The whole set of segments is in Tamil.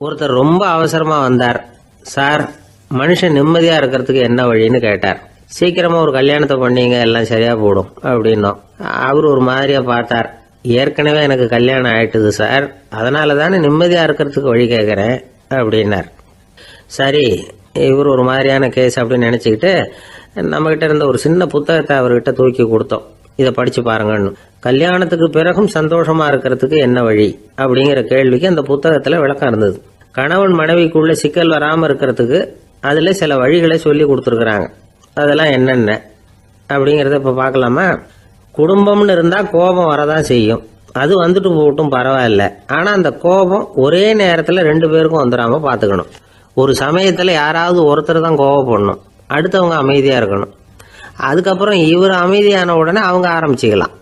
ஒருத்தர் ரொம்ப அவசரமா வந்தார். சார், மனுஷன் நிம்மதியா இருக்கிறதுக்கு என்ன வழின்னு கேட்டார். சீக்கிரமா ஒரு கல்யாணத்தை பண்ணீங்க, எல்லாம் சரியா போடும் அப்படின்னோம். அவர் ஒரு மாதிரியா பார்த்தார். ஏற்கனவே எனக்கு கல்யாணம் ஆயிட்டுது சார், அதனால தானே நிம்மதியா இருக்கிறதுக்கு வழி கேட்கறேன் அப்படின்னார். சரி, இவர் ஒரு மாதிரியான கேஸ் அப்படின்னு நினைச்சுக்கிட்டு நம்ம கிட்ட இருந்த ஒரு சின்ன புத்தகத்தை அவர்கிட்ட தூக்கி கொடுத்தோம். இதை படிச்சு பாருங்கன்னு. கல்யாணத்துக்கு பிறகும் சந்தோஷமா இருக்கிறதுக்கு என்ன வழி அப்படிங்கிற கேள்விக்கு அந்த புத்தகத்துல விளக்கம் இருந்தது. கணவன் மனைவிக்குள்ள சிக்கல் வராம இருக்கிறதுக்கு அதுல சில வழிகளை சொல்லி கொடுத்துருக்குறாங்க. அதெல்லாம் என்னென்ன அப்படிங்கறத இப்ப பார்க்கலாமா? குடும்பம்னு இருந்தா கோபம் வரதான் செய்யும். அது வந்துட்டு போகட்டும், பரவாயில்ல. ஆனா அந்த கோபம் ஒரே நேரத்துல ரெண்டு பேருக்கும் வந்துடாம பாத்துக்கணும். ஒரு சமயத்துல யாராவது ஒருத்தர் தான் கோபப்படணும், அடுத்தவங்க அமைதியா இருக்கணும். அதுக்கப்புறம் இவர் அமைதியான உடனே அவங்க ஆரம்பிச்சுக்கலாம்.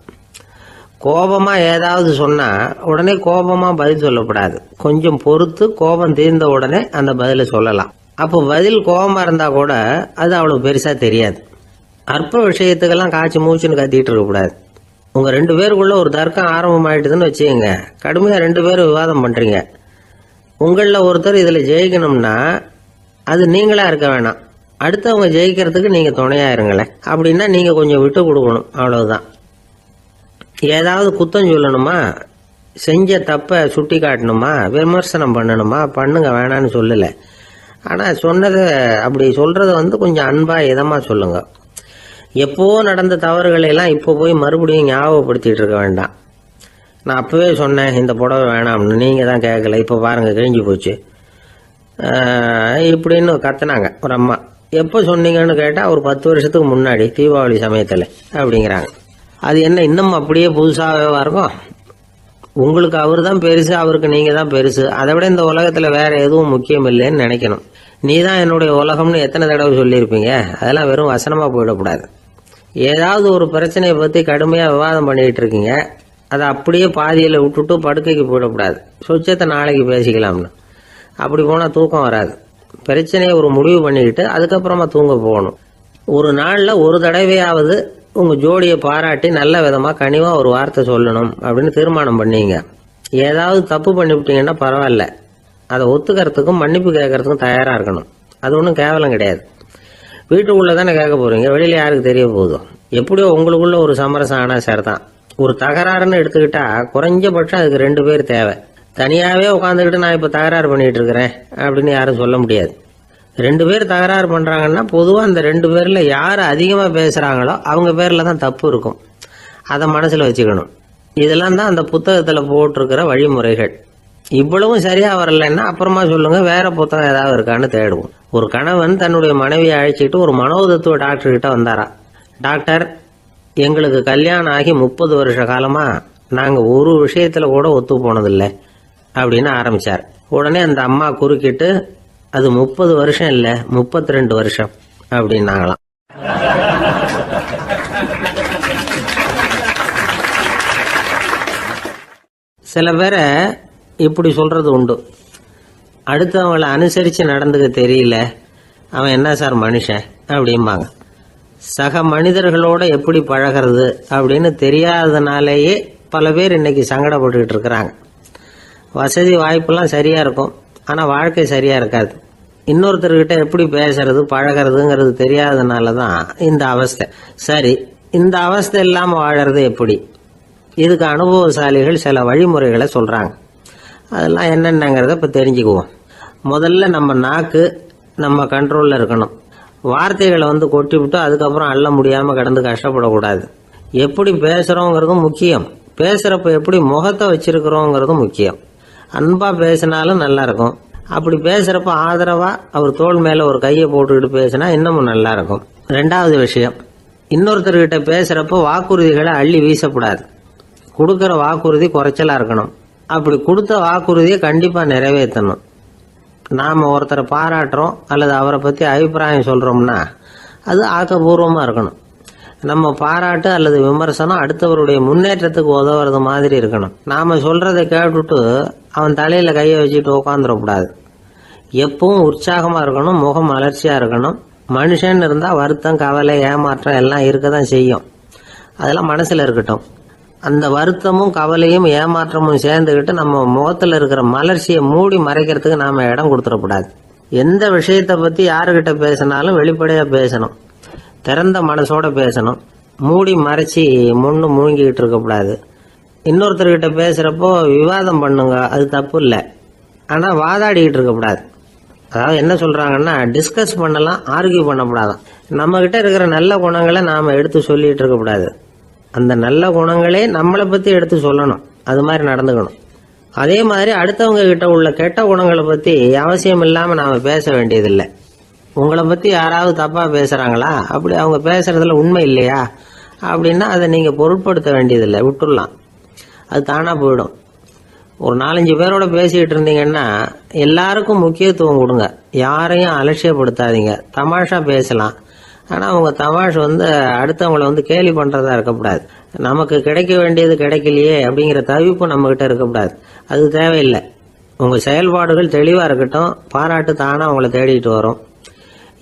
கோபமா ஏதாவது சொன்னா உடனே கோபமா பதில் சொல்லக்கூடாது. கொஞ்சம் பொறுத்து கோபம் தீர்ந்த உடனே அந்த பதில சொல்லலாம். அப்போ பதில் கோபமா இருந்தா கூட அது அவ்வளவு பெருசா தெரியாது. அற்ப விஷயத்துக்கெல்லாம் காய்ச்சி மூச்சுன்னு கத்திட்டு இருக்கக்கூடாது. உங்க ரெண்டு பேருக்குள்ள ஒரு தர்க்கம் ஆரம்பமாயிட்டுதுன்னு வச்சுக்கோங்க. கடுமையா ரெண்டு பேரும் விவாதம் பண்றீங்க. உங்கள ஒருத்தர் இதுல ஜெயிக்கணும்னா அது நீங்களா இருக்க வேணாம், அடுத்தவங்க ஜெயிக்கிறதுக்கு நீங்க துணையா இருங்களேன். அப்படின்னா நீங்க கொஞ்சம் விட்டு கொடுக்கணும், அவ்வளவுதான். ஏதாவது குத்தம் சொல்லணுமா, செஞ்ச தப்ப சுட்டி காட்டணுமா, விமர்சனம் பண்ணணுமா, பண்ணுங்க, வேணான்னு சொல்லல. ஆனா சொன்னதை அப்படி சொல்றத கொஞ்சம் அன்பா இதமா சொல்லுங்க. எப்போ நடந்த தவறுகளை எல்லாம் இப்போ போய் மறுபடியும் ஞாபகப்படுத்திட்டு இருக்க வேண்டாம். நான் அப்பவே சொன்னேன் இந்த புடவை வேணாம்னு, நீங்க தான் கேட்கல, இப்ப பாருங்க கிழிஞ்சு போச்சு இப்படின்னு கத்துனாங்க ஒரு அம்மா. எப்போ சொன்னீங்கன்னு கேட்டா ஒரு 10 வருஷத்துக்கு முன்னாடி தீபாவளி சமயத்துல அப்படிங்கிறாங்க. அது என்ன இன்னும் அப்படியே புதுசாகவே இருக்கும்? உங்களுக்கு அவர் தான் பெருசு, அவருக்கு நீங்க தான் பெருசு. அதை விட இந்த உலகத்துல வேற எதுவும் முக்கியம் இல்லைன்னு நினைக்கணும். நீ தான் என்னுடைய உலகம்னு எத்தனை தடவை சொல்லியிருப்பீங்க? அதெல்லாம் வெறும் வசனமா போயிடக்கூடாது. ஏதாவது ஒரு பிரச்சனையை பத்தி கடுமையா விவாதம் பண்ணிட்டு இருக்கீங்க, அதை அப்படியே பாதியில விட்டுட்டு படுக்கைக்கு போயிடக்கூடாது. சொச்சத்தை நாளைக்கு பேசிக்கலாம்னு. அப்படி போனா தூக்கம் வராது. பிரச்சனையை ஒரு முடிவு பண்ணிக்கிட்டு அதுக்கப்புறமா தூங்க போகணும். ஒரு நாள்ல ஒரு தடவையாவது உங்க ஜோடியை பாராட்டி நல்ல விதமா கனிவா ஒரு வார்த்தை சொல்லணும் அப்படின்னு தீர்மானம் பண்ணீங்க. ஏதாவது தப்பு பண்ணிவிட்டீங்கன்னா பரவாயில்ல, அதை ஒத்துக்கிறதுக்கும் மன்னிப்பு கேட்கறதுக்கும் தயாரா இருக்கணும். அது ஒன்றும் கேவலம் கிடையாது. வீட்டுக்குள்ள தானே கேட்க போறீங்க, வெளியில யாருக்கு தெரிய போதும்? எப்படியோ உங்களுக்குள்ள ஒரு சமரசம் ஆனா சரிதான். ஒரு தகராறுன்னு எடுத்துக்கிட்டா குறைஞ்சபட்சம் அதுக்கு 2 பேர் தேவை. தனியாவே உட்காந்துக்கிட்டு நான் இப்ப தகராறு பண்ணிட்டு இருக்கிறேன் அப்படின்னு யாரும் சொல்ல முடியாது. 2 பேர் தகராறு பண்றாங்கன்னா பொதுவா அந்த 2 பேர்ல யாரு அதிகமா பேசுறாங்களோ அவங்க பேர்ல தான் தப்பு இருக்கும். அதை மனசுல வச்சுக்கணும். இதெல்லாம் தான் அந்த புத்தகத்துல போட்டிருக்கிற வழிமுறைகள். இவ்வளவும் சரியா வரலன்னா அப்புறமா சொல்லுங்க, வேற புத்தகம் ஏதாவது இருக்கான்னு தேடுவோம். ஒரு கணவன் தன்னுடைய மனைவியை அழைச்சிட்டு ஒரு மனோதத்துவ டாக்டர் கிட்ட வந்தாரா. டாக்டர், எங்களுக்கு கல்யாணம் ஆகி 30 வருஷ காலமா நாங்க ஒரு விஷயத்துல கூட ஒத்து போனதில்லை அப்படின்னு ஆரம்பிச்சார். உடனே அந்த அம்மா குறுக்கிட்டு, அது 30 வருஷம் இல்ல 32 வருஷம் அப்படின்னாங்களாம். சில பேரை இப்படி சொல்றது உண்டு. அடுத்தவங்களை அனுசரிச்சு நடந்துக்க தெரியல, அவன் என்ன சார் மனுஷன் அப்படிம்பாங்க. சக மனிதர்களோட எப்படி பழகிறது அப்படின்னு தெரியாததுனாலேயே பல பேர் இன்னைக்கு சங்கடப்பட்டுக்கிட்டு இருக்கிறாங்க. வசதி வாய்ப்பெல்லாம் சரியா இருக்கும், ஆனா வாழ்க்கை சரியா இருக்காது. இன்னொருத்தர்கிட்ட எப்படி பேசுறது பழகிறதுங்கிறது தெரியாததுனாலதான் இந்த அவஸ்தை. சரி, இந்த அவஸ்தை இல்லாம வாழறது எப்படி? இதுக்கு அனுபவசாலிகள் சில வழிமுறைகளை சொல்றாங்க. அதெல்லாம் என்னென்னங்கிறத இப்ப தெரிஞ்சுக்குவோம். முதல்ல நம்ம நாக்கு நம்ம கண்ட்ரோல்ல இருக்கணும். வார்த்தைகளை கொட்டி விட்டு அதுக்கப்புறம் அள்ள முடியாம கிடந்து கஷ்டப்படக்கூடாது. எப்படி பேசுறோங்கிறதும் முக்கியம், பேசுறப்ப எப்படி முகத்தை வச்சிருக்கிறோங்கிறதும் முக்கியம். அன்பா பேசினாலும் நல்லா இருக்கும். அப்படி பேசுறப்ப ஆதரவா அவர் தோள் மேல ஒரு கையை போட்டுக்கிட்டு பேசினா இன்னமும் நல்லா இருக்கும். 2வது விஷயம், இன்னொருத்தர்கிட்ட பேசுறப்ப வாக்குறுதிகளை அள்ளி வீசக்கூடாது. கொடுக்கற வாக்குறுதி குறைச்சலா இருக்கணும். அப்படி கொடுத்த வாக்குறுதியை கண்டிப்பா நிறைவேற்றணும். நாம ஒருத்தரை பாராட்டுறோம் அல்லது அவரை பத்தி அபிப்பிராயம் சொல்றோம்னா அது ஆக்கப்பூர்வமா இருக்கணும். நம்ம பாராட்டு அல்லது விமர்சனம் அடுத்தவருடைய முன்னேற்றத்துக்கு உதவுறது மாதிரி இருக்கணும். நாம சொல்றதை கேட்டுட்டு அவன் தலையில கையை வச்சுட்டு உட்காந்துடக்கூடாது. எப்பவும் உற்சாகமா இருக்கணும், முகம் மலர்ச்சியா இருக்கணும். மனுஷன் இருந்தா வருத்தம், கவலை, ஏமாற்றம் எல்லாம் இருக்கதான் செய்யும். அதெல்லாம் மனசுல இருக்கட்டும். அந்த வருத்தமும் கவலையும் ஏமாற்றமும் சேர்ந்துக்கிட்டு நம்ம முகத்தில் இருக்கிற மலர்ச்சியை மூடி மறைக்கிறதுக்கு நாம இடம் கொடுத்துடக்கூடாது. எந்த விஷயத்தை பற்றி யாருக்கிட்ட பேசினாலும் வெளிப்படையாக பேசணும், திறந்த மனசோட பேசணும். மூடி மறைச்சி முன்னு மூழ்கிக்கிட்டு இருக்கக்கூடாது. இன்னொருத்தர்கிட்ட பேசுகிறப்போ விவாதம் பண்ணுங்க, அது தப்பு இல்லை. ஆனால் வாதாடிக்கிட்டு இருக்கக்கூடாது. அதாவது என்ன சொல்கிறாங்கன்னா, டிஸ்கஸ் பண்ணலாம், ஆர்கியூ பண்ணக்கூடாதான். நம்மக்கிட்ட இருக்கிற நல்ல குணங்களை நாம் எடுத்து சொல்லிகிட்டு இருக்கக்கூடாது. அந்த நல்ல குணங்களே நம்மளை பற்றி எடுத்து சொல்லணும், அது மாதிரி நடந்துக்கணும். அதே மாதிரி அடுத்தவங்க கிட்ட உள்ள கெட்ட குணங்களை பற்றி அவசியம் இல்லாமல் நாம் பேச வேண்டியதில்லை. உங்களை பற்றி யாராவது தப்பாக பேசுகிறாங்களா, அப்படி அவங்க பேசுகிறதுல உண்மை இல்லையா அப்படின்னா அதை நீங்கள் பொருட்படுத்த வேண்டியதில்லை, விட்டுடலாம். அது தானாக போயிடும். ஒரு 4-5 பேரோட பேசிக்கிட்டு இருந்தீங்கன்னா எல்லாருக்கும் முக்கியத்துவம் கொடுங்க, யாரையும் அலட்சியப்படுத்தாதீங்க. தமாஷா பேசலாம், ஆனால் அவங்க தமாஷ் அடுத்தவங்களை கேலி பண்ணுறதா இருக்கக்கூடாது. நமக்கு கிடைக்க வேண்டியது கிடைக்கலையே அப்படிங்கிற தவிப்பு நம்மகிட்ட இருக்கக்கூடாது, அது தேவையில்லை. உங்கள் செயல்பாடுகள் தெளிவாக இருக்கட்டும், பாராட்டு தானாக அவங்கள தேடிட்டு வரும்.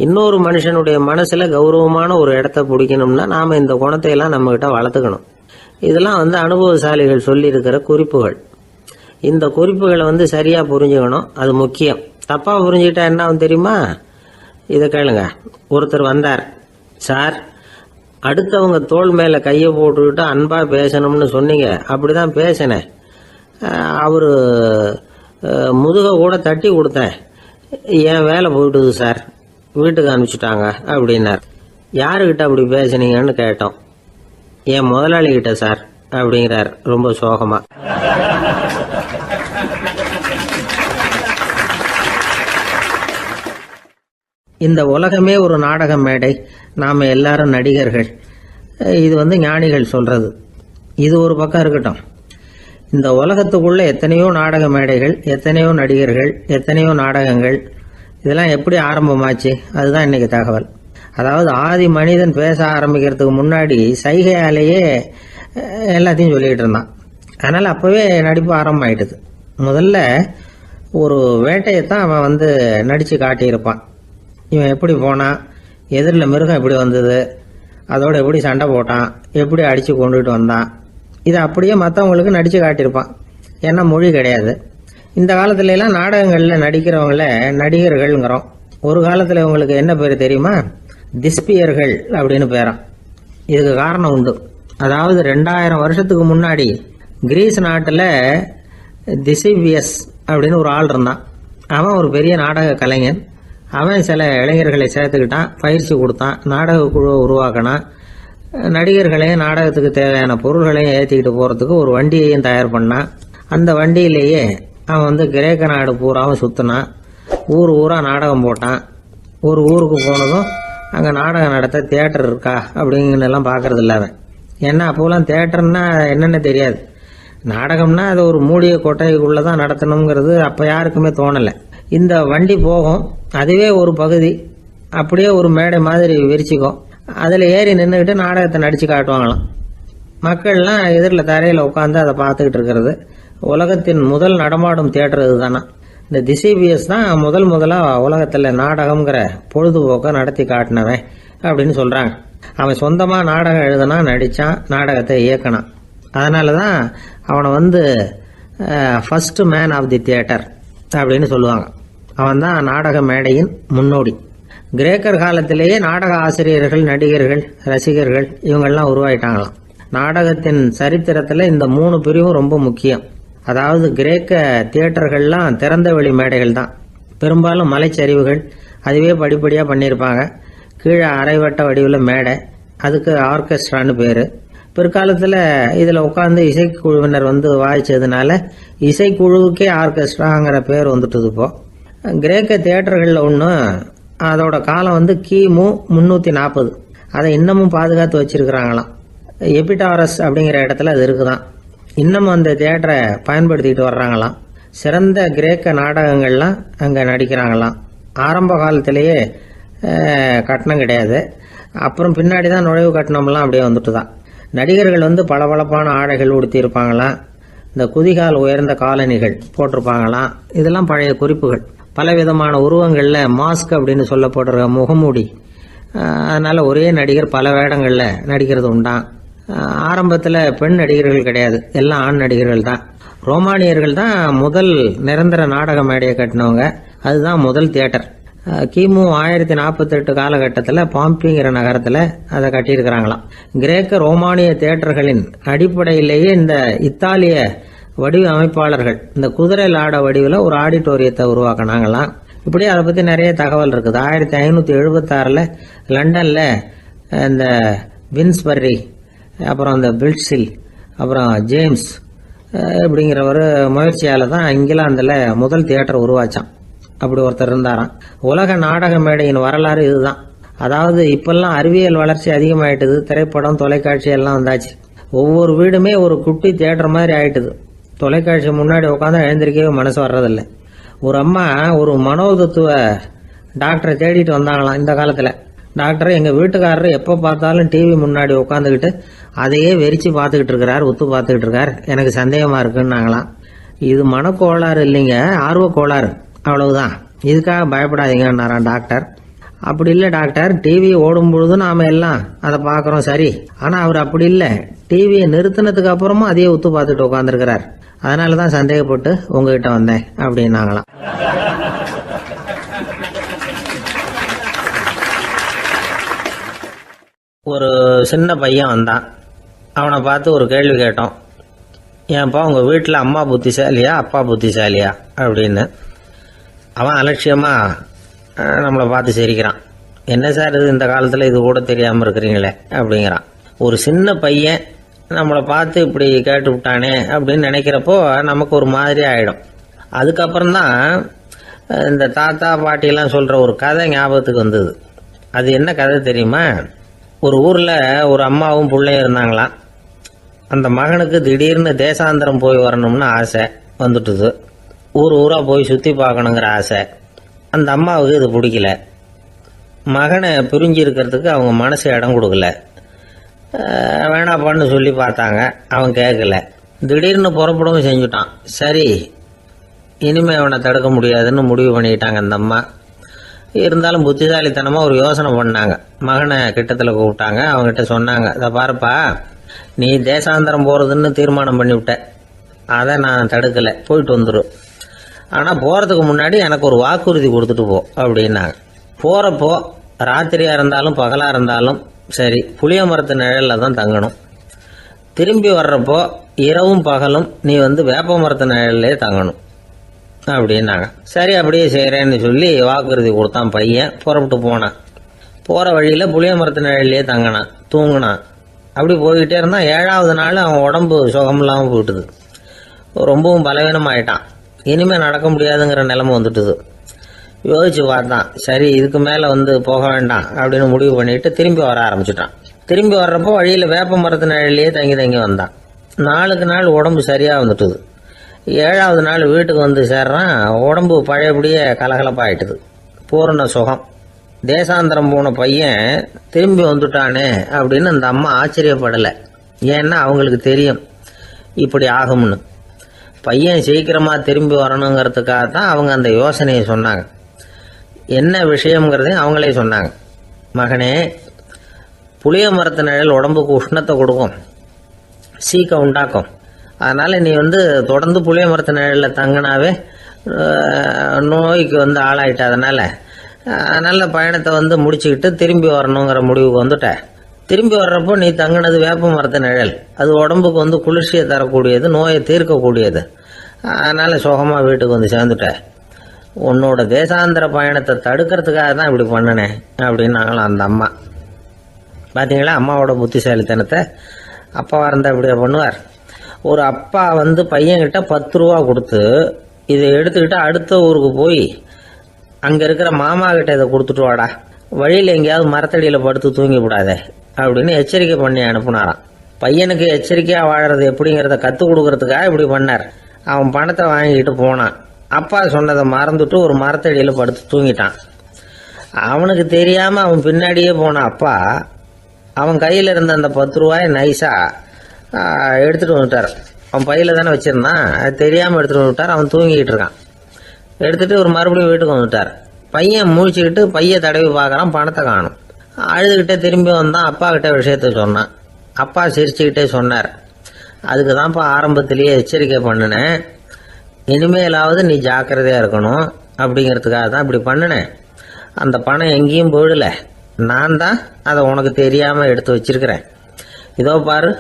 இன்னொரு மனுஷனுடைய மனசில் கௌரவமான ஒரு இடத்த பிடிக்கணும்னா நாம் இந்த குணத்தை எல்லாம் நம்மகிட்ட வளர்த்துக்கணும். இதெல்லாம் அனுபவசாலிகள் சொல்லியிருக்கிற குறிப்புகள். இந்த குறிப்புகளை சரியாக புரிஞ்சுக்கணும், அது முக்கியம். தப்பாக புரிஞ்சுக்கிட்டா என்ன ஆகும் தெரியுமா? இதை கேளுங்க. ஒருத்தர் வந்தார், சார் அடுத்தவங்க தோள் மேலே கையை போட்டுக்கிட்டு அன்பாக பேசணும்னு சொன்னீங்க, அப்படி தான் பேசினேன். அவர் முதுகை கூட தட்டி கொடுத்தேன், என் வேலை போயிட்டுது சார், வீட்டுக்கு அனுப்பிச்சிட்டாங்க அப்படின்னார். யாருக்கிட்ட அப்படி பேசுனீங்கன்னு கேட்டோம். என் முதலாளிகிட்ட சார் அப்படிங்கிறார் ரொம்ப சோகமா. இந்த உலகமே ஒரு நாடக மேடை, நாம் எல்லாரும் நடிகர்கள். இது ஞானிகள் சொல்றது. இது ஒரு பக்கம் இருக்கட்டும். இந்த உலகத்துக்குள்ள எத்தனையோ நாடக மேடைகள், எத்தனையோ நடிகர்கள், எத்தனையோ நாடகங்கள், இதெல்லாம் எப்படி ஆரம்பமாச்சு? அதுதான் இன்னைக்கு தகவல். அதாவது ஆதி மனிதன் பேச ஆரம்பிக்கிறதுக்கு முன்னாடி சைகையாலேயே எல்லாத்தையும் சொல்லிட்டு இருந்தான். அதனால அப்பவே நடிப்பு ஆரம்பமாயிட்டுது. முதல்ல ஒரு வேட்டையத்தான் அவன் நடிச்சு காட்டியிருப்பான். இவன் எப்படி போனான், எதிரில் மிருகம் எப்படி வந்தது, அதோட எப்படி சண்டை போட்டான், எப்படி அடித்து கொண்டுகிட்டு வந்தான், இதை அப்படியே மற்றவங்களுக்கு நடித்து காட்டியிருப்பான். ஏன்னா மொழி கிடையாது. இந்த காலத்துல எல்லாம் நாடகங்களில் நடிக்கிறவங்கள நடிகர்கள்ங்கிறோம். ஒரு காலத்தில் இவங்களுக்கு என்ன பேர் தெரியுமா? திஸ்பியர்கள் அப்படின்னு பேராம். இதுக்கு காரணம் உண்டு. அதாவது 2000 வருஷத்துக்கு முன்னாடி கிரீஸ் நாட்டில் திசிபியஸ் அப்படின்னு ஒரு ஆள் இருந்தான். அவன் ஒரு பெரிய நாடக கலைஞன். அவன் சில இளைஞர்களை சேர்த்துக்கிட்டான், பயிற்சி கொடுத்தான், நாடக குழுவை உருவாக்கினான். நடிகர்களையும் நாடகத்துக்கு தேவையான பொருள்களையும் ஏற்றிக்கிட்டு போகிறதுக்கு ஒரு வண்டியையும் தயார் பண்ணான். அந்த வண்டியிலேயே அவன் கிரேக்க நாடு பூராவும் சுற்றினான். ஊர் ஊராக நாடகம் போட்டான். ஒரு ஊருக்கு போனதும் அங்கே நாடகம் நடத்த தியேட்டர் இருக்கா அப்படிங்கலாம் பார்க்கறது இல்லை அவன். ஏன்னா அப்போலாம் தியேட்டர்னா என்னென்ன தெரியாது. நாடகம்னா அது ஒரு மூடிய கொட்டைக்குள்ளே தான் நடத்தணுங்கிறது அப்போ யாருக்குமே தோணலை. இந்த வண்டி போகும், அதுவே ஒரு பகுதி அப்படியே ஒரு மேடை மாதிரி விரிச்சிக்கும். அதில் ஏறி நின்றுக்கிட்டு நாடகத்தை நடித்து காட்டுவாங்களாம். மக்கள்லாம் எதிரில் தரையில் உட்காந்து அதை பார்த்துக்கிட்டு இருக்கிறது. உலகத்தின் முதல் நடமாடும் தியேட்டர் இதுதானா. இந்த திசிபியஸ் தான் முதலாக உலகத்தில் நாடகம்ங்கிற பொழுதுபோக்கை நடத்தி காட்டினவன் அப்படின்னு சொல்கிறாங்க. அவன் சொந்தமாக நாடகம் எழுதுனா, நடித்தான், நாடகத்தை இயக்கினான். அதனால தான் அவனை first man of the theatre அப்படின்னு சொல்லுவாங்க. அவன் தான் நாடக மேடையின் முன்னோடி. கிரேக்கர் காலத்திலேயே நாடக ஆசிரியர்கள், நடிகர்கள், ரசிகர்கள் இவங்கெல்லாம் உருவாயிட்டாங்களாம். நாடகத்தின் சரித்திரத்தில் இந்த 3 பிரிவும் ரொம்ப முக்கியம். அதாவது கிரேக்க தியேட்டர்கள்லாம் திறந்த வெளி மேடைகள் தான். பெரும்பாலும் மலைச்சரிவுகள், அதுவே படிப்படியாக பண்ணியிருப்பாங்க. கீழே அரைவட்ட வடிவில் மேடை, அதுக்கு ஆர்கெஸ்ட்ரான்னு பேர். பிற்காலத்தில் இதில் உட்காந்து இசைக்குழுவினர் வாய்ச்சதுனால இசைக்குழுவுக்கே ஆர்கெஸ்ட்ராங்கிற பேர் வந்துட்டுது. இப்போ கிரேக்க தியேட்டர்களில் ஒன்று, அதோட காலம் கிமு 340. அதை இன்னமும் பாதுகாத்து வச்சிருக்கிறாங்களாம். எபிடாரஸ் அப்படிங்கிற இடத்துல அது இருக்குதான். இன்னமும் அந்த தியேட்டரை பயன்படுத்திக்கிட்டு வர்றாங்களாம். சிறந்த கிரேக்க நாடகங்கள்லாம் அங்கே நடிக்கிறாங்களாம். ஆரம்ப காலத்திலேயே கட்டணம் கிடையாது. அப்புறம் பின்னாடி தான் நுழைவு கட்டணம்லாம் அப்படியே வந்துட்டு தான். நடிகர்கள் பளபளப்பான ஆடைகள் உடுத்தியிருப்பாங்களாம். இந்த குதிகால் உயர்ந்த காலணிகள் போட்டிருப்பாங்களாம். இதெல்லாம் பழைய குறிப்புகள். பலவிதமான உருவங்களில் மாஸ்க் அப்படின்னு சொல்லப்படுற முகமூடி. அதனால் ஒரே நடிகர் பல வேடங்களில் நடிக்கிறது உண்டான். ஆரம்பத்தில் பெண் நடிகர்கள் கிடையாது, எல்லாம் ஆண் நடிகர்கள் தான். ரோமானியர்கள் தான் முதல் நிரந்தர நாடக மேடையை கட்டினவங்க. அதுதான் முதல் தியேட்டர். கிமு 1048 காலகட்டத்தில் பாம்பிங்கிற நகரத்தில் அதை கட்டியிருக்கிறாங்களாம். கிரேக்க ரோமானிய தியேட்டர்களின் அடிப்படையிலேயே இந்த இத்தாலிய வடிவ அமைப்பாளர்கள் இந்த குதிரை லாட வடிவில் ஒரு ஆடிட்டோரியத்தை உருவாக்கினாங்களாம். இப்படி அதை பற்றி நிறைய தகவல் இருக்குது. 1576 லண்டனில் இந்த வின்ஸ்பர்ரி, அப்புறம் இந்த பில்ட்ஸில், அப்புறம் ஜேம்ஸ் இப்படிங்கிற ஒரு முயற்சியால் தான் இங்கிலாந்தில் முதல் தியேட்டர் உருவாச்சான். அப்படி ஒருத்தர் இருந்தாராம். உலக நாடக மேடையின் வரலாறு இதுதான். அதாவது இப்பெல்லாம் அறிவியல் வளர்ச்சி அதிகமாயிட்டுது, திரைப்படம் தொலைக்காட்சி எல்லாம் வந்தாச்சு. ஒவ்வொரு வீடுமே ஒரு குட்டி தியேட்டர் மாதிரி ஆயிட்டுது. தொலைக்காட்சி முன்னாடி உட்காந்து எழுந்திருக்கவே மனசு வர்றதில்லை. ஒரு அம்மா ஒரு மனோதத்துவ டாக்டரை தேடிட்டு வந்தாங்களாம் இந்த காலத்தில். டாக்டர், எங்கள் வீட்டுக்காரர் எப்போ பார்த்தாலும் டிவி முன்னாடி உட்காந்துக்கிட்டு அதையே வெறிச்சு பார்த்துக்கிட்டு இருக்கிறார், உத்து பார்த்துக்கிட்டு இருக்கார், எனக்கு சந்தேகமாக இருக்குன்னாங்களாம். இது மனக்கோளாறு இல்லைங்க, ஆர்வ கோளாறு, அவ்வளவுதான், இதுக்காக பயப்படாதீங்கன்னாராம் டாக்டர். அப்படி இல்லை டாக்டர், டிவி ஓடும் பொழுது நாம எல்லாம் அதை பார்க்குறோம் சரி, ஆனால் அவர் அப்படி இல்லை, டிவியை நிறுத்தினதுக்கு அப்புறமும் அதையே உத்து பார்த்துட்டு உட்காந்துருக்கிறார், அதனால தான் சந்தேகப்பட்டு உங்ககிட்ட வந்தேன் அப்படின்னாங்களாம். ஒரு சின்ன பையன் வந்தான். அவனை பார்த்து ஒரு கேள்வி கேட்டோம். ஏன்ப்பா உங்கள் வீட்டில் அம்மா புத்திசாலியா அப்பா புத்திசாலியா அப்படின்னு. அவன் அலட்சியமாக நம்மளை பார்த்து சிரிக்கிறான். என்ன சார் இது, இந்த காலத்தில் இது கூட தெரியாமல் இருக்கிறீங்களே அப்படிங்கிறான். ஒரு சின்ன பையன் நம்மளை பார்த்து இப்படி கேட்டு விட்டானே அப்படின்னு நினைக்கிறப்போ நமக்கு ஒரு மாதிரி ஆகிடும். அதுக்கப்புறம்தான் இந்த தாத்தா பாட்டிலாம் சொல்கிற ஒரு கதை ஞாபகத்துக்கு வந்தது. அது என்ன கதை தெரியுமா? ஒரு ஊரில் ஒரு அம்மாவும் பிள்ளையும் இருந்தாங்களாம். அந்த மகனுக்கு திடீர்னு தேசாந்திரம் போய் வரணும்னு ஆசை வந்துட்டுது. ஊர் ஊராக போய் சுற்றி பார்க்கணுங்கிற ஆசை. அந்த அம்மாவுக்கு இது பிடிக்கல. மகனை பிரிஞ்சு இருக்கிறதுக்கு அவங்க மனசு இடம் கொடுக்கல. வேணாப்பான்னு சொல்லி பார்த்தாங்க, அவன் கேட்கல. திடீர்னு புறப்படவும் செஞ்சுட்டான். சரி, இனிமே அவனை தடுக்க முடியாதுன்னு முடிவு பண்ணிக்கிட்டாங்க அந்த அம்மா. இருந்தாலும் புத்திசாலித்தனமாக ஒரு யோசனை பண்ணாங்க. மகனை கிட்டத்தில் கூப்பிட்டாங்க. அவங்ககிட்ட சொன்னாங்க, இதை பாருப்பா, நீ தேசாந்திரம் போகிறதுன்னு தீர்மானம் பண்ணிவிட்ட, அதை நான் தடுக்கலை, போயிட்டு வந்துடும். ஆனால் போகிறதுக்கு முன்னாடி எனக்கு ஒரு வாக்குறுதி கொடுத்துட்டு போ அப்படின்னாங்க. போகிறப்போ ராத்திரியாக இருந்தாலும் பகலாக இருந்தாலும் சரி, புளிய மரத்து நிழலில் தான் தங்கணும். திரும்பி வர்றப்போ இரவும் பகலும் நீ வேப்ப மரத்து நிழல்லே தங்கணும் அப்படின்னாங்க. சரி, அப்படியே செய்கிறேன்னு சொல்லி வாக்குறுதி கொடுத்தான் பையன். புறப்பட்டு போனான். போகிற வழியில் புளிய மரத்து நிழல்லே தங்கினான், தூங்கினான். அப்படி போய்கிட்டே இருந்தான். 7வது நாள் அவன் உடம்பு சுகமில்லாமல் போயிட்டுது. ரொம்பவும் பலவீனமாயிட்டான். இனிமேல் நடக்க முடியாதுங்கிற நிலைமை வந்துட்டுது. யோசிச்சு பார்த்தான். சரி, இதுக்கு மேலே போக வேண்டாம் அப்படின்னு முடிவு பண்ணிட்டு திரும்பி வர ஆரம்பிச்சிட்டான். திரும்பி வர்றப்போ வழியில் வேப்ப மரத்து நிழல்லையே தங்கி வந்தான். நாளுக்கு நாள் உடம்பு சரியாக வந்துட்டுது. 7வது நாள் வீட்டுக்கு சேர்றான். உடம்பு பழையபடியே கலகலப்பாயிட்டுது. பூரண சுகம். தேசாந்திரம் போன பையன் திரும்பி வந்துட்டானே அப்படின்னு அந்த அம்மா ஆச்சரியப்படலை. ஏன்னா அவங்களுக்கு தெரியும் இப்படி ஆகும்னு. பையன் சீக்கிரமாக திரும்பி வரணுங்கிறதுக்காக தான் அவங்க அந்த யோசனையை சொன்னாங்க. என்ன விஷயங்கிறதையும் அவங்களே சொன்னாங்க. மகனே, புளிய மரத்து நிழல் உடம்புக்கு உஷ்ணத்தை கொடுக்கும், சீக்கம் உண்டாக்கும். அதனால் நீ தொடர்ந்து புளிய மரத்து நிழலில் தங்கினாவே நோய்க்கு ஆளாயிட்ட. அதனால் நல்ல பயணத்தை முடிச்சுக்கிட்டு திரும்பி வரணுங்கிற முடிவுக்கு வந்துட்ட. திரும்பி வர்றப்போ நீ தங்கினது வேப்ப மரத்து நிழல். அது உடம்புக்கு குளிர்ச்சியை தரக்கூடியது, நோயை தீர்க்கக்கூடியது. அதனால் சுகமாக வீட்டுக்கு சேர்ந்துட்ட. உன்னோட தேசாந்திர பயணத்தை தடுக்கிறதுக்காக தான் இப்படி பண்ணினேன் அப்படின்னாங்களாம் அந்த அம்மா. பார்த்தீங்களா அம்மாவோட புத்திசாலித்தனத்தை? அப்பாவாக இருந்தால் இப்படியா பண்ணுவார்? ஒரு அப்பா பையன்கிட்ட 10 ரூபா கொடுத்து இதை எடுத்துக்கிட்டு அடுத்த ஊருக்கு போய் அங்கே இருக்கிற மாமா கிட்ட இதை கொடுத்துட்டு வாடா, வழியில் எங்கேயாவது மரத்தடியில் படுத்து தூங்கி விடாதே அப்படின்னு எச்சரிக்கை பண்ணி அனுப்புனாராம். பையனுக்கு எச்சரிக்கையாக வாழறது எப்படிங்கிறத கற்றுக் கொடுக்கறதுக்காக இப்படி பண்ணார். அவன் பணத்தை வாங்கிட்டு போனான். அப்பா சொன்னதை மறந்துட்டு ஒரு மரத்தடியில் படுத்து தூங்கிட்டான். அவனுக்கு தெரியாமல் அவன் பின்னாடியே போன அப்பா அவன் கையில் இருந்த அந்த 10 ரூபாயை நைஸாக எடுத்துகிட்டு வந்துட்டார். அவன் பையில் தானே வச்சுருந்தான், அது தெரியாமல் எடுத்துகிட்டு வந்துட்டார். அவன் தூங்கிக்கிட்டு இருக்கான். எடுத்துகிட்டு ஒரு மறுபடியும் வீட்டுக்கு வந்துட்டார். பையன் முழிச்சுக்கிட்டு பையை தடவி பார்க்குறான், பணத்தை காணும். அழுதுகிட்டே திரும்பி வந்தான். அப்பா கிட்ட விஷயத்த சொன்னான். அப்பா சிரிச்சுக்கிட்டே சொன்னார், அதுக்கு தான்ப்பா ஆரம்பத்திலேயே எச்சரிக்கை பண்ணினேன், இனிமேலாவது நீ ஜாக்கிரதையாக இருக்கணும் அப்படிங்கிறதுக்காக தான் இப்படி பண்ணினேன். அந்த பணம் எங்கேயும் போயிடல, நான் தான் அதை உனக்கு தெரியாமல் எடுத்து வச்சிருக்கிறேன், இதோ பாரு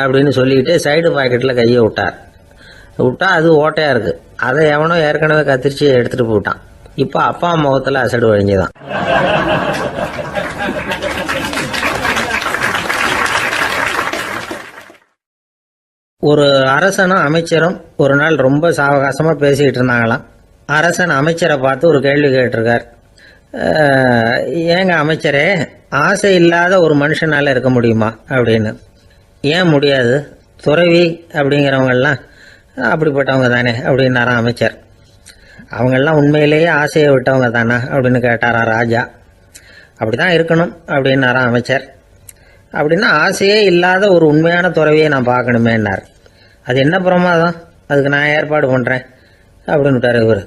அப்படின்னு சொல்லிக்கிட்டு சைடு பாக்கெட்டில் கையை விட்டா அது ஓட்டையாக இருக்குது. அதை எவனோ ஏற்கனவே கத்திரிச்சு எடுத்துகிட்டு போட்டான். இப்போ அப்பா முகத்தில் அசடு வழிஞ்சுதான். ஒரு அரசனும் அமைச்சரும் ஒரு நாள் ரொம்ப சாவகாசமாக பேசிக்கிட்டு இருந்தாங்களாம். அரசன் அமைச்சரை பார்த்து ஒரு கேள்வி கேட்டிருக்கார். ஏங்க அமைச்சரே, ஆசை இல்லாத ஒரு மனுஷனால இருக்க முடியுமா அப்படின்னு. ஏன் முடியாது, துறவி அப்படிங்கிறவங்கெல்லாம் அப்படிப்பட்டவங்க தானே அப்படின்னாராம் அமைச்சர். அவங்கெல்லாம் உண்மையிலேயே ஆசையை விட்டவங்க தானா அப்படின்னு கேட்டாராம் ராஜா. அப்படிதான் இருக்கணும் அப்படின்னாராம் அமைச்சர். அப்படின்னா ஆசையே இல்லாத ஒரு உண்மையான துறவியை நான் பார்க்கணுமேன்னார். அது என்ன பிரமாதம், அதுக்கு நான் ஏற்பாடு பண்ணுறேன் அப்படின்னு விட்டார் இவர்.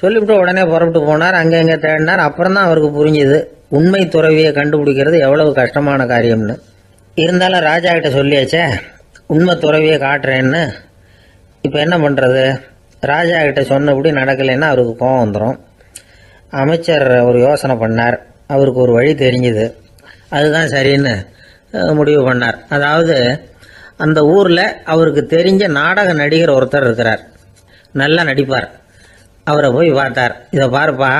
சொல்லிவிட்டு உடனே புறப்பட்டு போனார். அங்கே எங்கே தேடினார். அப்புறம் தான் அவருக்கு புரிஞ்சுது உண்மை துறவியை கண்டுபிடிக்கிறது எவ்வளவு கஷ்டமான காரியம்னு. இருந்தாலும் ராஜா கிட்ட சொல்லியாச்சே உண்மை துறவியை காட்டுறேன்னு. இப்போ என்ன பண்ணுறது, ராஜா கிட்ட சொன்னபடி நடக்கலைன்னா அவருக்கு கோபம் வந்துடும். அமைச்சர் ஒரு யோசனை பண்ணார். அவருக்கு ஒரு வழி தெரிஞ்சுது. அதுதான் சரின்னு முடிவு பண்ணார். அதாவது அந்த ஊரில் அவருக்கு தெரிஞ்ச நாடக நடிகர் ஒருத்தர் இருக்கிறார், நல்லா நடிப்பார். அவரை போய் பார்த்தார். இதை பாருப்பா,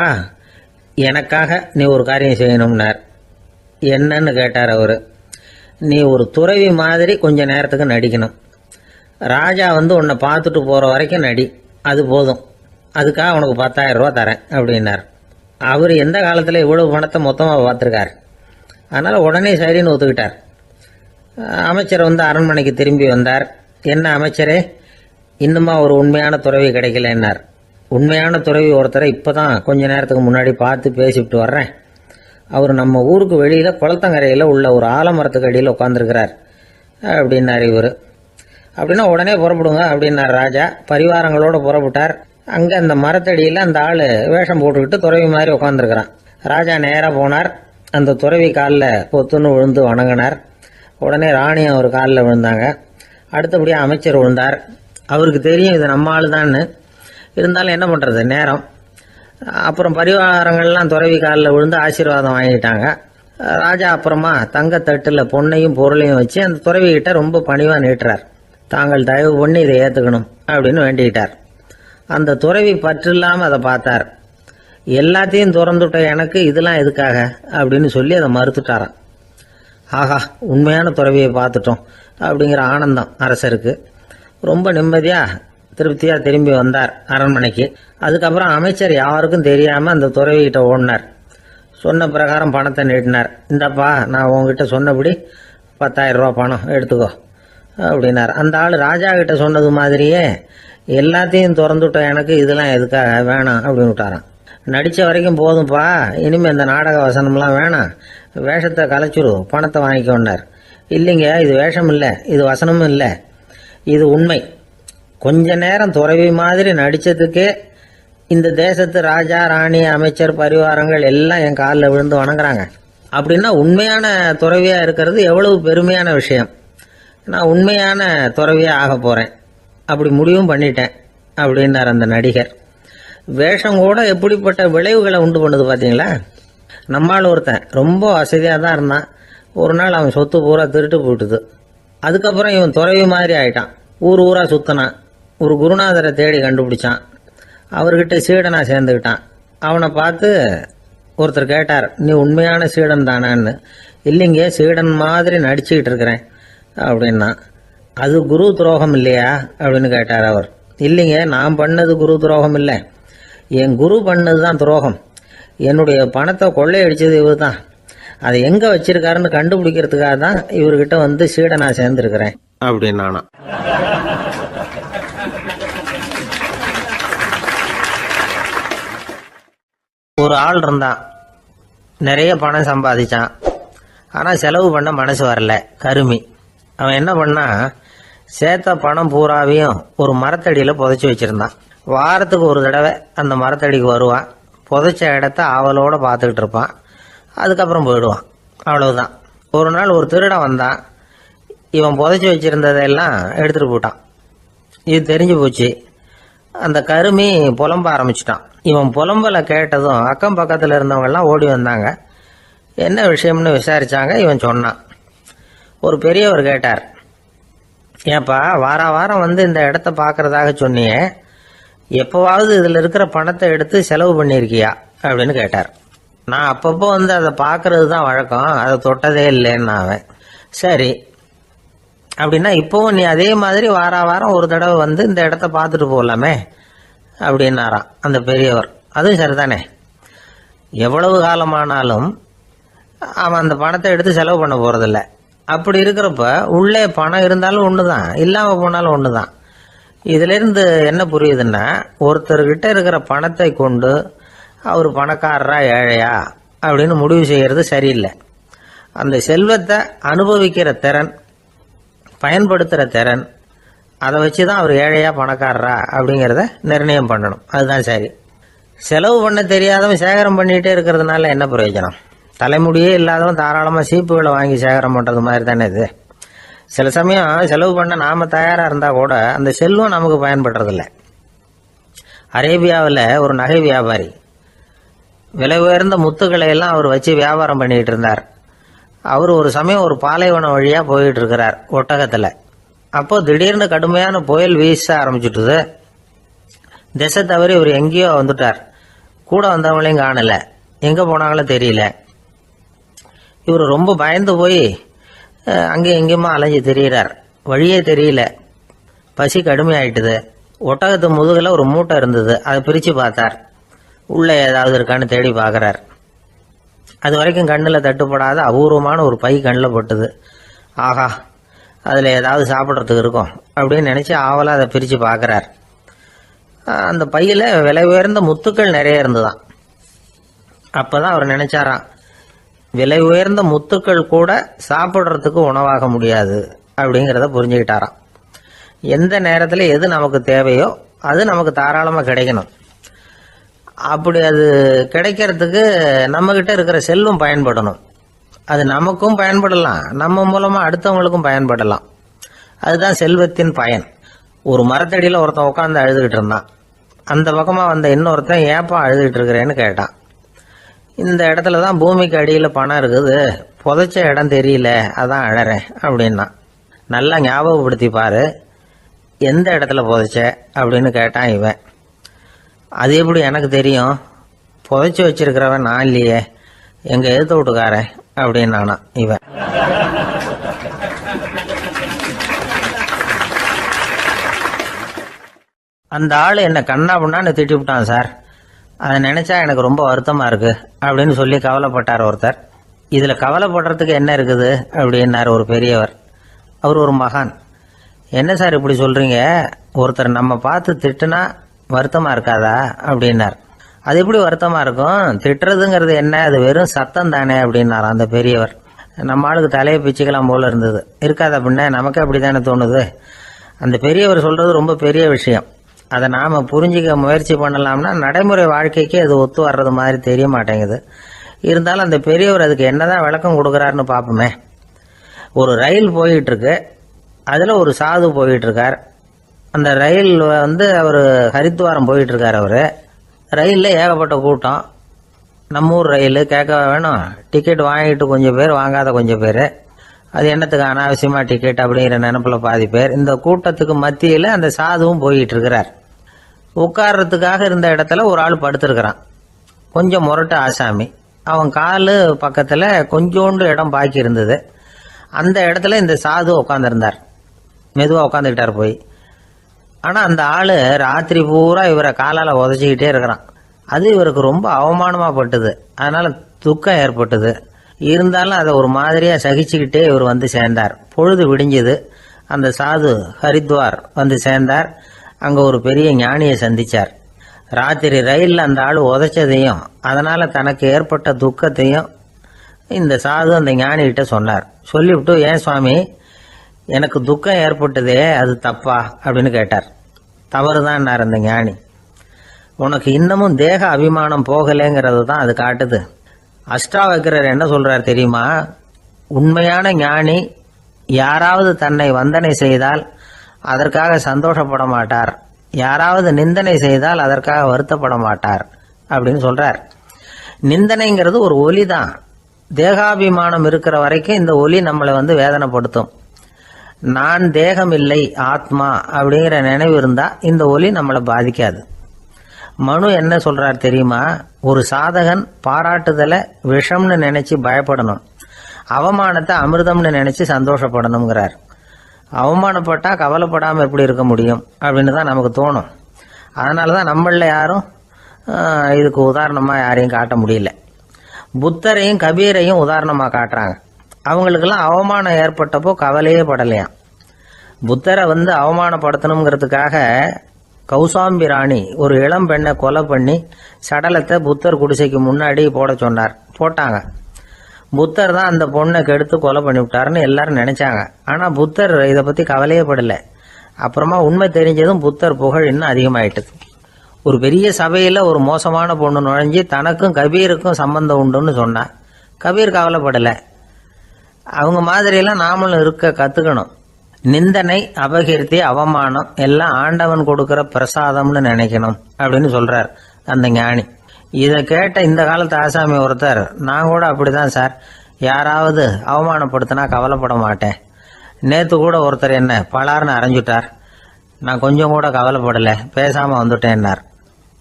எனக்காக நீ ஒரு காரியம் செய்யணும்னார். என்னன்னு கேட்டார் அவர். நீ ஒரு துறவி மாதிரி கொஞ்ச நேரத்துக்கு நடிக்கணும். ராஜா உன்னை பார்த்துட்டு போகிற வரைக்கும் நடி, அது போதும். அதுக்காக உனக்கு 10,000 ரூபா தரேன் அப்படின்னார். அவர் எந்த காலத்தில் இவ்வளவு பணத்தை மொத்தமாக பார்த்துருக்கார். அதனால் உடனே சரின்னு ஒத்துக்கிட்டார். அமைச்சர் அரண்மனைக்கு திரும்பி வந்தார். என்ன அமைச்சரே, இன்னுமா ஒரு உண்மையான துறவி கிடைக்கலன்னார். உண்மையான துறவி ஒருத்தரை இப்போ தான் கொஞ்ச நேரத்துக்கு முன்னாடி பார்த்து பேசிவிட்டு வர்றேன். அவர் நம்ம ஊருக்கு வெளியில் குளத்தங்கரையில் உள்ள ஒரு ஆலமரத்துக்கு அடியில் உட்காந்துருக்கிறார் அப்படின்னார் இவர். அப்படின்னா உடனே புறப்படுங்க அப்படின்னார் ராஜா. பரிவாரங்களோடு புறப்பட்டார். அங்கே அந்த மரத்தடியில் அந்த ஆள் வேஷம் போட்டுக்கிட்டு துறவி மாதிரி உட்காந்துருக்கிறான். ராஜா நேராக போனார். அந்த துறவி காலில் பொத்துன்னு விழுந்து வணங்கினார். உடனே ராணியும் அவர் காலில் விழுந்தாங்க. அடுத்தபடியாக அமைச்சர் விழுந்தார். அவருக்கு தெரியும் இது நம்ம ஆள் தான்னு. இருந்தாலும் என்ன பண்ணுறது, நேரம். அப்புறம் பரிவாரங்கள்லாம் துறவி காலில் விழுந்து ஆசீர்வாதம் வாங்கிட்டாங்க. ராஜா அப்புறமா தங்கத்தட்டில் பொன்னையும் பொருளையும் வச்சு அந்த துறவிகிட்ட ரொம்ப பணிவாக நீட்டுறார். தாங்கள் தயவு பண்ணி இதை ஏற்றுக்கணும் அப்படின்னு வேண்டிக்கிட்டார். அந்த துறவி பற்று இல்லாமல் அதை பார்த்தார். எல்லாத்தையும் திறந்துட்ட எனக்கு இதெல்லாம் எதுக்காக அப்படின்னு சொல்லி அதை மறுத்துட்டாராம். ஆஹா, உண்மையான துறவியை பார்த்துட்டோம் அப்படிங்கிற ஆனந்தம் அரசருக்கு. ரொம்ப நிம்மதியாக திருப்தியாக திரும்பி வந்தார் அரண்மனைக்கு. அதுக்கப்புறம் அமைச்சர் யாருக்கும் தெரியாமல் அந்த துறவிகிட்ட ஓடினார். சொன்ன பிரகாரம் பணத்தை நீட்டினார். இந்தப்பா, நான் உங்ககிட்ட சொன்னபடி 10,000 ரூபா பணம் எடுத்துக்கோ அப்படின்னார். அந்த ஆள் ராஜா கிட்ட சொன்னது மாதிரியே எல்லாத்தையும் திறந்துட்ட எனக்கு இதெல்லாம் எதுக்காக வேணாம் அப்படின்னு விட்டாரான். நடித்த வரைக்கும் போதும்ப்பா, இனிமேல் இந்த நாடக வசனம்லாம் வேணாம், வேஷத்தை கலைச்சிரு, பணத்தை வாங்கிக்கோன்னார். இல்லைங்க, இது வேஷம் இல்லை, இது வசனமும் இல்லை, இது உண்மை. கொஞ்ச நேரம் துறவி மாதிரி நடித்ததுக்கே இந்த தேசத்து ராஜா, ராணி, அமைச்சர், பரிவாரங்கள் எல்லாம் என் காலில் விழுந்து வணங்குறாங்க. அப்படின்னா உண்மையான துறவியாக இருக்கிறது எவ்வளவு பெருமையான விஷயம். நான் உண்மையான துறவியாக ஆக போகிறேன், அப்படி முடிவும் பண்ணிட்டேன் அப்படின்னார் அந்த நடிகர். வேஷம் கூட எப்படிப்பட்ட விளைவுகளை உண்டு பண்ணுது பார்த்தீங்களா. நம்மால் ஒருத்தன் ரொம்ப வசதியாக தான் இருந்தான். ஒரு நாள் அவன் சொத்து பூரா திருட்டு போயிட்டுது. அதுக்கப்புறம் இவன் துறவி மாதிரி ஆயிட்டான். ஊர் ஊராக சுற்றினான். ஒரு குருநாதரை தேடி கண்டுபிடிச்சான். அவர்கிட்ட சீடனாக சேர்ந்துக்கிட்டான். அவனை பார்த்து ஒருத்தர் கேட்டார், நீ உண்மையான சீடன் தானான்னு. இல்லைங்க, சீடன் மாதிரி நடிச்சுக்கிட்டு இருக்கிறேன் அப்படின்னா. அது குரு துரோகம் இல்லையா அப்படின்னு கேட்டார் அவர். இல்லைங்க, நான் பண்ணது குரு துரோகம் இல்லை, என் குரு பண்ணது தான் துரோகம். என்னுடைய பணத்தை கொள்ளையடிச்சது இவர் தான். அதை எங்கே வச்சிருக்காருன்னு கண்டுபிடிக்கிறதுக்காக தான் இவர்கிட்ட சீடனாக சேர்ந்துருக்கிறேன் அப்படின்னானா. ஒரு ஆள் இருந்தான், நிறைய பணம் சம்பாதிச்சான். ஆனால் செலவு பண்ண மனசு வரல, கருமி. அவன் என்ன பண்ணா, சேர்த்த பணம் பூராவையும் ஒரு மரத்தடியில் புதைச்சி வச்சிருந்தான். வாரத்துக்கு ஒரு தடவை அந்த மரத்தடிக்கு வருவான். புதைச்ச இடத்த ஆவலோடு பார்த்துக்கிட்டு இருப்பான். அதுக்கப்புறம் போயிடுவான். அவ்வளவுதான். ஒரு நாள் ஒரு திருடன் வந்தான். இவன் புதைச்சி வச்சிருந்ததெல்லாம் எடுத்துட்டு போட்டான். இது தெரிஞ்சு போச்சு. அந்த கருமி புலம்ப ஆரம்பிச்சிட்டான். இவன் புலம்பலை கேட்டதும் அக்கம் பக்கத்தில் இருந்தவங்க எல்லாம் ஓடி வந்தாங்க. என்ன விஷயம்னு விசாரிச்சாங்க. இவன் சொன்னான். ஒரு பெரியவர் கேட்டார், ஏப்பா வாரம் வந்து இந்த இடத்த பார்க்கறதாக சொன்னியே, எப்போவாவது இதில் இருக்கிற பணத்தை எடுத்து செலவு பண்ணியிருக்கியா அப்படின்னு கேட்டார். நான் அப்பப்போ வந்து அதை பார்க்கறது தான் வழக்கம், அதை தொட்டதே இல்லைன்னு அவன். சரி, அப்படின்னா இப்போவும் நீ அதே மாதிரி வாரம் ஒரு தடவை வந்து இந்த இடத்த பார்த்துட்டு போகலாமே அப்படின்னாராம் அந்த பெரியவர். அதுவும் சரிதானே, எவ்வளவு காலமானாலும் அவன் அந்த பணத்தை எடுத்து செலவு பண்ண போறதில்ல. அப்படி இருக்கிறப்ப உள்ளே பணம் இருந்தாலும் ஒன்று தான், இல்லாமல் போனாலும் ஒன்று தான். இதிலிருந்து என்ன புரியுதுன்னா, ஒருத்தர்கிட்ட இருக்கிற பணத்தை கொண்டு அவர் பணக்காரரா ஏழையா அப்படின்னு முடிவு செய்கிறது சரியில்லை. அந்த செல்வத்தை அனுபவிக்கிற திறன், பயன்படுத்துகிற திறன், அதை வச்சு தான் அவர் ஏழையா பணக்காரரா அப்படிங்கிறத நிர்ணயம் பண்ணணும். அதுதான் சரி. செலவு பண்ண தெரியாதவன் சேகரம் பண்ணிகிட்டே இருக்கிறதுனால என்ன பிரயோஜனம்? தலைமுடியே இல்லாதவன் தாராளமாக சீப்புகளை வாங்கி சேகரம் பண்ணுறது மாதிரி தானே இது. சில சமயம் செலவு பண்ண நாம் தயாராக இருந்தால் கூட அந்த செல்வம் நமக்கு பயன்படுறதில்ல. அரேபியாவில் ஒரு நகை வியாபாரி விலை உயர்ந்த முத்துக்களை எல்லாம் அவர் வச்சு வியாபாரம் பண்ணிகிட்டு இருந்தார். அவர் ஒரு சமயம் ஒரு பாலைவனம் வழியாக போயிட்டு இருக்கிறார் ஒட்டகத்தில். அப்போ திடீர்னு கடுமையான புயல் வீச ஆரம்பிச்சுட்டுது. திசை தவறி இவர் எங்கேயோ வந்துட்டார். கூட வந்தவங்களையும் காணல, எங்கே போனாங்களோ தெரியல. இவர் ரொம்ப பயந்து போய் அங்கேயும் எங்கேயுமா அலைஞ்சு தெரிகிறார். வழியே தெரியல. பசி கடுமையாயிட்டுது. ஒட்டகத்து முதுகில் ஒரு மூட்டை இருந்தது. அதை பிரித்து பார்த்தார். உள்ளே ஏதாவது இருக்கான்னு தேடி பார்க்குறார். அது வரைக்கும் கண்ணில் தட்டுப்படாத அபூர்வமான ஒரு பை கண்ணில் பட்டுது. ஆஹா, அதில் ஏதாவது சாப்பிட்றதுக்கு இருக்கும் அப்படின்னு நினச்சி ஆவலாக அதை பிரித்து பார்க்குறார். அந்த பையில் விலை உயர்ந்த முத்துக்கள் நிறைய இருந்துதான். அப்போ தான் அவர் நினச்சாராம், விலை உயர்ந்த முத்துக்கள் கூட சாப்பிட்றதுக்கு உணவாக முடியாது அப்படிங்கிறத புரிஞ்சுக்கிட்டாராம். எந்த நேரத்தில் எது நமக்கு தேவையோ அது நமக்கு தாராளமாக கிடைக்கணும். அப்படி அது கிடைக்கிறதுக்கு நம்மக்கிட்ட இருக்கிற செல்வம் பயன்படணும். அது நமக்கும் பயன்படலாம், நம்ம மூலமாக அடுத்தவங்களுக்கும் பயன்படலாம். அதுதான் செல்வத்தின் பயன். ஒரு மரத்தடியில் ஒருத்தன் உட்காந்து அழுதுகிட்டு இருந்தான். அந்த பக்கமாக வந்த இன்னொருத்தன் ஏப்பா அழுதுகிட்டு இருக்கிறேன்னு கேட்டான். இந்த இடத்துல தான் பூமிக்கு அடியில் பணம் இருக்குது, புதைச்ச இடம் தெரியல, அதான் அழறேன் அப்படின்னா. நல்லா ஞாபகப்படுத்தி பாரு, எந்த இடத்துல புதைச்ச அப்படின்னு கேட்டான் இவன். அது எப்படி எனக்கு தெரியும், புதைச்சி வச்சிருக்கிறவன் நான் இல்லையே, எங்கள் எதிர்த்து வீட்டுக்காரன் அப்படின்னானா இவன். அந்த ஆள் என்னை கண்ணா பண்ணான்னு திட்டி விட்டான் சார், அதை நினைச்சா எனக்கு ரொம்ப வருத்தமா இருக்கு அப்படின்னு சொல்லி கவலைப்பட்டார் ஒருத்தர். இதுல கவலைப்படுறதுக்கு என்ன இருக்குது அப்படின்னார் ஒரு பெரியவர். அவர் ஒரு மகான். என்ன சார் இப்படி சொல்றீங்க, ஒருத்தர் நம்ம பார்த்து திட்டுனா வருத்தமா இருக்காதா அப்படின்னார். அது எப்படி வருத்தமா இருக்கும், திட்டுறதுங்கிறது என்ன, அது வெறும் சத்தம் தானே அப்படின்னார் அந்த பெரியவர். நம்ம ஆளுக்கு தலையை பிச்சுக்கலாம் போல இருந்தது. இருக்காத அப்படின்னா நமக்கு அப்படித்தானே தோணுது. அந்த பெரியவர் சொல்றது ரொம்ப பெரிய விஷயம். அதை நாம புரிஞ்சிக்க முயற்சி பண்ணலாம்னா நடைமுறை வாழ்க்கைக்கு அது ஒத்து வர்றது மாதிரி தெரிய மாட்டேங்குது. இருந்தாலும் அந்த பெரியவர் அதுக்கு என்னதான் விளக்கம் கொடுக்குறாருன்னு பார்ப்போமே. ஒரு ரயில் போயிட்டு இருக்கு, அதுல ஒரு சாது போயிட்டு இருக்கார். அந்த ரயில் வந்து அவர் ஹரித்வாரம் போயிட்டு இருக்கார். அவரு ரயிலில் ஏகப்பட்ட கூட்டம். நம்ம ஊர் ரயில் கேட்க வேணும், டிக்கெட் வாங்கிட்டு கொஞ்சம் பேர், வாங்காத கொஞ்சம் பேர். அது என்னத்துக்கு அனாவசியமா டிக்கெட் அப்படிங்கிற நினைப்புல பாதி பேர். இந்த கூட்டத்துக்கு மத்தியில் அந்த சாதுவும் போயிட்டு இருக்கிறார். உட்கார்றதுக்காக இருந்த இடத்துல ஒரு ஆள் படுத்திருக்கிறான், கொஞ்சம் முரட்டு ஆசாமி. அவன் காலு பக்கத்துல கொஞ்சோண்டு இடம் பாக்கி இருந்தது. அந்த இடத்துல இந்த சாது உட்காந்துருந்தார். மெதுவா உட்காந்துக்கிட்டார் போய். ஆனா அந்த ஆளு ராத்திரி பூரா இவரை காலால உதச்சிக்கிட்டே இருக்கிறான். அது இவருக்கு ரொம்ப அவமானமா பட்டுது. அதனால துக்கம் ஏற்பட்டது. இருந்தாலும் அதை ஒரு மாதிரியா சகிச்சுக்கிட்டே இவர் வந்து சேர்ந்தார். பொழுது விடிஞ்சது. அந்த சாது ஹரித்வார் வந்து சேர்ந்தார். அங்க ஒரு பெரிய ஞானியை சந்திச்சார். ராத்திரி ரயில்ல அந்த ஆள் உதைச்சதையும் அதனால தனக்கு ஏற்பட்ட துக்கத்தையும் இந்த சாது அந்த ஞானி கிட்ட சொன்னார். சொல்லிவிட்டு, ஏன் சுவாமி, எனக்கு துக்கம் ஏற்பட்டதே அது தப்பா அப்படின்னு கேட்டார். தவறுதான் அந்த ஞானி. உனக்கு இன்னமும் தேக அபிமானம் போகலைங்கிறது தான் அது காட்டுது. அஷ்டாவக்கரர் என்ன சொல்றார் தெரியுமா, உண்மையான ஞானி யாராவது தன்னை வந்தனை செய்தால் அதற்காக சந்தோஷப்பட மாட்டார், யாராவது நிந்தனை செய்தால் அதற்காக வருத்தப்பட மாட்டார் அப்படின்னு சொல்றார். நிந்தனைங்கிறது ஒரு ஒலி தான். தேகாபிமானம் இருக்கிற வரைக்கும் இந்த ஒலி நம்மளை வேதனைப்படுத்தும். நான் தேகம் இல்லை, ஆத்மா அப்படிங்கிற நினைவு இருந்தா இந்த ஒலி நம்மளை பாதிக்காது. மனு என்ன சொல்றார் தெரியுமா? ஒரு சாதகன் பாராட்டுதலை விஷம்னு நினைச்சு பயப்படணும், அவமானத்தை அமிர்தம்னு நினைச்சு சந்தோஷப்படணுங்கிறார். அவமானப்பட்டா கவலைப்படாம எப்படி இருக்க முடியும் அப்படின்னு தான் நமக்கு தோணும். அதனாலதான் நம்மள யாரும் இதுக்கு உதாரணமா யாரையும் காட்ட முடியல. புத்தரையும் கபீரையும் உதாரணமா காட்டுறாங்க. அவங்களுக்கெல்லாம் அவமானம் ஏற்பட்டப்போ கவலையே படலையாம். புத்தரை அவமானப்படுத்தணுங்கிறதுக்காக கௌசாம்பி ராணி ஒரு இளம் பெண்ணை கொலை பண்ணி சடலத்தை புத்தர் குடிசைக்கு முன்னாடி போட சொன்னார். போட்டாங்க. புத்தர் தான் அந்த பொண்ணை கெடுத்து கொலை பண்ணி விட்டாருன்னு எல்லாரும் நினைச்சாங்க. ஆனா புத்தர் இதை பத்தி கவலையே படல. அப்புறமா உண்மை தெரிஞ்சதும் புத்தர் புகழ் இன்னும் அதிகமாயிட்டது. ஒரு பெரிய சபையில ஒரு மோசமான பொண்ணு நுழைஞ்சு தனக்கும் கபீருக்கும் சம்பந்தம் உண்டுன்னு சொன்னா கபீர் கவலைப்படல. அவங்க மாதிரியெல்லாம் நாமளும் இருக்க கத்துக்கணும். நிந்தனை, அபகீர்த்தி, அவமானம் எல்லாம் ஆண்டவன் கொடுக்கிற பிரசாதம்னு நினைக்கணும் அப்படின்னு சொல்றார் அந்த ஞானி. இதை கேட்ட இந்த காலத்து ஆசாமி ஒருத்தர், நான் கூட அப்படிதான் சார், யாராவது அவமானப்படுத்தினா கவலைப்பட மாட்டேன். நேத்து கூட ஒருத்தர் என்ன பலார்னு அரைஞ்சுட்டார், நான் கொஞ்சம் கூட கவலைப்படல, பேசாம வந்துட்டேன்னார்.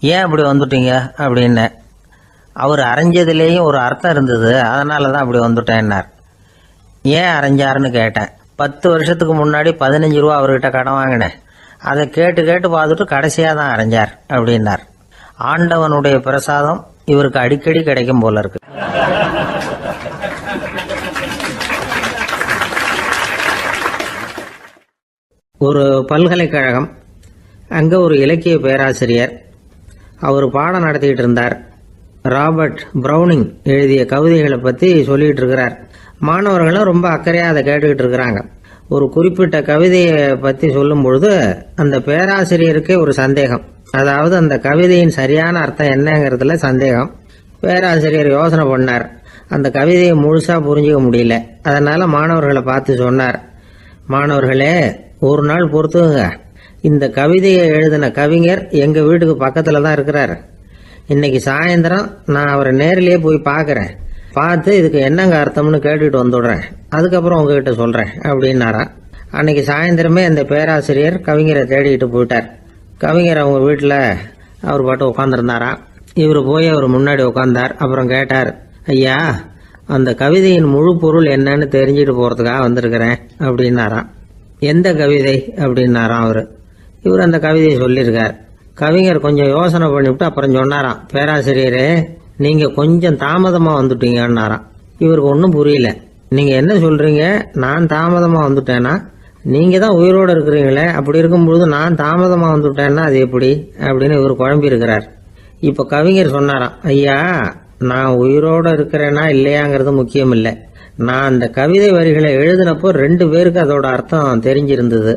ஏன் அப்படி வந்துட்டீங்க அப்படின்னு. அவர் அரைஞ்சதுலேயும் ஒரு அர்த்தம் இருந்தது, அதனாலதான் அப்படி வந்துட்டேன்னார். ஏன் அரைஞ்சாருன்னு கேட்டேன். 10 வருஷத்துக்கு முன்னாடி 15 ரூபா அவர்கிட்ட கடன் வாங்கினேன், அதை கேட்டு கேட்டு பார்த்துட்டு கடைசியா தான் அரைஞ்சார் அப்படின்னார். ஆண்டவனுடைய பிரசாதம் இவருக்கு அடிக்கடி கிடைக்கும் போல இருக்கு. ஒரு பல்கலைக்கழகம், அங்க ஒரு இலக்கிய பேராசிரியர், அவர் பாடம் நடத்திட்டு இருந்தார். ராபர்ட் பிரவுனிங் எழுதிய கவிதைகளை பத்தி சொல்லிட்டு இருக்கிறார். மாணவர்களும் ரொம்ப அக்கறையா அதை கேட்டுக்கிட்டு இருக்கிறாங்க. ஒரு குறிப்பிட்ட கவிதையை பத்தி சொல்லும் பொழுது அந்த பேராசிரியருக்கே ஒரு சந்தேகம். அதாவது அந்த கவிதையின் சரியான அர்த்தம் என்னங்கிறதுல சந்தேகம். பேராசிரியர் யோசனை பண்ணார். அந்த கவிதையை முழுசா புரிஞ்சுக்க முடியல. அதனால மாணவர்களை பார்த்து சொன்னார், மாணவர்களே, ஒரு நாள் பொறுத்துங்க, இந்த கவிதையை எழுதின கவிஞர் எங்க வீட்டுக்கு பக்கத்துல தான் இருக்கிறார். இன்னைக்கு சாயந்தரம் நான் அவரை நேரிலேயே போய் பார்க்கறேன், பார்த்து இதுக்கு என்னங்க அர்த்தம்னு கேட்டுட்டு வந்துடுறேன், அதுக்கப்புறம் உங்ககிட்ட சொல்றேன் அப்படின்னாராம். அன்னைக்கு சாயந்தரமே அந்த பேராசிரியர் கவிஞரை தேடிட்டு போயிட்டார். கவிஞர் அவங்க வீட்டுல அவர் பாட்டு உட்காந்துருந்தாராம். இவர் போய் அவர் முன்னாடி உட்கார்ந்தார். அப்புறம் கேட்டார், ஐயா, அந்த கவிதையின் முழு பொருள் என்னன்னு தெரிஞ்சுட்டு போறதுக்காக வந்திருக்கிறேன் அப்படின்னாராம். எந்த கவிதை அப்படின்னாராம் அவரு. இவர் அந்த கவிதையை சொல்லியிருக்கார். கவிஞர் கொஞ்சம் யோசனை பண்ணிவிட்டு அப்புறம் சொன்னாராம், பேராசிரியரே, நீங்க கொஞ்சம் தாமதமா வந்துட்டீங்கன்னாராம். இவருக்கு ஒன்றும் புரியல. நீங்க என்ன சொல்றீங்க? நான் தாமதமா வந்துட்டேன்னா? நீங்க தான் உயிரோடு இருக்கிறீங்களே, அப்படி இருக்கும்பொழுது நான் தாமதமா வந்துட்டேன்னா அது எப்படி அப்படின்னு இவர் குழம்பி இருக்கிறார். இப்ப கவிஞர் சொன்னாராம், ஐயா, நான் உயிரோட இருக்கிறேனா இல்லையாங்கிறது முக்கியம் இல்லை. நான் அந்த கவிதை வரிகளை எழுதினப்போ 2 பேருக்கு அதோட அர்த்தம் தெரிஞ்சிருந்தது.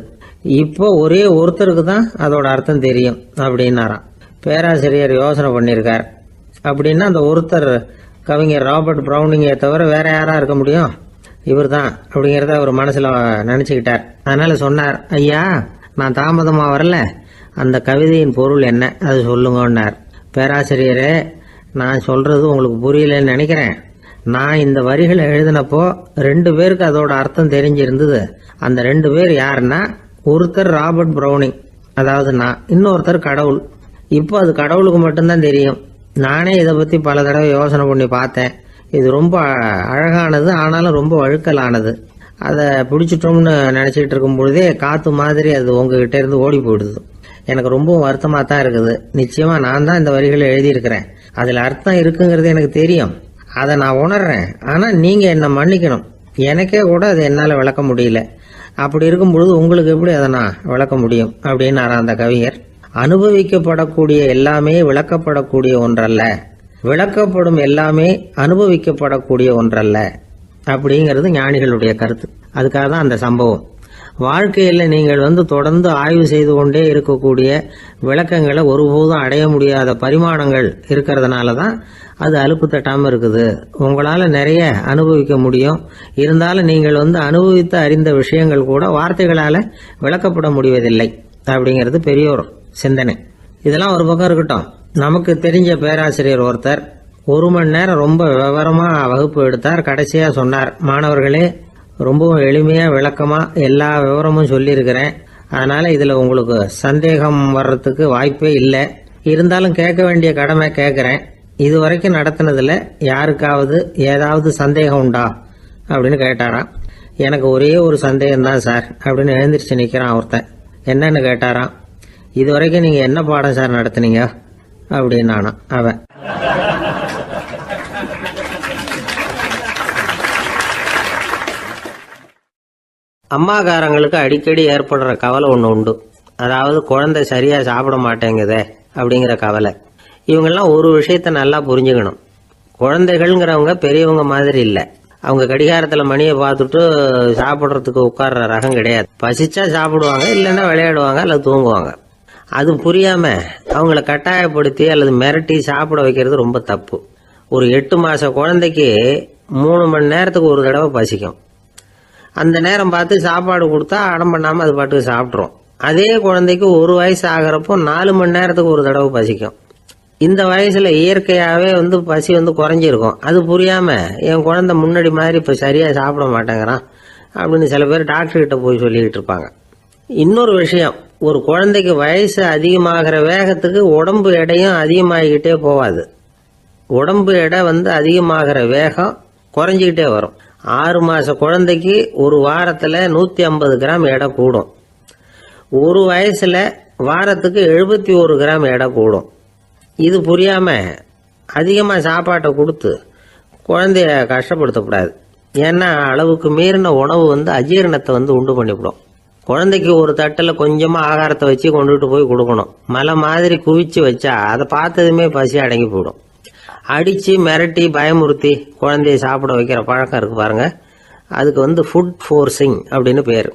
இப்போ ஒரே ஒருத்தருக்கு தான் அதோட அர்த்தம் தெரியும் அப்படின்னாராம். பேராசிரியர் யோசனை பண்ணியிருக்கார். அப்படின்னா அந்த ஒருத்தர் கவிஞர் ராபர்ட் பிரவுனிங்கை தவிர வேற யாரா இருக்க முடியும்? இவர் தான் அப்படிங்கிறத அவர் மனசுல நினைச்சுக்கிட்டார். அதனால சொன்னார், ஐயா, நான் தாமதமா வரல, அந்த கவிதையின் பொருள் என்ன அது சொல்லுங்கன்னார். பேராசிரியரே, நான் சொல்றது உங்களுக்கு புரியலன்னு நினைக்கிறேன். நான் இந்த வரிகளை எழுதினப்போ 2 பேருக்கு அதோட அர்த்தம் தெரிஞ்சிருந்தது. அந்த 2 பேர் யாருன்னா, ஒருத்தர் ராபர்ட் பிரவுனிங், அதாவது நான், இன்னொருத்தர் கடவுள். இப்போ அது கடவுளுக்கு மட்டும்தான் தெரியும். நானே இதை பத்தி பல தடவை யோசனை பண்ணி பார்த்தேன். இது ரொம்ப அழகானது, ஆனாலும் ரொம்ப வழுக்கலானது. அதை பிடிச்சிட்டோம்னு நினைச்சிட்டு இருக்கும் பொழுதே காத்து மாதிரி அது உங்ககிட்ட இருந்து ஓடி போயிடுது. எனக்கு ரொம்பவும் வருத்தமா தான் இருக்குது. நிச்சயமா நான் தான் இந்த வரிகளை எழுதியிருக்கிறேன், அதுல அர்த்தம் இருக்குங்கிறது எனக்கு தெரியும், அதை நான் உணர்றேன். ஆனா நீங்க என்ன மன்னிக்கணும், எனக்கே கூட அதை என்னால விளக்க முடியல. அப்படி இருக்கும் பொழுது உங்களுக்கு எப்படி அதை நான் விளக்க முடியும் அப்படின்னு அந்த கவிஞர். அனுபவிக்கப்படக்கூடிய எல்லாமே விளக்கப்படக்கூடிய ஒன்றல்ல, விளக்கப்படும் எல்லாமே அனுபவிக்கப்படக்கூடிய ஒன்றல்ல அப்படிங்கிறது ஞானிகளுடைய கருத்து. அதுக்காக தான் அந்த சம்பவம். வாழ்க்கையில் நீங்கள் தொடர்ந்து ஆய்வு செய்து கொண்டே இருக்கக்கூடிய விளக்கங்களை ஒருபோதும் அடைய முடியாத பரிமாணங்கள் இருக்கிறதுனால தான் அது அலுப்பு தட்டாமல் இருக்குது. உங்களால் நிறைய அனுபவிக்க முடியும். இருந்தாலும் நீங்கள் அனுபவித்து அறிந்த விஷயங்கள் கூட வார்த்தைகளால் விளக்கப்பட முடிவதில்லை அப்படிங்கிறது பெரியோர் சிந்தனை. இதெல்லாம் ஒரு பக்கம் இருக்கட்டும். நமக்கு தெரிஞ்ச பேராசிரியர் ஒருத்தர் 1 மணி நேரம் ரொம்ப விவரமாக வகுப்பு எடுத்தார். கடைசியாக சொன்னார், மாணவர்களே, ரொம்பவும் எளிமையாக விளக்கமாக எல்லா விவரமும் சொல்லியிருக்கிறேன். அதனால் இதில் உங்களுக்கு சந்தேகம் வர்றதுக்கு வாய்ப்பே இல்லை. இருந்தாலும் கேட்க வேண்டிய கடமை கேட்குறேன். இது வரைக்கும் நடத்தினதில் யாருக்காவது ஏதாவது சந்தேகம் உண்டா அப்படின்னு கேட்டாராம். எனக்கு ஒரே ஒரு சந்தேகம்தான் சார் அப்படின்னு எழுந்திரிச்சு நிற்கிறான் ஒருத்தன். என்னன்னு கேட்டாராம். இது வரைக்கும் நீங்கள் என்ன பாடம் சார் நடத்துனீங்க அப்படின்னானா அவன். அம்மாக்காரங்களுக்கு அடிக்கடி ஏற்படுற கவலை ஒன்று உண்டு. அதாவது குழந்தை சரியாக சாப்பிட மாட்டேங்குதே அப்படிங்கிற கவலை. இவங்கெல்லாம் ஒரு விஷயத்த நல்லா புரிஞ்சுக்கணும். குழந்தைகள்ங்கிறவங்க பெரியவங்க மாதிரி இல்லை. அவங்க கடிகாரத்தில் மணியை பார்த்துட்டு சாப்பிட்றதுக்கு உட்கார்ற ரகம் கிடையாது. பசிச்சா சாப்பிடுவாங்க, இல்லைன்னா விளையாடுவாங்க அல்லது தூங்குவாங்க. அது புரியாமல் அவங்கள கட்டாயப்படுத்தி அல்லது மிரட்டி சாப்பிட வைக்கிறது ரொம்ப தப்பு. ஒரு 8 மாத குழந்தைக்கு 3 மணி நேரத்துக்கு ஒரு தடவை பசிக்கும். அந்த நேரம் பார்த்து சாப்பாடு கொடுத்தா அடம் பண்ணாமல் அது பாட்டுக்கு சாப்பிட்றோம். அதே குழந்தைக்கு 1 வயசு ஆகிறப்போ 4 மணி நேரத்துக்கு ஒரு தடவை பசிக்கும். இந்த வயசுல இயற்கையாகவே பசி குறைஞ்சிருக்கும். அது புரியாமல் என் குழந்தை முன்னாடி மாதிரி இப்போ சரியாக சாப்பிட மாட்டேங்கிறான் அப்படின்னு சில பேர் டாக்டர்கிட்ட போய் சொல்லிக்கிட்டு இருப்பாங்க. இன்னொரு விஷயம், ஒரு குழந்தைக்கு வயசு அதிகமாகிற வேகத்துக்கு உடம்பு எடையும் அதிகமாகிக்கிட்டே போகாது. உடம்பு எடை அதிகமாகிற வேகம் குறைஞ்சிக்கிட்டே வரும். 6 மாத குழந்தைக்கு ஒரு வாரத்தில் 150 கிராம் எடை கூடும். ஒரு வயசுல வாரத்துக்கு 71 கிராம் எடை கூடும். இது புரியாமல் அதிகமாக சாப்பாட்டை கொடுத்து குழந்தைய கஷ்டப்படுத்தக்கூடாது. ஏன்னா அளவுக்கு மீறின உணவு அஜீரணத்தை உண்டு பண்ணிவிடும். குழந்தைக்கு ஒரு தட்டில் கொஞ்சமாக ஆகாரத்தை வச்சு கொண்டுட்டு போய் கொடுக்கணும். மலை மாதிரி குவிச்சு வச்சா அதை பார்த்ததுமே பசி அடங்கி போயிடும். அடித்து மிரட்டி பயமுறுத்தி குழந்தைய சாப்பிட வைக்கிற பழக்கம் இருக்கு பாருங்க. அதுக்கு ஃபுட் ஃபோர்ஸிங் அப்படின்னு பேர்.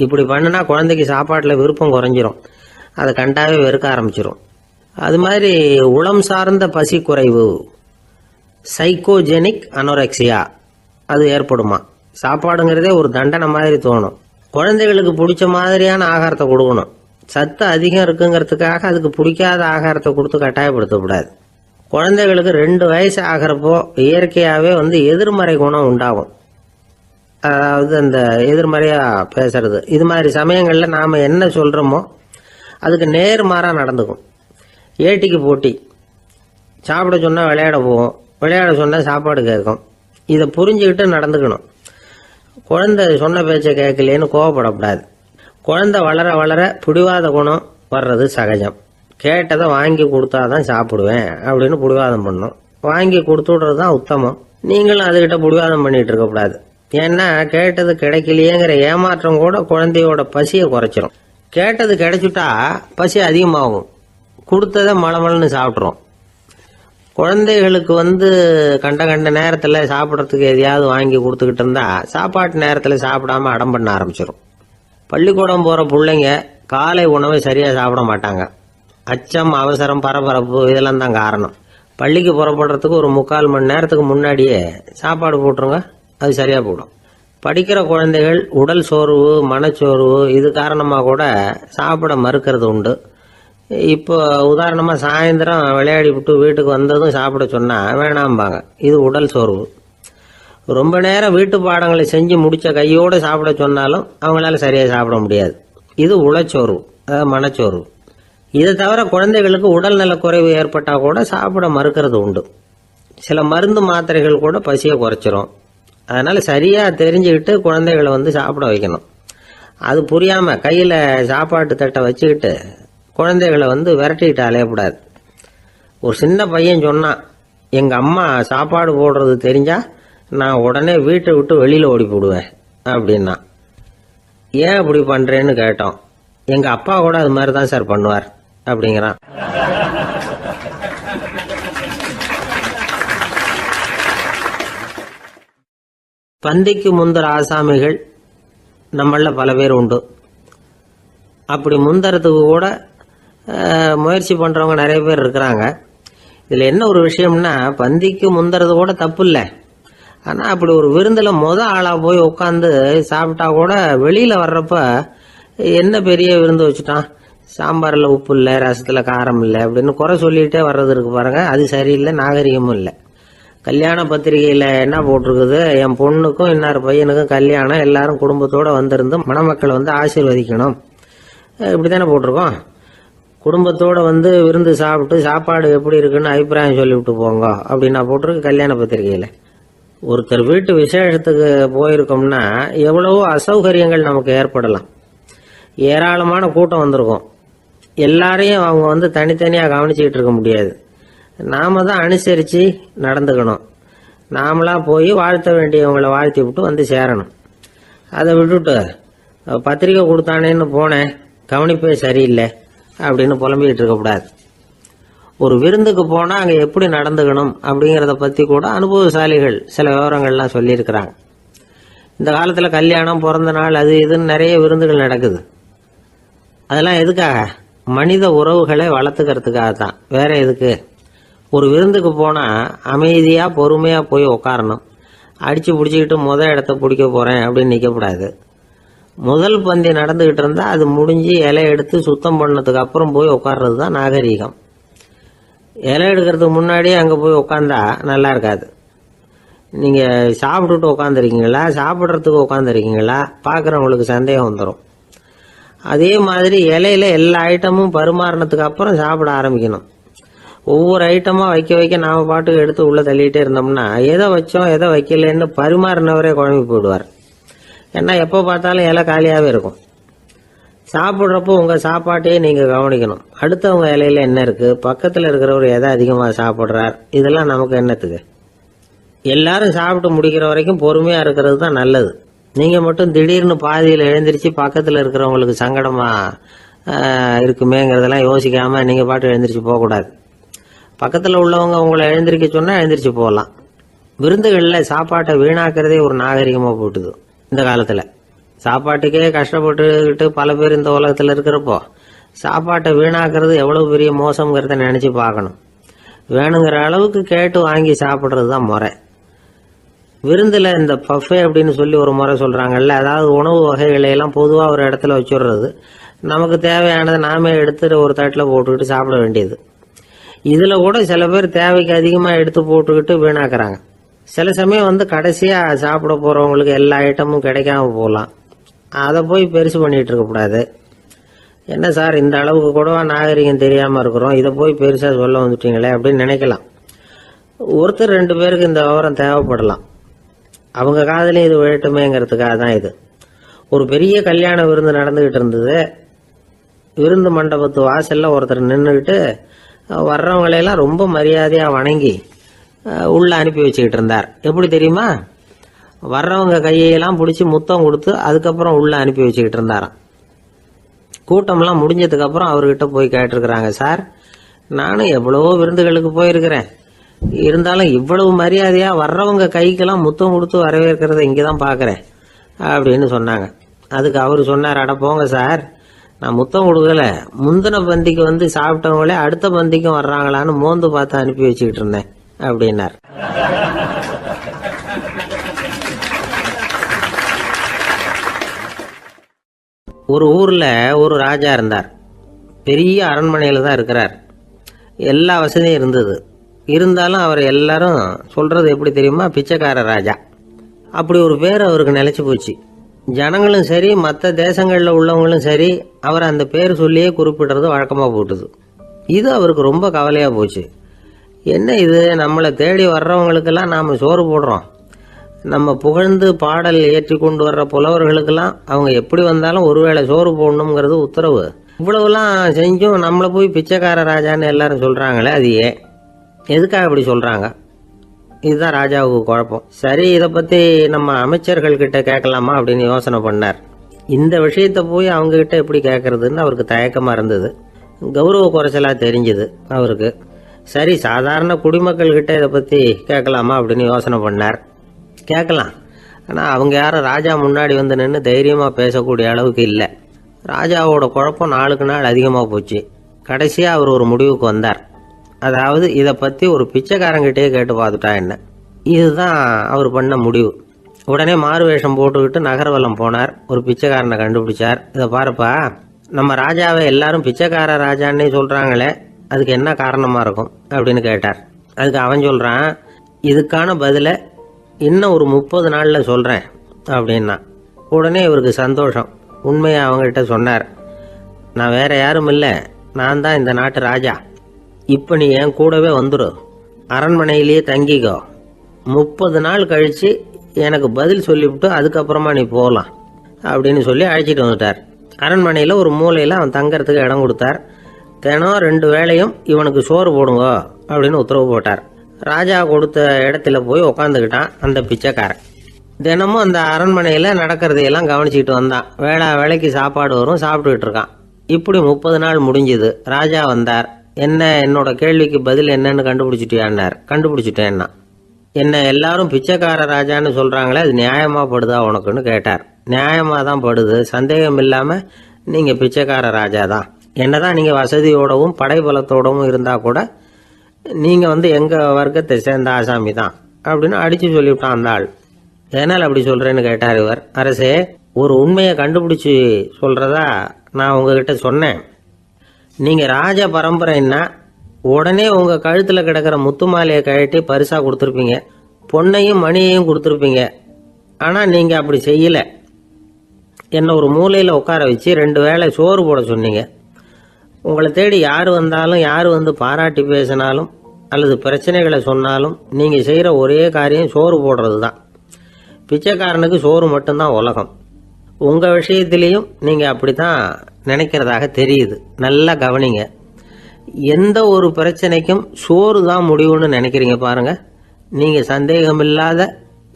இப்படி பண்ணினா குழந்தைக்கு சாப்பாட்டில் விருப்பம் குறைஞ்சிரும். அதை கண்டாவே வெறுக்க ஆரம்பிச்சிடும். அது மாதிரி உளம் சார்ந்த பசி குறைவு, சைக்கோஜெனிக் அனோரெக்சியா, அது ஏற்படுமா. சாப்பாடுங்கிறதே ஒரு தண்டனை மாதிரி தோணும். குழந்தைகளுக்கு பிடிச்ச மாதிரியான ஆகாரத்தை கொடுக்கணும். சத்து அதிகம் இருக்குங்கிறதுக்காக அதுக்கு பிடிக்காத ஆகாரத்தை கொடுத்து கட்டாயப்படுத்தக்கூடாது. குழந்தைகளுக்கு 2 வயசு ஆகிறப்போ இயற்கையாகவே எதிர்மறை குணம் உண்டாகும். அதாவது அந்த எதிர்மறையாக பேசுறது. இது மாதிரி சமயங்களில் நாம் என்ன சொல்கிறோமோ அதுக்கு நேர்மாறாக நடந்துக்கும். ஏட்டிக்கு போட்டி. சாப்பிட சொன்னால் விளையாட போவோம், விளையாட சொன்னால் சாப்பாடு கேட்கும். இதை புரிஞ்சுக்கிட்டு நடந்துக்கணும். குழந்தை சொன்ன பேச்சை கேட்கலேன்னு கோவப்படக்கூடாது. குழந்தை வளர வளர பிடிவாத குணம் வர்றது சகஜம். கேட்டதை வாங்கி கொடுத்தாதான் சாப்பிடுவேன் அப்படின்னு பிடிவாதம் பண்ணும். வாங்கி கொடுத்து விடுறது தான் உத்தமம். நீங்களும் அதுகிட்ட பிடிவாதம் பண்ணிட்டு இருக்கக்கூடாது. ஏன்னா கேட்டது கிடைக்கலையேங்கிற ஏமாற்றம் கூட குழந்தையோட பசியை குறைச்சிரும். கேட்டது கிடைச்சிட்டா பசி அதிகமாகும். கொடுத்ததை மளமளன்னு சாப்பிட்றோம். குழந்தைகளுக்கு கண்ட கண்ட நேரத்தில் சாப்பிட்றதுக்கு எதையாவது வாங்கி கொடுத்துக்கிட்டு இருந்தா சாப்பாட்டு நேரத்தில் சாப்பிடாம அடம் பண்ண ஆரம்பிச்சிடும். பள்ளிக்கூடம் போகிற பிள்ளைங்க காலை உணவை சரியாக சாப்பிட மாட்டாங்க. அச்சம், அவசரம், பரபரப்பு இதெல்லாம் தான் காரணம். பள்ளிக்கு புறப்படுறதுக்கு ஒரு 3/4 மணி நேரத்துக்கு முன்னாடியே சாப்பாடு போட்டுருங்க, அது சரியாக போடும். படிக்கிற குழந்தைகள் உடல் சோர்வு, மனச்சோர்வு இது காரணமாக கூட சாப்பிட மறுக்கிறது உண்டு. இப்போ உதாரணமாக சாயந்தரம் விளையாடி விட்டு வீட்டுக்கு வந்ததும் சாப்பிட சொன்னால் வேணாம்பாங்க. இது உடல் சோர்வு. ரொம்ப நேரம் வீட்டு பாடங்களை செஞ்சு முடித்த கையோடு சாப்பிட சொன்னாலும் அவங்களால சரியாக சாப்பிட முடியாது. இது உளச்சோர்வு, அதாவது மனச்சோர்வு. இதை தவிர குழந்தைகளுக்கு உடல் நலக்குறைவு ஏற்பட்டால் கூட சாப்பிட மறுக்கிறது உண்டு. சில மருந்து மாத்திரைகள் கூட பசியை குறைச்சிரும். அதனால் சரியாக தெரிஞ்சுக்கிட்டு குழந்தைகளை சாப்பிட வைக்கணும். அது புரியாமல் கையில் சாப்பாட்டு தட்டை வச்சுக்கிட்டு குழந்தைகளை விரட்டிக்கிட்டு அலையக்கூடாது. ஒரு சின்ன பையன் சொன்னான், எங்கள் அம்மா சாப்பாடு போடுறது தெரிஞ்சா நான் உடனே வீட்டை விட்டு வெளியில் ஓடி போடுவேன் அப்படின்னா. ஏன் அப்படி பண்ணுறேன்னு கேட்டோம். எங்கள் அப்பா கூட அது மாதிரி தான் சார் பண்ணுவார் அப்படிங்கிறான். பந்திக்கு முந்தர ஆசாமிகள் நம்மள பல பேர் உண்டு. அப்படி முந்தறதுக்கு கூட முயற்சி பண்ணுறவங்க நிறைய பேர் இருக்கிறாங்க. இதில் என்ன ஒரு விஷயம்னா, பந்திக்கு முந்துறது கூட தப்பு இல்லை. ஆனால் அப்படி ஒரு விருந்தில் ஆளாக போய் உட்காந்து சாப்பிட்டா கூட வெளியில் வர்றப்ப என்ன பெரிய விருந்து வச்சுட்டான், சாம்பாரில் உப்பு இல்லை, ரசத்தில் காரம் இல்லை அப்படின்னு குறை சொல்லிகிட்டே வர்றது இருக்கு பாருங்க, அது சரியில்லை, நாகரிகமும் இல்லை. கல்யாண பத்திரிகையில் என்ன போட்டிருக்குது, என் பொண்ணுக்கும் இன்னார் பையனுக்கும் கல்யாணம், எல்லாரும் குடும்பத்தோடு வந்திருந்து மணமக்கள் வந்து ஆசீர்வதிக்கணும், இப்படி தானே போட்டிருக்கோம். குடும்பத்தோடு வந்து விருந்து சாப்பிட்டு சாப்பாடு எப்படி இருக்குன்னு அபிப்பிராயம் சொல்லிவிட்டு போங்க அப்படின்னா போட்டிருக்கு கல்யாண பத்திரிகையில். ஒருத்தர் வீட்டு விசேஷத்துக்கு போயிருக்கோம்னா எவ்வளவோ அசௌகரியங்கள் நமக்கு ஏற்படலாம். ஏராளமான கூட்டம் வந்திருக்கும். எல்லாரையும் அவங்க வந்து தனித்தனியாக கவனிச்சுக்கிட்டு இருக்க முடியாது. நாம தான் அனுசரித்து நடந்துக்கணும். நாமளாக போய் வாழ்த்த வேண்டியவங்களை வாழ்த்தி விட்டு வந்து சேரணும். அதை விட்டுட்டு பத்திரிக்கை கொடுத்தானேன்னு போனேன், கவனிப்பே சரியில்லை அப்படின்னு புலம்பிக்கிட்டு இருக்கக்கூடாது. ஒரு விருந்துக்கு போனால் அங்கே எப்படி நடந்துக்கணும் அப்படிங்கிறத பற்றி கூட அனுபவசாலிகள் சில விவரங்கள்லாம் சொல்லியிருக்கிறாங்க. இந்த காலத்தில் கல்யாணம், பிறந்த நாள், அது இதுன்னு நிறைய விருந்துகள் நடக்குது. அதெல்லாம் எதுக்காக? மனித உறவுகளை வளர்த்துக்கிறதுக்காக தான், வேற எதுக்கு? ஒரு விருந்துக்கு போனால் அமைதியாக பொறுமையாக போய் உட்காரணும். அடித்து பிடிச்சிக்கிட்டு இடத்த பிடிக்க போகிறேன் அப்படின்னு நிற்கக்கூடாது. முதல் பந்தி நடந்துக்கிட்டு இருந்தால் அது முடிஞ்சு இலை எடுத்து சுத்தம் பண்ணதுக்கு அப்புறம் போய் உட்கார்றது தான் நாகரீகம். இலை எடுக்கிறதுக்கு முன்னாடியே அங்கே போய் உட்காந்தா நல்லா இருக்காது. நீங்கள் சாப்பிட்டுட்டு உட்காந்துருக்கீங்களா, சாப்பிட்றதுக்கு உட்காந்துருக்கீங்களா, பார்க்குறவங்களுக்கு சந்தேகம் வந்துடும். அதே மாதிரி இலையில எல்லா ஐட்டமும் பரிமாறினதுக்கு அப்புறம் சாப்பிட ஆரம்பிக்கணும். ஒவ்வொரு ஐட்டமாக வைக்க வைக்க நாம் பாட்டுக்கு எடுத்து உள்ளே தள்ளிகிட்டே இருந்தோம்னா எதை வச்சோம் எதை வைக்கலன்னு பரிமாறினவரே குழம்பி போயிடுவார். ஏன்னா எப்போ பார்த்தாலும் இலை காலியாகவே இருக்கும். சாப்பிட்றப்போ உங்கள் சாப்பாட்டையே நீங்கள் கவனிக்கணும். அடுத்தவங்க இலையில என்ன இருக்குது, பக்கத்தில் இருக்கிறவர் எதை அதிகமாக சாப்பிட்றார், இதெல்லாம் நமக்கு என்னத்துக்கு? எல்லாரும் சாப்பிட்டு முடிக்கிற வரைக்கும் பொறுமையாக இருக்கிறது தான் நல்லது. நீங்கள் மட்டும் திடீர்னு பாதியில் எழுந்திரிச்சு பக்கத்தில் இருக்கிறவங்களுக்கு சங்கடமாக இருக்குமேங்கிறதெல்லாம் யோசிக்காமல் நீங்கள் பாட்டு எழுந்திரிச்சு போகக்கூடாது. பக்கத்தில் உள்ளவங்க உங்களை எழுந்திரிக்க சொன்னால் எழுந்திரிச்சு போகலாம். விருந்துகளில் சாப்பாட்டை வீணாக்கிறதே ஒரு நாகரிகமாக போட்டுது. இந்த காலத்தில் சாப்பாட்டுக்கே கஷ்டப்பட்டுக்கிட்டு பல பேர் இந்த உலகத்தில் இருக்கிறப்போ சாப்பாட்டை வீணாக்கிறது எவ்வளோ பெரிய மோசங்கிறத நினச்சி பார்க்கணும். வேணுங்கிற அளவுக்கு கேட்டு வாங்கி சாப்பிட்றது தான் முறை. விருந்தில் இந்த பஃபே அப்படின்னு சொல்லி ஒரு முறை சொல்கிறாங்கல்ல, அதாவது உணவு வகைகளையெல்லாம் பொதுவாக ஒரு இடத்துல வச்சுடுறது, நமக்கு தேவையானதை நாமே எடுத்துட்டு ஒரு தட்டில் போட்டுக்கிட்டு சாப்பிட வேண்டியது. இதில் கூட சில பேர் தேவைக்கு அதிகமாக எடுத்து போட்டுக்கிட்டு வீணாக்குறாங்க. சில சமயம் வந்து கடைசியாக சாப்பிட போகிறவங்களுக்கு எல்லா ஐட்டமும் கிடைக்காம போகலாம். அதை போய் பெருசு பண்ணிகிட்டு இருக்கக்கூடாது. என்ன சார், இந்த அளவுக்கு கூடவா நாகரிகம் தெரியாமல் இருக்கிறோம், இதை போய் பெருசாக சொல்ல வந்துட்டீங்களே அப்படின்னு நினைக்கலாம். ஒருத்தர் 2 பேருக்கு இந்த விவரம் தேவைப்படலாம். அவங்க காதலையும் இது விழட்டுமேங்கிறதுக்காக தான் இது. ஒரு பெரிய கல்யாண விருந்து நடந்துக்கிட்டு இருந்தது. விருந்து மண்டபத்து வாசலில் ஒருத்தர் நின்றுக்கிட்டு வர்றவங்களையெல்லாம் ரொம்ப மரியாதையாக வணங்கி உள்ளே அனுப்பி வச்சுக்கிட்டு இருந்தார். எப்படி தெரியுமா? வர்றவங்க கையெல்லாம் பிடிச்சி முத்தம் கொடுத்து அதுக்கப்புறம் உள்ளே அனுப்பி வச்சுக்கிட்டு இருந்தாராம். கூட்டம்லாம் முடிஞ்சதுக்கப்புறம் அவர்கிட்ட போய் கேட்டிருக்கிறாங்க, சார் நானும் எவ்வளவோ விருந்துகளுக்கு போயிருக்கிறேன், இருந்தாலும் இவ்வளவு மரியாதையாக வர்றவங்க கைக்கெல்லாம் முத்தம் கொடுத்து வரவேற்கிறத இங்கே தான் பார்க்குறேன் அப்படின்னு சொன்னாங்க. அதுக்கு அவர் சொன்னார், அட போங்க சார், நான் முத்தம் கொடுக்கல, முந்தின பந்திக்கு வந்து சாப்பிட்டவங்களே அடுத்த பந்திக்கும் வர்றாங்களான்னு மோந்து பார்த்து அனுப்பி வச்சுக்கிட்டு இருந்தேன் அப்படின்னார். ஒரு ஊரில் ஒரு ராஜா இருந்தார். பெரிய அரண்மனையில் தான் இருக்கிறார். எல்லா வசதியும் இருந்தது. இருந்தாலும் அவர் எல்லாரும் சொல்கிறது எப்படி தெரியுமா, பிச்சைக்கார ராஜா. அப்படி ஒரு பேர் அவருக்கு நிலைச்சி போச்சு. ஜனங்களும் சரி மற்ற தேசங்களில் உள்ளவங்களும் சரி அவர் அந்த பேர் சொல்லியே குறிப்பிடுறது வழக்கமாக போட்டுது. இது அவருக்கு ரொம்ப கவலையாக போச்சு. என்ன இது, நம்மளை தேடி வர்றவங்களுக்கெல்லாம் நாம் சோறு போடுறோம், நம்ம புகழ்ந்து பாடல் ஏற்றி கொண்டு வர்ற புலவர்களுக்கெல்லாம் அவங்க எப்படி வந்தாலும் ஒருவேளை சோறு போடணுங்கிறது உத்தரவு. இவ்வளவுலாம் செஞ்சும் நம்மளை போய் பிச்சைக்கார ராஜான்னு எல்லாரும் சொல்கிறாங்களே, அது ஏன், எதுக்காக இப்படி சொல்கிறாங்க? இதுதான் ராஜாவுக்கு குழப்பம். சரி, இதை பற்றி நம்ம அமைச்சர்கள் கிட்ட கேட்கலாமா அப்படின்னு யோசனை பண்ணார். இந்த விஷயத்தை போய் அவங்ககிட்ட எப்படி கேட்கறதுன்னு அவருக்கு தயக்கமாக இருந்தது. கௌரவ குறைச்சலாக தெரிஞ்சுது அவருக்கு. சரி, சாதாரண குடிமக்கள் கிட்ட இதை பற்றி கேட்கலாமா அப்படின்னு யோசனை பண்ணார். கேட்கலாம், ஆனால் அவங்க யாரும் ராஜா முன்னாடி வந்து நின்று தைரியமாக பேசக்கூடிய அளவுக்கு இல்லை. ராஜாவோட குழப்பம் நாளுக்கு நாள் அதிகமாக போச்சு. கடைசியாக அவர் ஒரு முடிவுக்கு வந்தார். அதாவது இதை பற்றி ஒரு பிச்சைக்காரங்கிட்டே கேட்டு பார்த்துட்டா என்ன. இதுதான் அவர் பண்ண முடிவு. உடனே மாறு வேஷம் போட்டுக்கிட்டு நகர்வலம் போனார். ஒரு பிச்சைக்காரனை கண்டுபிடிச்சார். இதை பாருப்பா, நம்ம ராஜாவை எல்லாரும் பிச்சைக்கார ராஜான்னே சொல்கிறாங்களே, அதுக்கு என்ன காரணமாக இருக்கும் அப்படின்னு கேட்டார். அதுக்கு அவன் சொல்கிறான், இதுக்கான பதிலை இன்னும் ஒரு 30 நாளில் சொல்கிறேன் அப்படின்னா. உடனே இவருக்கு சந்தோஷம். உண்மையை அவங்ககிட்ட சொன்னார். நான் வேற யாரும் இல்லை, நான் தான் இந்த நாட்டு ராஜா. இப்போ நீ என் கூடவே வந்துடு, அரண்மனையிலேயே தங்கிக்கோ. 30 நாள் கழித்து எனக்கு பதில் சொல்லிவிட்டு அதுக்கப்புறமா நீ போகலாம் அப்படின்னு சொல்லி அழைச்சிட்டு வந்துட்டார். அரண்மனையில் ஒரு மூலையில் அவன் தங்கறதுக்கு இடம் கொடுத்தார். தினம் 2 வேளையும் இவனுக்கு சோறு போடுங்க அப்படின்னு உத்தரவு போட்டார். ராஜா கொடுத்த இடத்துல போய் உக்காந்துக்கிட்டான் அந்த பிச்சைக்காரன். தினமும் அந்த அரண்மனையில் நடக்கிறதையெல்லாம் கவனிச்சிக்கிட்டு வந்தான். வேளைக்கு சாப்பாடு வரும், சாப்பிட்டுக்கிட்டு இருக்கான். இப்படி 30 நாள் முடிஞ்சுது. ராஜா வந்தார். என்ன, என்னோட கேள்விக்கு பதில் என்னன்னு கண்டுபிடிச்சிட்டியான்னார். கண்டுபிடிச்சிட்டேன்னா. என்ன எல்லாரும் பிச்சைக்கார ராஜான்னு சொல்கிறாங்களே, அது நியாயமாக படுதா உனக்குன்னு கேட்டார். நியாயமாக தான் படுது, சந்தேகம் இல்லாமல் நீங்கள் பிச்சைக்கார ராஜா தான். என்னதான் நீங்கள் வசதியோடவும் படைபலத்தோடவும் இருந்தால் கூட நீங்கள் எங்கள் வர்க்கத்தை சேர்ந்த ஆசாமி தான் அப்படின்னு அடித்து சொல்லிவிட்டான் அந்த ஆள். ஏனால் அப்படி சொல்கிறேன்னு கேட்டார் இவர். அரசே, ஒரு உண்மையை கண்டுபிடிச்சி சொல்கிறதா நான் உங்ககிட்ட சொன்னேன். நீங்கள் ராஜ பரம்பரைன்னா உடனே உங்கள் கழுத்தில் கிடக்கிற முத்து மாலையை கழட்டி பரிசாக கொடுத்துருப்பீங்க, பொண்ணையும் மணியையும் கொடுத்துருப்பீங்க. ஆனால் நீங்கள் அப்படி செய்யலை. என்னை ஒரு மூலையில் உட்கார வச்சு 2 வேளை சோறு போட சொன்னீங்க. உங்களை தேடி யார் வந்தாலும், யார் வந்து பாராட்டி பேசினாலும் அல்லது பிரச்சனைகளை சொன்னாலும் நீங்கள் செய்கிற ஒரே காரியம் சோறு போடுறது தான். பிச்சைக்காரனுக்கு சோறு மட்டும்தான் உலகம். உங்கள் விஷயத்திலையும் நீங்கள் அப்படி தான் நினைக்கிறதாக தெரியுது. நல்லா கவனிங்க. எந்த ஒரு பிரச்சனைக்கும் சோறு தான் முடிவுன்னு நினைக்கிறீங்க பாருங்க. நீங்கள் சந்தேகமில்லாத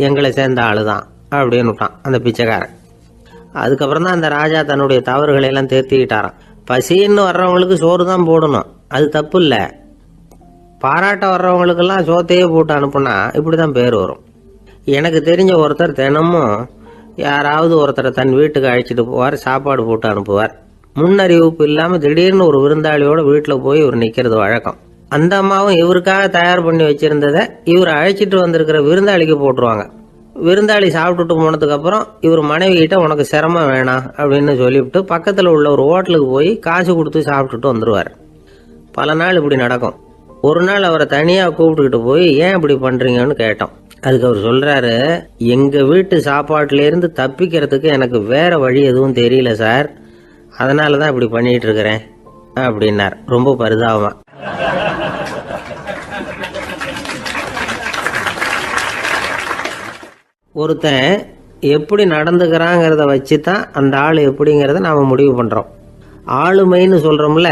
எங்களை சேர்ந்த ஆளு தான் அப்படின்னுட்டான் அந்த பிச்சைக்காரன். அதுக்கப்புறம் தான் அந்த ராஜா தன்னுடைய தவறுகளை எல்லாம் தேர்த்திக்கிட்டாராம். பசின்னு வர்றவங்களுக்கு சோறு தான் போடணும், அது தப்பு இல்லை. பாராட்ட வர்றவங்களுக்கெல்லாம் சோத்தையே போட்டு அனுப்புனா இப்படி தான் பேர் வரும். எனக்கு தெரிஞ்ச ஒருத்தர் தினமும் யாராவது ஒருத்தரை தன் வீட்டுக்கு அழைச்சிட்டு போவார், சாப்பாடு போட்டு அனுப்புவார். முன்னறிவிப்பு இல்லாமல் திடீர்னு ஒரு விருந்தாளியோட வீட்டில் போய் இவர் நிற்கிறது வழக்கம். அந்த அம்மாவும் இவருக்காக தயார் பண்ணி வச்சிருந்ததை இவர் அழைச்சிட்டு வந்திருக்கிற விருந்தாளிக்கு போட்டுருவாங்க. விருந்தாளி சாப்பிட்டுட்டு போனதுக்கப்புறம் இவர் மனைவி கிட்ட உனக்கு சிரமம் வேணாம் அப்படின்னு சொல்லிவிட்டு பக்கத்தில் உள்ள ஒரு ஹோட்டலுக்கு போய் காசு கொடுத்து சாப்பிட்டுட்டு வந்துடுவார். பல நாள் இப்படி நடக்கும். ஒரு நாள் அவரை தனியாக கூப்பிட்டுக்கிட்டு போய் ஏன் இப்படி பண்ணுறீங்கன்னு கேட்டோம். அதுக்கு அவர் சொல்கிறாரு, எங்கள் வீட்டு சாப்பாட்டிலேருந்து தப்பிக்கிறதுக்கு எனக்கு வேற வழி எதுவும் தெரியல சார், அதனால தான் இப்படி பண்ணிட்டு இருக்கிறேன் அப்படின்னார் ரொம்ப பரிதாபமா. ஒருத்தன் எப்படி நடந்துக்கிறாங்கிறத வச்சு தான் அந்த ஆள் எப்படிங்கிறத நாம் முடிவு பண்ணுறோம். ஆளுமைன்னு சொல்கிறோம்ல,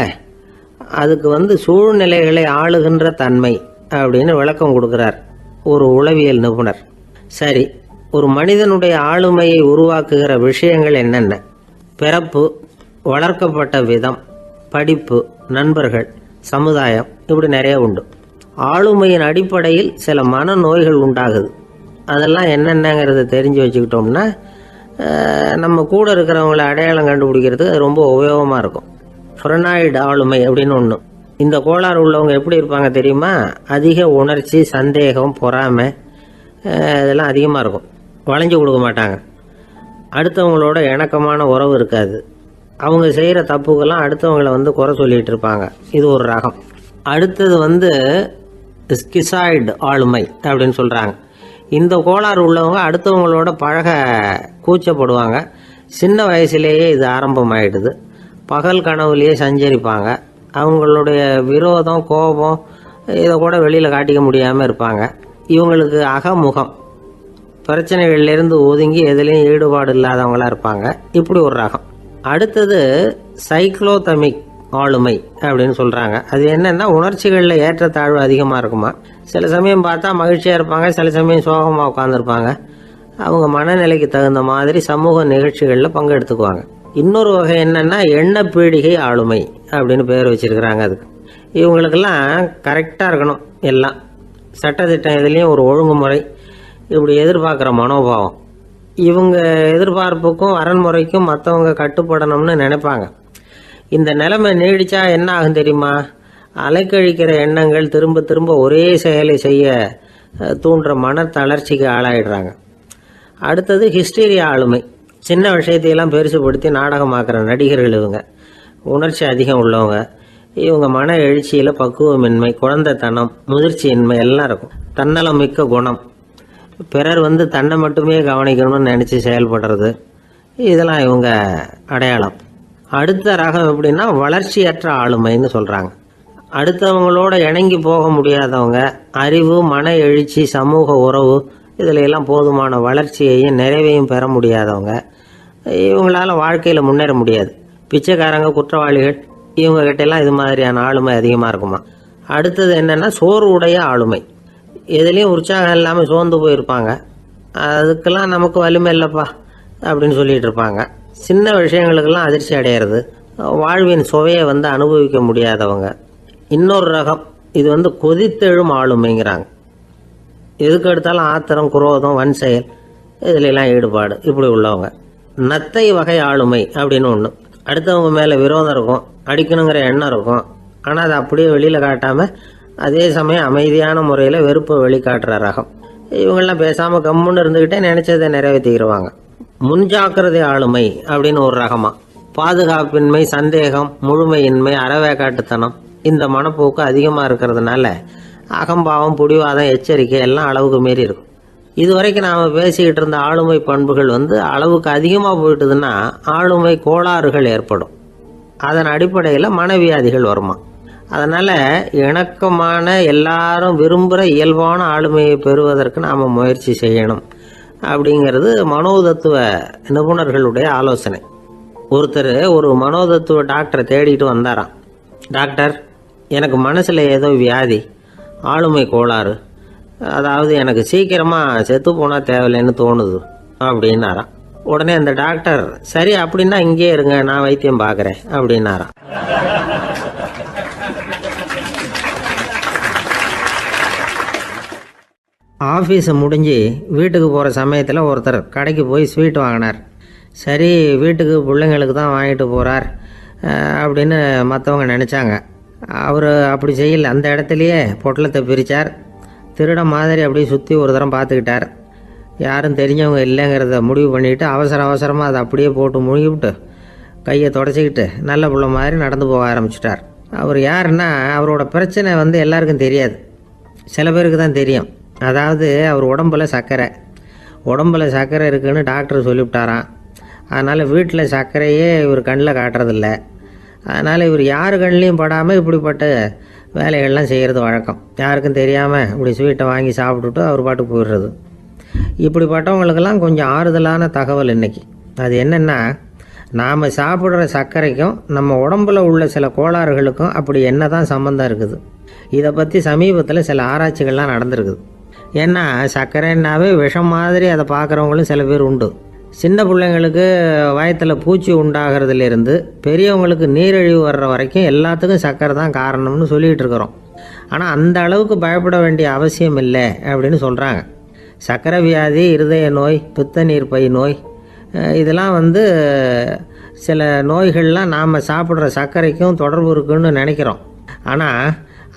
அதுக்கு சூழ்நிலைகளை ஆளுகின்ற தன்மை அப்படின்னு விளக்கம் கொடுக்குறார் ஒரு உளவியல் நிபுணர். சரி, ஒரு மனிதனுடைய ஆளுமையை உருவாக்குகிற விஷயங்கள் என்னென்ன? பிறப்பு, வளர்க்கப்பட்ட விதம், படிப்பு, நண்பர்கள், சமுதாயம், இப்படி நிறைய உண்டு. ஆளுமையின் அடிப்படையில் சில மனநோய்கள் உண்டாகுது. அதெல்லாம் என்னென்னங்கிறத தெரிஞ்சு வச்சுக்கிட்டோம்னா நம்ம கூட இருக்கிறவங்கள அடையாளம் கண்டுபிடிக்கிறதுக்கு அது ரொம்ப உபயோகமாக இருக்கும். ஃப்ரெனாய்டு ஆளுமை அப்படின்னு ஒன்று. இந்த கோளாறு உள்ளவங்க எப்படி இருப்பாங்க தெரியுமா? அதிக உணர்ச்சி, சந்தேகம், பொறாமை இதெல்லாம் அதிகமாக இருக்கும். வளைஞ்சு கொடுக்க மாட்டாங்க. அடுத்தவங்களோட இணக்கமான உறவு இருக்காது. அவங்க செய்கிற தப்புக்கெல்லாம் அடுத்தவங்களை குறை சொல்லிகிட்டு இருப்பாங்க. இது ஒரு ரகம். அடுத்தது ஸ்கிசாய்டு ஆளுமை அப்படின்னு சொல்கிறாங்க. இந்த கோளாறு உள்ளவங்க அடுத்தவங்களோட பழக கூச்சப்படுவாங்க. சின்ன வயசுலேயே இது ஆரம்பமாயிடுது. பகல் கனவுலேயே சஞ்சரிப்பாங்க. அவங்களுடைய விரோதம், கோபம் இதை கூட வெளியில் காட்டிக்க முடியாமல் இருப்பாங்க. இவங்களுக்கு அகமுகம், பிரச்சனைகள்லேருந்து ஒதுங்கி எதுலேயும் ஈடுபாடு இல்லாதவங்களாக இருப்பாங்க. இப்படி ஒரு ரகம். அடுத்தது சைக்ளோதமிக் ஆளுமை அப்படின்னு சொல்கிறாங்க. அது என்னென்னா, உணர்ச்சிகளில் ஏற்றத்தாழ்வு அதிகமாக இருக்குமா. சில சமயம் பார்த்தா மகிழ்ச்சியாக இருப்பாங்க, சில சமயம் சோகமாக உட்காந்துருப்பாங்க. அவங்க மனநிலைக்கு தகுந்த மாதிரி சமூக நிகழ்ச்சிகளில் பங்கெடுத்துக்குவாங்க. இன்னொரு வகை என்னென்னா எண்ணப்பீடிகை ஆளுமை அப்படின்னு பேர் வச்சிருக்கிறாங்க. அதுக்கு இவங்களுக்கெல்லாம் கரெக்டாக இருக்கணும், எல்லாம் சட்டத்திட்டம், இதுலேயும் ஒரு ஒழுங்குமுறை, இப்படி எதிர்பார்க்குற மனோபாவம். இவங்க எதிர்பார்ப்புக்கும் வரன்முறைக்கும் மற்றவங்க கட்டுப்படணும்னு நினைப்பாங்க. இந்த நிலைமை நீடிச்சா என்ன ஆகும் தெரியுமா? அலைக்கழிக்கிற எண்ணங்கள் திரும்ப திரும்ப ஒரே செயலை செய்ய தூண்டுற மன தளர்ச்சிக்கு ஆளாயிடுறாங்க. அடுத்தது ஹிஸ்டீரியா ஆளுமை. சின்ன விஷயத்தையெல்லாம் பெருசுபடுத்தி நாடகமாக்குற நடிகர்கள் இவங்க. உணர்ச்சி அதிகம் உள்ளவங்க. இவங்க மன எழுச்சியில் பக்குவமின்மை, குழந்தைத்தனம், முதிர்ச்சியின்மை எல்லாம் இருக்கும். தன்னலம் மிக்க குணம். பிறர் தன்னை மட்டுமே கவனிக்கணும்னு நினச்சி செயல்படுறது, இதெல்லாம் இவங்க அடையாளம். அடுத்த ரகம் எப்படின்னா வளர்ச்சியற்ற ஆளுமைன்னு சொல்கிறாங்க. அடுத்தவங்களோட இணங்கி போக முடியாதவங்க, அறிவு, மன எழுச்சி, சமூக உறவு இதில் எல்லாம் போதுமான வளர்ச்சியையும் நிறைவையும் பெற முடியாதவங்க. இவங்களால வாழ்க்கையில் முன்னேற முடியாது. பிச்சைக்காரங்க, குற்றவாளிகள் இவங்ககிட்டெல்லாம் இது மாதிரியான ஆளுமை அதிகமாக இருக்குமா. அடுத்தது என்னென்னா சோர்வுடைய ஆளுமை. எதுலேயும் உற்சாகம் இல்லாமல் சோர்ந்து போயிருப்பாங்க. அதுக்கெல்லாம் நமக்கு வலிமை இல்லைப்பா அப்படின்னு சொல்லிட்டு இருப்பாங்க. சின்ன விஷயங்களுக்கெல்லாம் அதிர்ச்சி அடையிறது, வாழ்வின் சுவையை அனுபவிக்க முடியாதவங்க. இன்னொரு ரகம் இது கொதித்தெழும் ஆளுமைங்கிறாங்க. எதுக்கு எடுத்தாலும் ஆத்திரம், குரோதம், வன் செயல் இதிலெல்லாம் ஈடுபாடு இப்படி உள்ளவங்க. நத்தை வகை ஆளுமை அப்படின்னு ஒன்று. அடுத்தவங்க மேலே விரோதம் இருக்கும், அடிக்கணுங்கிற எண்ணம் இருக்கும். ஆனால் அதை அப்படியே வெளியில் காட்டாமல் அதே சமயம் அமைதியான முறையில் வெறுப்பை வெளிக்காட்டுற ரகம். இவங்கெல்லாம் பேசாமல் கம்முன்னு இருந்துக்கிட்டே நினைச்சதை நிறைவேற்றிக்கிடுவாங்க. முன்ஜாக்கிரதை ஆளுமை அப்படின்னு ஒரு ரகமா. பாதுகாப்பின்மை, சந்தேகம், முழுமையின்மை, அறவேக்காட்டுத்தனம் இந்த மனப்போக்கு அதிகமாக இருக்கிறதுனால அகம்பாவம், புடிவாதம், எச்சரிக்கை எல்லாம் அளவுக்கு மீறி இருக்கும். இதுவரைக்கும் நாம் பேசிக்கிட்டு இருந்த ஆளுமை பண்புகள் அளவுக்கு அதிகமாக போயிட்டுதுன்னா ஆளுமை கோளாறுகள் ஏற்படும். அதன் அடிப்படையில் மனவியாதிகள் வருமா. அதனால் இணக்கமான, எல்லாரும் விரும்புகிற இயல்பான ஆளுமையை பெறுவதற்கு நாம் முயற்சி செய்யணும் அப்படிங்கிறது மனோதத்துவ நிபுணர்களுடைய ஆலோசனை. ஒருத்தர் ஒரு மனோதத்துவ டாக்டரை தேடிட்டு வந்தாராம். டாக்டர், எனக்கு மனசில் ஏதோ வியாதி, ஆளுமை கோளாறு, அதாவது எனக்கு சீக்கிரமாக செத்து போனால் தேவையில்லைன்னு தோணுது அப்படின்னாராம். உடனே அந்த டாக்டர், சரி அப்படின்னா இங்கே இருங்க, நான் வைத்தியம் பார்க்குறேன் அப்படின்னாராம். ஆஃபீஸை முடிஞ்சு வீட்டுக்கு போகிற சமயத்தில் ஒருத்தர் கடைக்கு போய் ஸ்வீட் வாங்கினார். சரி, வீட்டுக்கு பிள்ளைங்களுக்கு தான் வாங்கிட்டு போகிறார் அப்படின்னு மற்றவங்க நினச்சாங்க. அவர் அப்படி செய்யல. அந்த இடத்துலையே பொட்டலத்தை பிரித்தார். திருட மாதிரி அப்படியே சுற்றி ஒரு தரம் பார்த்துக்கிட்டார். யாரும் தெரிஞ்சவங்க இல்லைங்கிறத முடிவு பண்ணிவிட்டு அவசரமாக அதை அப்படியே போட்டு முழுகிவிட்டு கையை தொடச்சிக்கிட்டு நல்ல பிள்ளை மாதிரி நடந்து போக ஆரம்பிச்சிட்டார். அவர் யாருன்னா, அவரோட பிரச்சனை எல்லாருக்கும் தெரியாது, சில பேருக்கு தான் தெரியும். அதாவது அவர் உடம்பில் சர்க்கரை இருக்குதுன்னு டாக்டர் சொல்லிவிட்டாராம். அதனால் வீட்டில் சர்க்கரையே இவர் கண்ணில் காட்டுறதில்ல. அதனால் இவர் யார் கண்ணிலையும் படாமல் இப்படிப்பட்ட வேலைகள்லாம் செய்கிறது வழக்கம். யாருக்கும் தெரியாமல் இப்படி ஸ்வீட்டை வாங்கி சாப்பிட்டுட்டு அவர் பாட்டுக்கு போயிடுறது. இப்படிப்பட்டவங்களுக்கெல்லாம் கொஞ்சம் ஆறுதலான தகவல் இன்றைக்கி. அது என்னென்னா, நாம் சாப்பிட்ற சர்க்கரைக்கும் நம்ம உடம்பில் உள்ள சில கோளாறுகளுக்கும் அப்படி என்ன தான் சம்மந்தம் இருக்குது. இதை பற்றி சமீபத்தில் சில ஆராய்ச்சிகள்லாம் நடந்திருக்குது. ஏன்னா சர்க்கரைன்னாவே விஷம் மாதிரி அதை பார்க்குறவங்களும் சில பேர் உண்டு. சின்ன பிள்ளைங்களுக்கு வயத்தில் பூச்சி உண்டாகிறதுலேருந்து பெரியவங்களுக்கு நீரிழிவு வர்ற வரைக்கும் எல்லாத்துக்கும் சர்க்கரை தான் காரணம்னு சொல்லிகிட்டு இருக்கிறோம். ஆனால் அந்த அளவுக்கு பயப்பட வேண்டிய அவசியம் இல்லை அப்படின்னு சொல்கிறாங்க. சர்க்கரை வியாதி, இருதய நோய், பித்த நீர் பை நோய் இதெல்லாம் சில நோய்கள்லாம் நாம் சாப்பிட்ற சர்க்கரைக்கும் தொடர்பு இருக்குன்னு நினைக்கிறோம். ஆனால்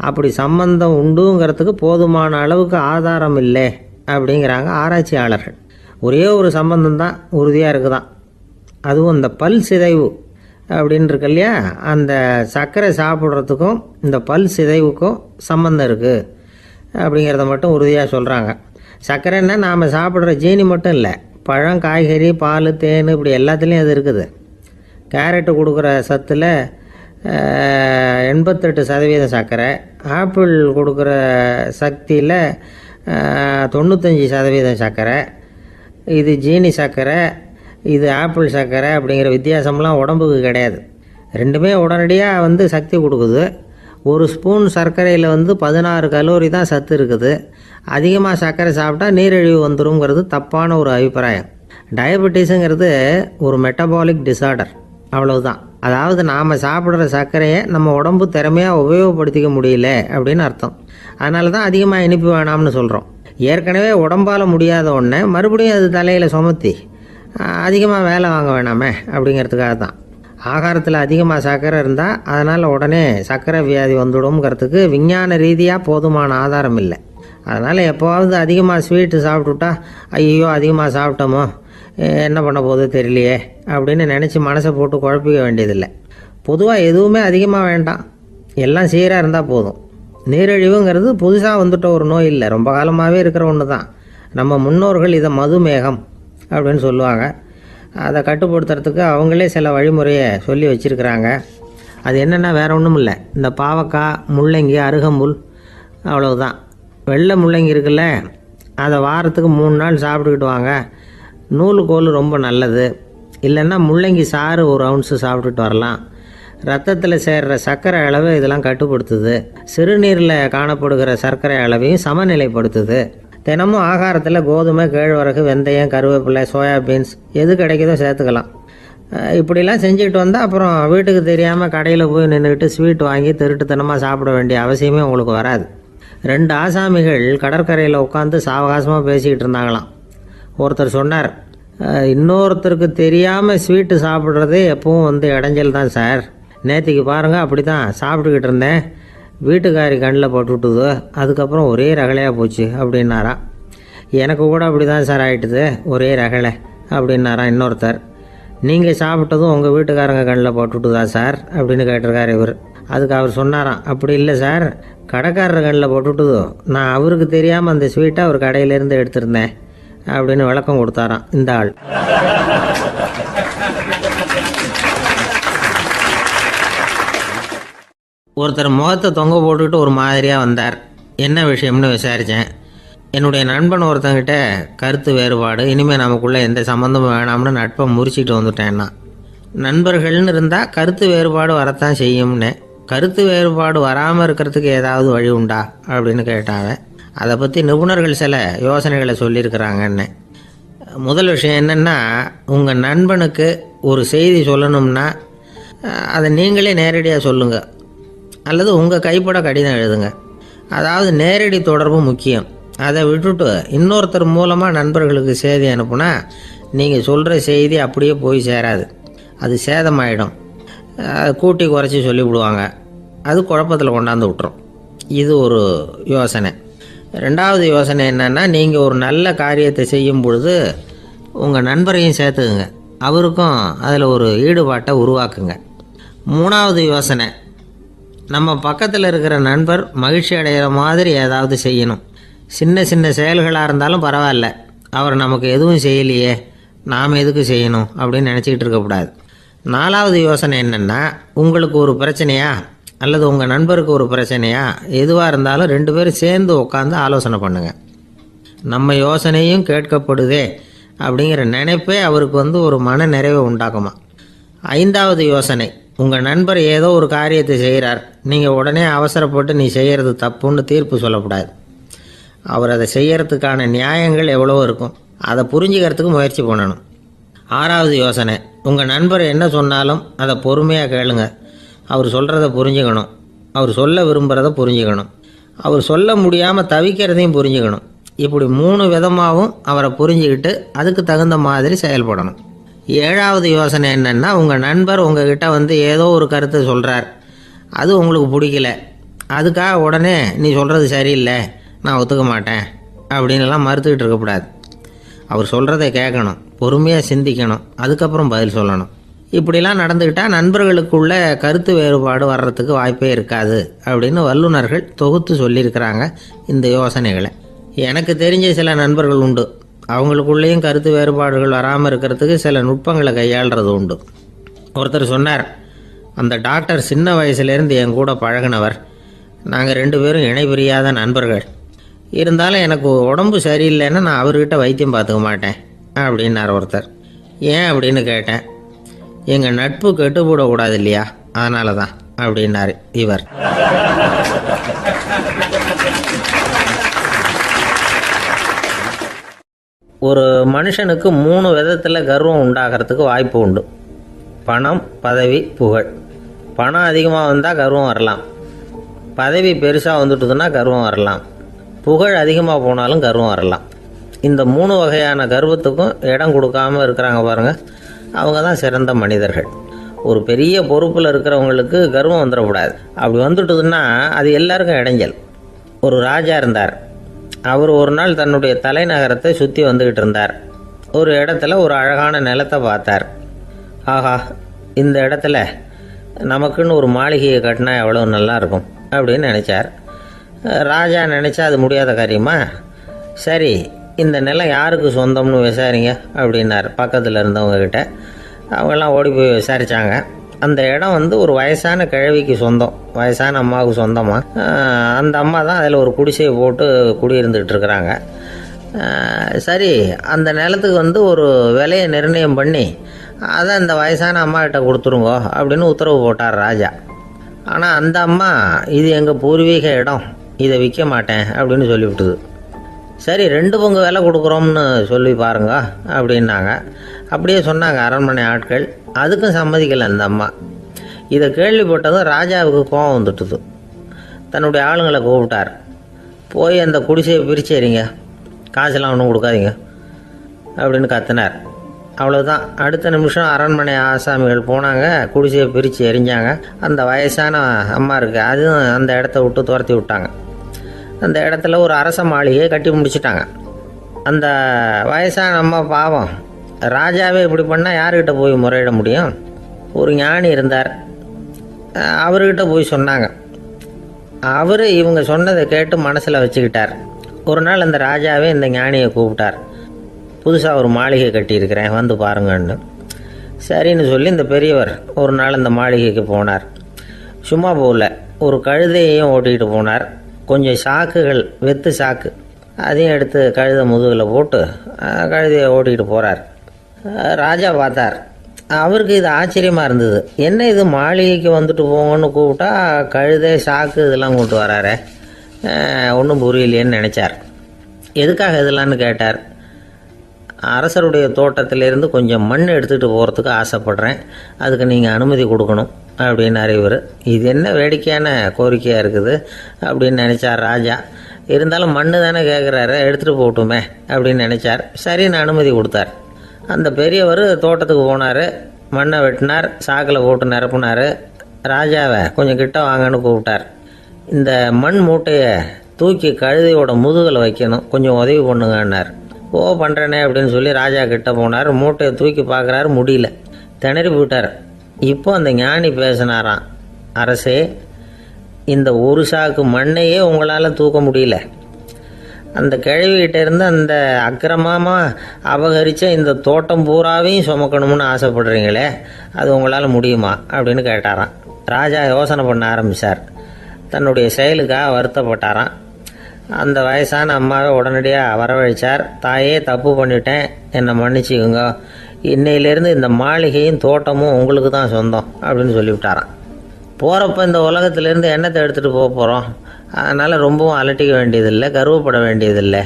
அப்படி சம்பந்தம் உண்டுங்கிறதுக்கு போதுமான அளவுக்கு ஆதாரம் இல்லை அப்படிங்கிறாங்க ஆராய்ச்சியாளர்கள். ஒரே ஒரு சம்பந்தம் தான் உறுதியாக இருக்குதான். அதுவும் இந்த பல் சிதைவு அப்படின்னு இருக்கு இல்லையா, அந்த சர்க்கரை சாப்பிட்றதுக்கும் இந்த பல் சிதைவுக்கும் சம்பந்தம் இருக்குது அப்படிங்கிறத மட்டும் உறுதியாக சொல்கிறாங்க. சர்க்கரைன்னா நாம் சாப்பிட்ற ஜீனி மட்டும் இல்லை, பழம், காய்கறி, பால், தேன் இப்படி எல்லாத்துலேயும் அது இருக்குது. கேரட்டு கொடுக்குற சத்தில் 88% சர்க்கரை, ஆப்பிள் கொடுக்குற சக்தியில் 95% சர்க்கரை. இது ஜீனி சர்க்கரை, இது ஆப்பிள் சர்க்கரை அப்படிங்கிற வித்தியாசம்லாம் உடம்புக்கு கிடையாது. ரெண்டுமே உடனடியாக சக்தி கொடுக்குது. ஒரு ஸ்பூன் சர்க்கரையில் 16 கலோரி தான் சத்து இருக்குது. அதிகமாக சர்க்கரை சாப்பிட்டா நீரிழிவு வந்துருங்கிறது தப்பான ஒரு அபிப்பிராயம். டயபெட்டிஸுங்கிறது ஒரு மெட்டபாலிக் டிசார்டர், அவ்வளவுதான். அதாவது நாம் சாப்பிட்ற சர்க்கரையை நம்ம உடம்பு திறமையாக உபயோகப்படுத்திக்க முடியல அப்படின்னு அர்த்தம். அதனால தான் அதிகமாக இனிப்பு வேணாம்னு சொல்கிறோம். ஏற்கனவே உடம்பால் முடியாத ஒன்றை மறுபடியும் அது தலையில் சுமத்தி அதிகமாக வேலை வாங்க வேணாமே அப்படிங்கிறதுக்காக தான். ஆகாரத்தில் அதிகமாக சர்க்கரை இருந்தால் அதனால் உடனே சர்க்கரை வியாதி வந்துடும்ங்கிறதுக்கு விஞ்ஞான ரீதியாக போதுமான ஆதாரம் இல்லை. அதனால் எப்போவாவது அதிகமாக ஸ்வீட்டு சாப்பிட்டுட்டா ஐயோ அதிகமாக சாப்பிட்டோமோ என்ன பண்ண போகுது தெரியலையே அப்படின்னு நினச்சி மனசை போட்டு குழப்பிக்க வேண்டியதில்லை. பொதுவாக எதுவுமே அதிகமாக வேண்டாம், எல்லாம் சீராக இருந்தால் போதும். நீரிழிவுங்கிறது புதுசாக வந்துட்ட ஒரு நோய் இல்லை, ரொம்ப காலமாகவே இருக்கிற ஒன்று தான். நம்ம முன்னோர்கள் இதை மதுமேகம் அப்படின்னு சொல்லுவாங்க. அதை கட்டுப்படுத்துறதுக்கு அவங்களே சில வழிமுறையை சொல்லி வச்சுருக்கிறாங்க. அது என்னென்னா வேறு ஒன்றும் இல்லை, இந்த பாவக்காய், முள்ளங்கி, அருகம்புல், அவ்வளவுதான். வெள்ளை முள்ளங்கி இருக்குல்ல, அதை வாரத்துக்கு 3 நாள் சாப்பிட்டுக்கிட்டு வாங்க. நூலுக்கோல் ரொம்ப நல்லது. இல்லைன்னா முள்ளங்கி சாறு 1 ounce சாப்பிட்டுட்டு வரலாம். ரத்தத்தில் சேர்கிற சர்க்கரை அளவு இதெல்லாம் கட்டுப்படுத்துது. சிறுநீரில் காணப்படுகிற சர்க்கரை அளவையும் சமநிலைப்படுத்துது. தினமும் ஆகாரத்தில் கோதுமை, கேழ்வரகு, வெந்தயம், கருவேப்பிலை, சோயாபீன்ஸ் எது கிடைக்குதோ சேர்த்துக்கலாம். இப்படிலாம் செஞ்சுக்கிட்டு வந்தால் அப்புறம் வீட்டுக்கு தெரியாமல் கடையில் போய் நின்றுக்கிட்டு ஸ்வீட் வாங்கி திருட்டுத்தனமாக சாப்பிட வேண்டிய அவசியமே உங்களுக்கு வராது. 2 ஆசாமிகள் கடற்கரையில் உட்காந்து சாவகாசமாக பேசிக்கிட்டு இருந்தாங்களாம். ஒருத்தர் சொன்னார், இன்னொருத்தருக்கு தெரியாமல் ஸ்வீட்டு சாப்பிட்றதே எப்பவும் இடைஞ்சல் தான் சார். நேற்றுக்கு பாருங்கள் அப்படி தான் சாப்பிட்டுக்கிட்டு இருந்தேன், வீட்டுக்காரி கண்ணில் போட்டுவிட்டுது, அதுக்கப்புறம் ஒரே ரகலையாக போச்சு அப்படின்னாரா. எனக்கு கூட அப்படி தான் சார் ஆகிட்டுது, ஒரே ரகலை அப்படின்னாரா இன்னொருத்தர். நீங்கள் சாப்பிட்டதும் உங்கள் வீட்டுக்காரங்க கண்ணில் போட்டுவிட்டுதா சார் அப்படின்னு கேட்டிருக்காரு இவர். அதுக்கு அவர் சொன்னாராம், அப்படி இல்லை சார், கடைக்காரர் கண்ணில் போட்டுவிட்டுதோ, நான் அவருக்கு தெரியாமல் அந்த ஸ்வீட்டை அவர் கடையிலேருந்து எடுத்திருந்தேன் அப்படின்னு விளக்கம் கொடுத்தாராம் இந்த ஆள். ஒருத்தர் முகத்தை தொங்க போட்டுக்கிட்டு ஒரு மாதிரியாக வந்தார். என்ன விஷயம்னு விசாரித்தேன். என்னுடைய நண்பன் ஒருத்தங்கிட்ட கருத்து வேறுபாடு, இனிமேல் நமக்குள்ளே எந்த சம்மந்தமும் வேணாம்னு நட்பை முறிச்சிட்டு வந்துட்டேன்னா. நண்பர்கள்னு இருந்தால் கருத்து வேறுபாடு வரத்தான் செய்யும்னு. கருத்து வேறுபாடு வராமல் இருக்கிறதுக்கு ஏதாவது வழி உண்டா அப்படின்னு கேட்டாங்க. அதை பற்றி நிபுணர்கள் சில யோசனைகளை சொல்லியிருக்கிறாங்கன்னு. முதல் விஷயம் என்னென்னா, உங்கள் நண்பனுக்கு ஒரு செய்தி சொல்லணும்னா அதை நீங்களே நேரடியாக சொல்லுங்கள், அல்லது உங்கள் கைப்பட கடிதம் எழுதுங்க. அதாவது நேரடி தொடர்பு முக்கியம். அதை விட்டுட்டு இன்னொருத்தர் மூலமாக நண்பர்களுக்கு செய்தி அனுப்புனா நீங்கள் சொல்கிற செய்தி அப்படியே போய் சேராது, அது சேதமாயிடும். கூட்டி குறைச்சி சொல்லிவிடுவாங்க, அது குழப்பத்தில் கொண்டாந்து விட்டுரும். இது ஒரு யோசனை. 2வது யோசனை என்னென்னா, நீங்கள் ஒரு நல்ல காரியத்தை செய்யும் பொழுது உங்கள் நண்பரையும் சேர்த்துக்குங்க, அவருக்கும் அதில் ஒரு ஈடுபாட்டை உருவாக்குங்க. 3வது யோசனை, நம்ம பக்கத்தில் இருக்கிற நண்பர் மகிழ்ச்சி அடைகிற மாதிரி ஏதாவது செய்யணும். சின்ன சின்ன செயல்களாக இருந்தாலும் பரவாயில்ல, அவர் நமக்கு எதுவும் செய்யலையே, நாம் எதுக்கு செய்யணும் அப்படின்னு நினச்சிக்கிட்டு இருக்கக்கூடாது. 4வது யோசனை என்னென்னா, உங்களுக்கு ஒரு பிரச்சனையா அல்லது உங்கள் நண்பருக்கு ஒரு பிரச்சனையா, எதுவாக இருந்தாலும் 2 பேரும் சேர்ந்து உட்காந்து ஆலோசனை பண்ணுங்கள். நம்ம யோசனையும் கேட்கப்படுதே அப்படிங்கிற நினைப்பே அவருக்கு ஒரு மன நிறைவை உண்டாக்குமா. 5வது யோசனை, உங்கள் நண்பர் ஏதோ ஒரு காரியத்தை செய்கிறார், நீங்கள் உடனே அவசரப்பட்டு நீ செய்கிறது தப்புன்னு தீர்ப்பு சொல்லக்கூடாது. அவர் அதை செய்யறதுக்கான நியாயங்கள் எவ்வளோ இருக்கும், அதை புரிஞ்சுக்கிறதுக்கு முயற்சி பண்ணணும். 6வது யோசனை, உங்கள் நண்பர் என்ன சொன்னாலும் அதை பொறுமையாக கேளுங்க. அவர் சொல்கிறத புரிஞ்சுக்கணும், அவர் சொல்ல விரும்புகிறத புரிஞ்சுக்கணும், அவர் சொல்ல முடியாமல் தவிக்கிறதையும் புரிஞ்சுக்கணும். இப்படி 3 விதமாகவும் அவரை புரிஞ்சுக்கிட்டு அதுக்கு தகுந்த மாதிரி செயல்படணும். 7வது யோசனை என்னென்னா, உங்கள் நண்பர் உங்ககிட்ட ஏதோ ஒரு கருத்தை சொல்கிறார், அது உங்களுக்கு பிடிக்கல, அதுக்காக உடனே நீ சொல்கிறது சரியில்லை, நான் ஒத்துக்க மாட்டேன் அப்படின்லாம் மறுத்துக்கிட்டு இருக்கக்கூடாது. அவர் சொல்கிறத கேட்கணும், பொறுமையாக சிந்திக்கணும், அதுக்கப்புறம் பதில் சொல்லணும். இப்படிலாம் நடந்துக்கிட்டால் நண்பர்களுக்குள்ள கருத்து வேறுபாடு வர்றதுக்கு வாய்ப்பே இருக்காது அப்படின்னு வல்லுநர்கள் தொகுத்து சொல்லியிருக்கிறாங்க இந்த யோசனைகளை. எனக்கு தெரிஞ்ச சில நண்பர்கள் உண்டு, அவங்களுக்குள்ளேயும் கருத்து வேறுபாடுகள் வராமல் இருக்கிறதுக்கு சில நுட்பங்களை கையாளுறது உண்டு. ஒருத்தர் சொன்னார், அந்த டாக்டர் சின்ன வயசுலேருந்து என் கூட பழகினவர், நாங்கள் 2 பேரும் இணை பிரியாத நண்பர்கள். இருந்தாலும் எனக்கு உடம்பு சரியில்லைன்னா நான் அவர்கிட்ட வைத்தியம் பார்த்துக்க மாட்டேன் அப்படின்னார் ஒருத்தர். ஏன் அப்படின்னு கேட்டேன். எங்கள் நட்பு கெட்டுப்படக்கூடாது இல்லையா, அதனால தான் அப்படின்னார் இவர். ஒரு மனுஷனுக்கு 3 விதத்தில் கர்வம் உண்டாகிறதுக்கு வாய்ப்பு உண்டு. பணம், பதவி, புகழ். பணம் அதிகமாக வந்தால் கர்வம் வரலாம், பதவி பெருசாக வந்துட்டுதுன்னா கர்வம் வரலாம், புகழ் அதிகமாக போனாலும் கர்வம் வரலாம். இந்த 3 வகையான கர்வத்துக்கும் இடம் கொடுக்காம இருக்கிறாங்க பாருங்க, அவங்க தான் சிறந்த மனிதர்கள். ஒரு பெரிய பொறுப்பில் இருக்கிறவங்களுக்கு கர்வம் வந்துடக்கூடாது. அப்படி வந்துட்டுதுன்னா அது எல்லாருக்கும் இடைஞ்சல். ஒரு ராஜா இருந்தார். அவர் ஒரு நாள் தன்னுடைய தலைநகரத்தை சுற்றி வந்துக்கிட்டு இருந்தார். ஒரு இடத்துல ஒரு அழகான நிலத்தை பார்த்தார். ஆஹா, இந்த இடத்துல நமக்குன்னு ஒரு மாளிகையை கட்டினா எவ்வளோ நல்லா இருக்கும் அப்படின்னு நினச்சார். ராஜா நினச்சா அது முடியாத காரியமா? சரி, இந்த நிலம் யாருக்கு சொந்தம்னு விசாரிங்க அப்படின்னார் பக்கத்தில் இருந்தவங்கக்கிட்ட. அவங்கெல்லாம் ஓடி போய் விசாரித்தாங்க. அந்த இடம் ஒரு வயசான கிழவிக்கு சொந்தம், வயசான அம்மாவுக்கு சொந்தமாக. அந்த அம்மா தான் அதில் ஒரு குடிசையை போட்டு குடியிருந்துகிட்டு இருக்கிறாங்க. சரி, அந்த நிலத்துக்கு ஒரு விலையை நிர்ணயம் பண்ணி அதை அந்த வயசான அம்மாக்கிட்ட கொடுத்துருங்கோ அப்படின்னு உத்தரவு போட்டார் ராஜா. ஆனால் அந்த அம்மா, இது எங்கள் பூர்வீக இடம், இதை விற்க மாட்டேன் அப்படின்னு சொல்லிவிட்டுது. சரி, 2 பங்கு விலை கொடுக்குறோம்னு சொல்லி பாருங்க அப்படின்னாங்க. அப்படியே சொன்னாங்க அரண்மனை ஆட்கள். அதுக்கும் சம்மதிக்கலை அந்த அம்மா. இதை கேள்விப்பட்டதும் ராஜாவுக்கு கோபம் வந்துட்டுது. தன்னுடைய ஆளுங்களை கூப்பிட்டார். போய் அந்த குடிசையை பிரிச்சேரிங்க, காசெல்லாம் ஒன்றும் கொடுக்காதீங்க அப்படின்னு கத்தினார். அவ்வளோதான். அடுத்த நிமிஷம் அரண்மனை ஆசாமிகள் போனாங்க, குடிசையை பிரித்து எரிஞ்சாங்க. அந்த வயசான அம்மா இருக்குது, அதுவும் அந்த இடத்த விட்டு துரத்தி விட்டாங்க. அந்த இடத்துல ஒரு அரச மாளிகையை கட்டி முடிச்சிட்டாங்க. அந்த வயசான அம்மா பாவம், ராஜாவே இப்படி பண்ணால் யாருக்கிட்ட போய் முறையிட முடியும்? ஒரு ஞானி இருந்தார், அவர்கிட்ட போய் சொன்னாங்க. அவர் இவங்க சொன்னதை கேட்டு மனசில் வச்சுக்கிட்டார். ஒரு நாள் அந்த ராஜாவே இந்த ஞானியை கூப்பிட்டார். புதுசாக ஒரு மாளிகை கட்டியிருக்கிறேன், வந்து பாருங்கன்னு. சரின்னு சொல்லி இந்த பெரியவர் ஒரு நாள் அந்த மாளிகைக்கு போனார். சும்மா போகல, ஒரு கழுதையையும் ஓட்டிகிட்டு போனார். கொஞ்சம் சாக்குகள், வெத்து சாக்கு, அதையும் எடுத்து கழுதை முதுகில் போட்டு கழுதையை ஓட்டிகிட்டு போகிறார். ராஜா பார்த்தார். அவருக்கு இது ஆச்சரியமாக இருந்தது. என்ன இது, மாளிகைக்கு வந்துட்டு போங்கன்னு கூப்பிட்டா கழுதை சாக்கு இதெல்லாம் கொண்டு வராரே, ஒன்றும் புரியலையேன்னு நினச்சார். எதுக்காக இதெல்லாம்னு கேட்டார். அரசருடைய தோட்டத்திலேருந்து கொஞ்சம் மண் எடுத்துகிட்டு போகிறதுக்கு ஆசைப்பட்றேன், அதுக்கு நீங்கள் அனுமதி கொடுக்கணும் அப்படின்னாரு இவர். இது என்ன வேடிக்கையான கோரிக்கையாக இருக்குது அப்படின்னு நினச்சார் ராஜா. இருந்தாலும் மண்ணு தானே கேட்குறாரு, எடுத்துகிட்டு போகட்டுமே அப்படின்னு நினச்சார். சரின்னு அனுமதி கொடுத்தார். அந்த பெரியவர் தோட்டத்துக்கு போனார், மண்ணை வெட்டினார், சாக்கில் போட்டு நிரப்புனார். ராஜாவை கொஞ்சம் கிட்ட வாங்கன்னு கூப்பிட்டார். இந்த மண் மூட்டையை தூக்கி கழுதையோட முதுகில் வைக்கணும், கொஞ்சம் உதவி பண்ணுங்கன்னார். ஓ, பண்ணுறேனே அப்படின்னு சொல்லி ராஜா கிட்ட போனார். மூட்டையை தூக்கி பார்க்குறாரு, முடியல, திணறி போயிட்டார். இப்போ அந்த ஞானி பேசினாராம். அரசே, இந்த ஒரு சாக்கு மண்ணையே உங்களால் தூக்க முடியல, அந்த கிழவிகிட்ட இருந்து அந்த அக்கிரமமாக அபகரித்த இந்த தோட்டம் பூராவையும் சுமக்கணும்னு ஆசைப்படுறீங்களே, அது உங்களால் முடியுமா அப்படின்னு கேட்டாராம். ராஜா யோசனை பண்ண ஆரம்பித்தார். தன்னுடைய செயலுக்காக வருத்தப்பட்டாராம். அந்த வயசான அம்மாவை உடனடியாக வரவழைச்சார். தாயே, தப்பு பண்ணிட்டேன், என்னை மன்னிச்சுக்குங்க, இன்னையிலேருந்து இந்த மாளிகையும் தோட்டமும் உங்களுக்கு தான் சொந்தம் அப்படின்னு சொல்லிவிட்டாராம். போகிறப்ப இந்த உலகத்திலேருந்து எண்ணத்தை எடுத்துகிட்டு போக போகிறோம், அதனால் ரொம்பவும் அலட்டிக்க வேண்டியதில்லை, கர்வப்பட வேண்டியதில்லை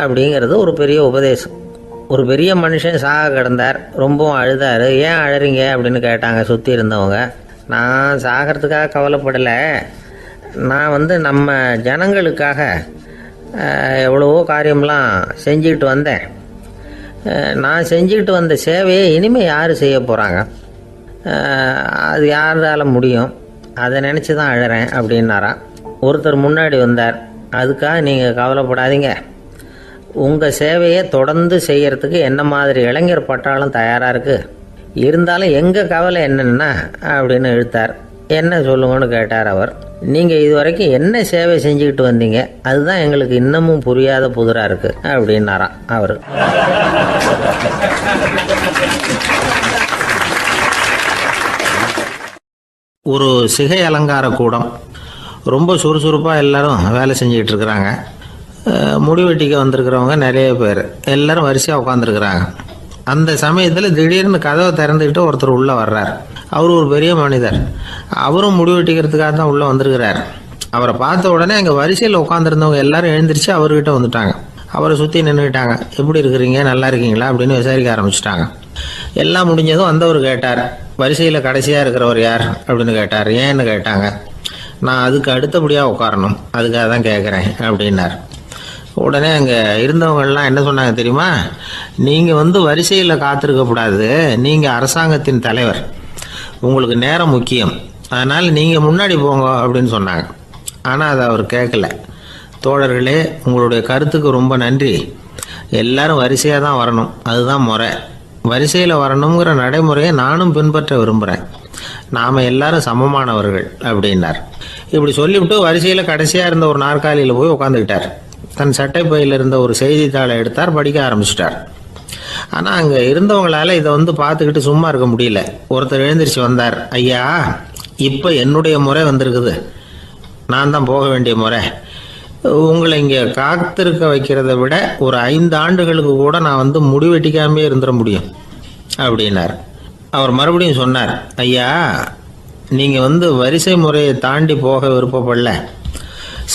அப்படிங்கிறது ஒரு பெரிய உபதேசம். ஒரு பெரிய மனுஷன் சாக கிடந்தார், ரொம்பவும் அழுதார். ஏன் அழறீங்க அப்படின்னு கேட்டாங்க சுற்றி இருந்தவங்க. நான் சாகிறதுக்காக கவலைப்படலை, நான் நம்ம ஜனங்களுக்காக எவ்வளவோ காரியம்லாம் செஞ்சுக்கிட்டு வந்தேன். நான் செஞ்சுக்கிட்டு வந்த சேவையை இனிமேல் யார் செய்ய போகிறாங்க, அது யாரால முடியும், அதை நினச்சி தான் அழறேன் அப்படின்னாராம். ஒருத்தர் முன்னாடி வந்தார். அதுக்காக நீங்கள் கவலைப்படாதீங்க, உங்கள் சேவையை தொடர்ந்து செய்கிறதுக்கு என்ன மாதிரி இளைஞர் பட்டாலும் தயாராக இருக்குது, இருந்தாலும் எங்கள் கவலை என்னென்னா அப்படின்னு இழுத்தார். என்ன சொல்லுங்கன்னு கேட்டார் அவர். நீங்கள் இது வரைக்கும் என்ன சேவை செஞ்சுக்கிட்டு வந்தீங்க, அதுதான் எங்களுக்கு இன்னமும் புரியாத புதிராக இருக்குது அப்படின்னாராம் அவர். ஒரு சிகை அலங்கார கூடம், ரொம்ப சுறுசுறுப்பாக எல்லாரும் வேலை செஞ்சுக்கிட்டு இருக்கிறாங்க. முடிவெட்டிக்க வந்திருக்கிறவங்க நிறைய பேர், எல்லாரும் வரிசையாக உட்காந்துருக்குறாங்க. அந்த சமயத்தில் திடீர்னு கதவை திறந்துக்கிட்டு ஒருத்தர் உள்ளே வர்றார். அவர் ஒரு பெரிய மனிதர், அவரும் முடிவெட்டிக்கிறதுக்காக தான் உள்ளே வந்திருக்கிறார். அவரை பார்த்த உடனே அங்கே வரிசையில் உட்காந்துருந்தவங்க எல்லாரும் எழுந்திரிச்சு அவர்கிட்ட வந்துட்டாங்க. அவரை சுற்றி நின்றுக்கிட்டாங்க. எப்படி இருக்கிறீங்க, நல்லா இருக்கீங்களா அப்படின்னு விசாரிக்க ஆரம்பிச்சிட்டாங்க. எல்லாம் முடிஞ்சதும் வந்தவர் கேட்டார், வரிசையில் கடைசியாக இருக்கிறவர் யார் அப்படின்னு கேட்டார். ஏன்னு கேட்டாங்க. நான் அதுக்கு அடுத்தபடியாக உட்காரணும், அதுக்காக தான் கேட்குறேன் அப்படின்னார். உடனே அங்கே இருந்தவங்கெல்லாம் என்ன சொன்னாங்க தெரியுமா? நீங்கள் வரிசையில் காத்திருக்கக்கூடாது, நீங்கள் அரசாங்கத்தின் தலைவர், உங்களுக்கு நேரம் முக்கியம், அதனால் நீங்கள் முன்னாடி போங்க அப்படின்னு சொன்னாங்க. ஆனால் அதை அவர் கேட்கல. தோழர்களே, உங்களுடைய கருத்துக்கு ரொம்ப நன்றி. எல்லாரும் வரிசையாக தான் வரணும், அதுதான் முறை. வரிசையில் வரணுங்கிற நடைமுறையை நானும் பின்பற்ற விரும்புகிறேன். நாம் எல்லாரும் சமமானவர்கள் அப்படின்னார். இப்படி சொல்லிவிட்டு வரிசையில் கடைசியாக இருந்த ஒரு நாற்காலியில் போய் உட்காந்துக்கிட்டார். தன் சட்டை பையில் இருந்த ஒரு செய்தித்தாளை எடுத்தார், படிக்க ஆரம்பிச்சிட்டார். ஆனால் அங்கே இருந்தவங்களால இதை பார்த்துக்கிட்டு சும்மா இருக்க முடியல. ஒருத்தர் எழுந்திரிச்சு வந்தார். ஐயா, இப்போ என்னுடைய முறை வந்திருக்குது, நான் தான் போக வேண்டிய முறை. உங்களை இங்கே காத்திருக்க வைக்கிறத விட ஒரு 5 ஆண்டுகளுக்கு கூட நான் முடிவெட்டிக்காமே இருந்துட முடியும் அப்படின்னார். அவர் மறுபடியும் சொன்னார், ஐயா, நீங்கள் வரிசை முறையை தாண்டி போக விருப்பப்படல,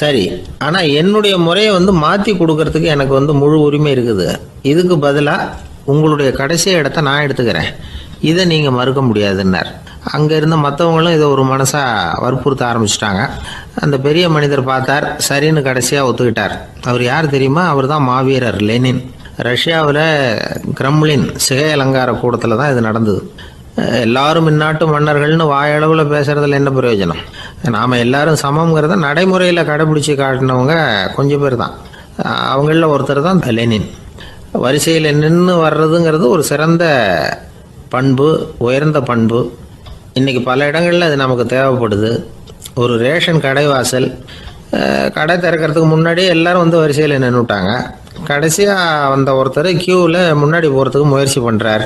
சரி, ஆனால் என்னுடைய முறையை மாற்றி கொடுக்கறதுக்கு எனக்கு முழு உரிமை இருக்குது. இதுக்கு பதிலாக உங்களுடைய கடைசி இடத்த நான் எடுத்துக்கிறேன், இதை நீங்கள் மறுக்க முடியாதுன்னார். அங்கே இருந்த மற்றவங்களும் இதை ஒரு மனசாக வற்புறுத்த ஆரம்பிச்சிட்டாங்க. அந்த பெரிய மனிதர் பார்த்தார், சரின்னு கடைசியாக ஒத்துக்கிட்டார். அவர் யார் தெரியுமா? அவர் தான் மாவீரர் லெனின். ரஷ்யாவில் கிரெம்ளின் சிகை அலங்கார கூடத்தில் தான் இது நடந்தது. எல்லாரும் இந்நாட்டு மன்னர்கள்னு வாயளவில் பேசுகிறதுல என்ன பிரயோஜனம்? நாம் எல்லாரும் சமங்கிறத நடைமுறையில் கடைபிடிச்சி காட்டினவங்க கொஞ்சம் பேர் தான். அவங்களில் ஒருத்தர் தான் லெனின். வரிசையில் நின்று வர்றதுங்கிறது ஒரு சிறந்த பண்பு, உயர்ந்த பண்பு. இன்றைக்கி பல இடங்களில் அது நமக்கு தேவைப்படுது. ஒரு ரேஷன் கடைவாசல், கடை திறக்கிறதுக்கு முன்னாடியே எல்லாரும் வரிசையில் நின்றுட்டாங்க. கடைசியாக வந்த ஒருத்தர் க்யூவில் முன்னாடி போகிறதுக்கு முயற்சி பண்ணுறார்.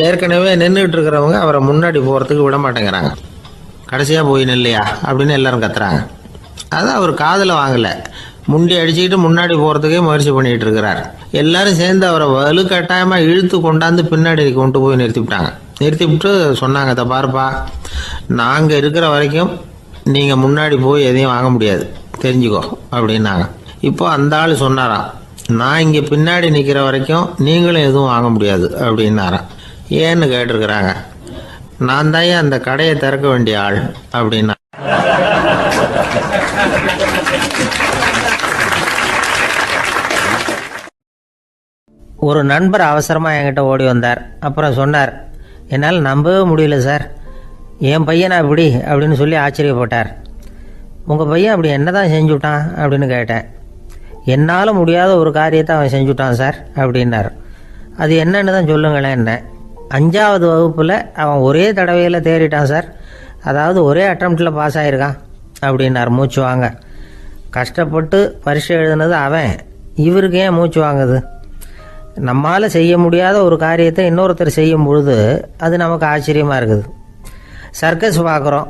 ஏற்கனவே நின்றுட்டு இருக்கிறவங்க அவரை முன்னாடி போகிறதுக்கு விட மாட்டேங்கிறாங்க. கடைசியாக போய் நில்லையா அப்படின்னு எல்லாரும் கத்துறாங்க. அதான் அவர் காதில் வாங்கலை, முண்டி அடிச்சுக்கிட்டு முன்னாடி போகிறதுக்கே முயற்சி பண்ணிகிட்டு இருக்கிறார். எல்லாரும் சேர்ந்து அவரை வலுக்கட்டாயமாக இழுத்து கொண்டாந்து பின்னாடி கொண்டு போய் நிறுத்திவிட்டு சொன்னாங்க, இதை பாருப்பா, நாங்கள் இருக்கிற வரைக்கும் நீங்கள் முன்னாடி போய் எதையும் வாங்க முடியாது, தெரிஞ்சுக்கோ அப்படின்னாங்க. இப்போ அந்த ஆள் சொன்னாராம், நான் இங்கே பின்னாடி நிற்கிற வரைக்கும் நீங்களும் எதுவும் வாங்க முடியாது அப்படின்னாராம். ஏன்னு கேட்டிருக்கிறாங்க. நான் தான் அந்த கடையை திறக்க வேண்டிய ஆள் அப்படின்னா. ஒரு நண்பர் அவசரமாக என்கிட்ட ஓடி வந்தார். அப்புறம் சொன்னார், என்னால் நம்பவே முடியல சார், என் பையனா இப்படி அப்படின்னு சொல்லி ஆச்சரியப்பட்டார். உங்கள் பையன் அப்படி என்ன தான் செஞ்சுட்டான் அப்படின்னு கேட்டேன். என்னால் முடியாத ஒரு காரியத்தை அவன் செஞ்சுட்டான் சார் அப்படின்னார். அது என்னன்னு தான் சொல்லுங்களேன். என்ன 5வது வகுப்பில் அவன் ஒரே தடவையில் தேறிட்டான் சார், அதாவது ஒரே அட்டம்ப்டில் பாஸ் ஆகிருக்கான் அப்படின்னார் மூச்சு வாங்க. கஷ்டப்பட்டு பரீட்சை எழுதுனது அவன், இவருக்கு ஏன் மூச்சு வாங்குது? நம்மால் செய்ய முடியாத ஒரு காரியத்தை இன்னொருத்தர் செய்யும் பொழுது அது நமக்கு ஆச்சரியமாக இருக்குது. சர்க்கஸ் பார்க்குறோம்,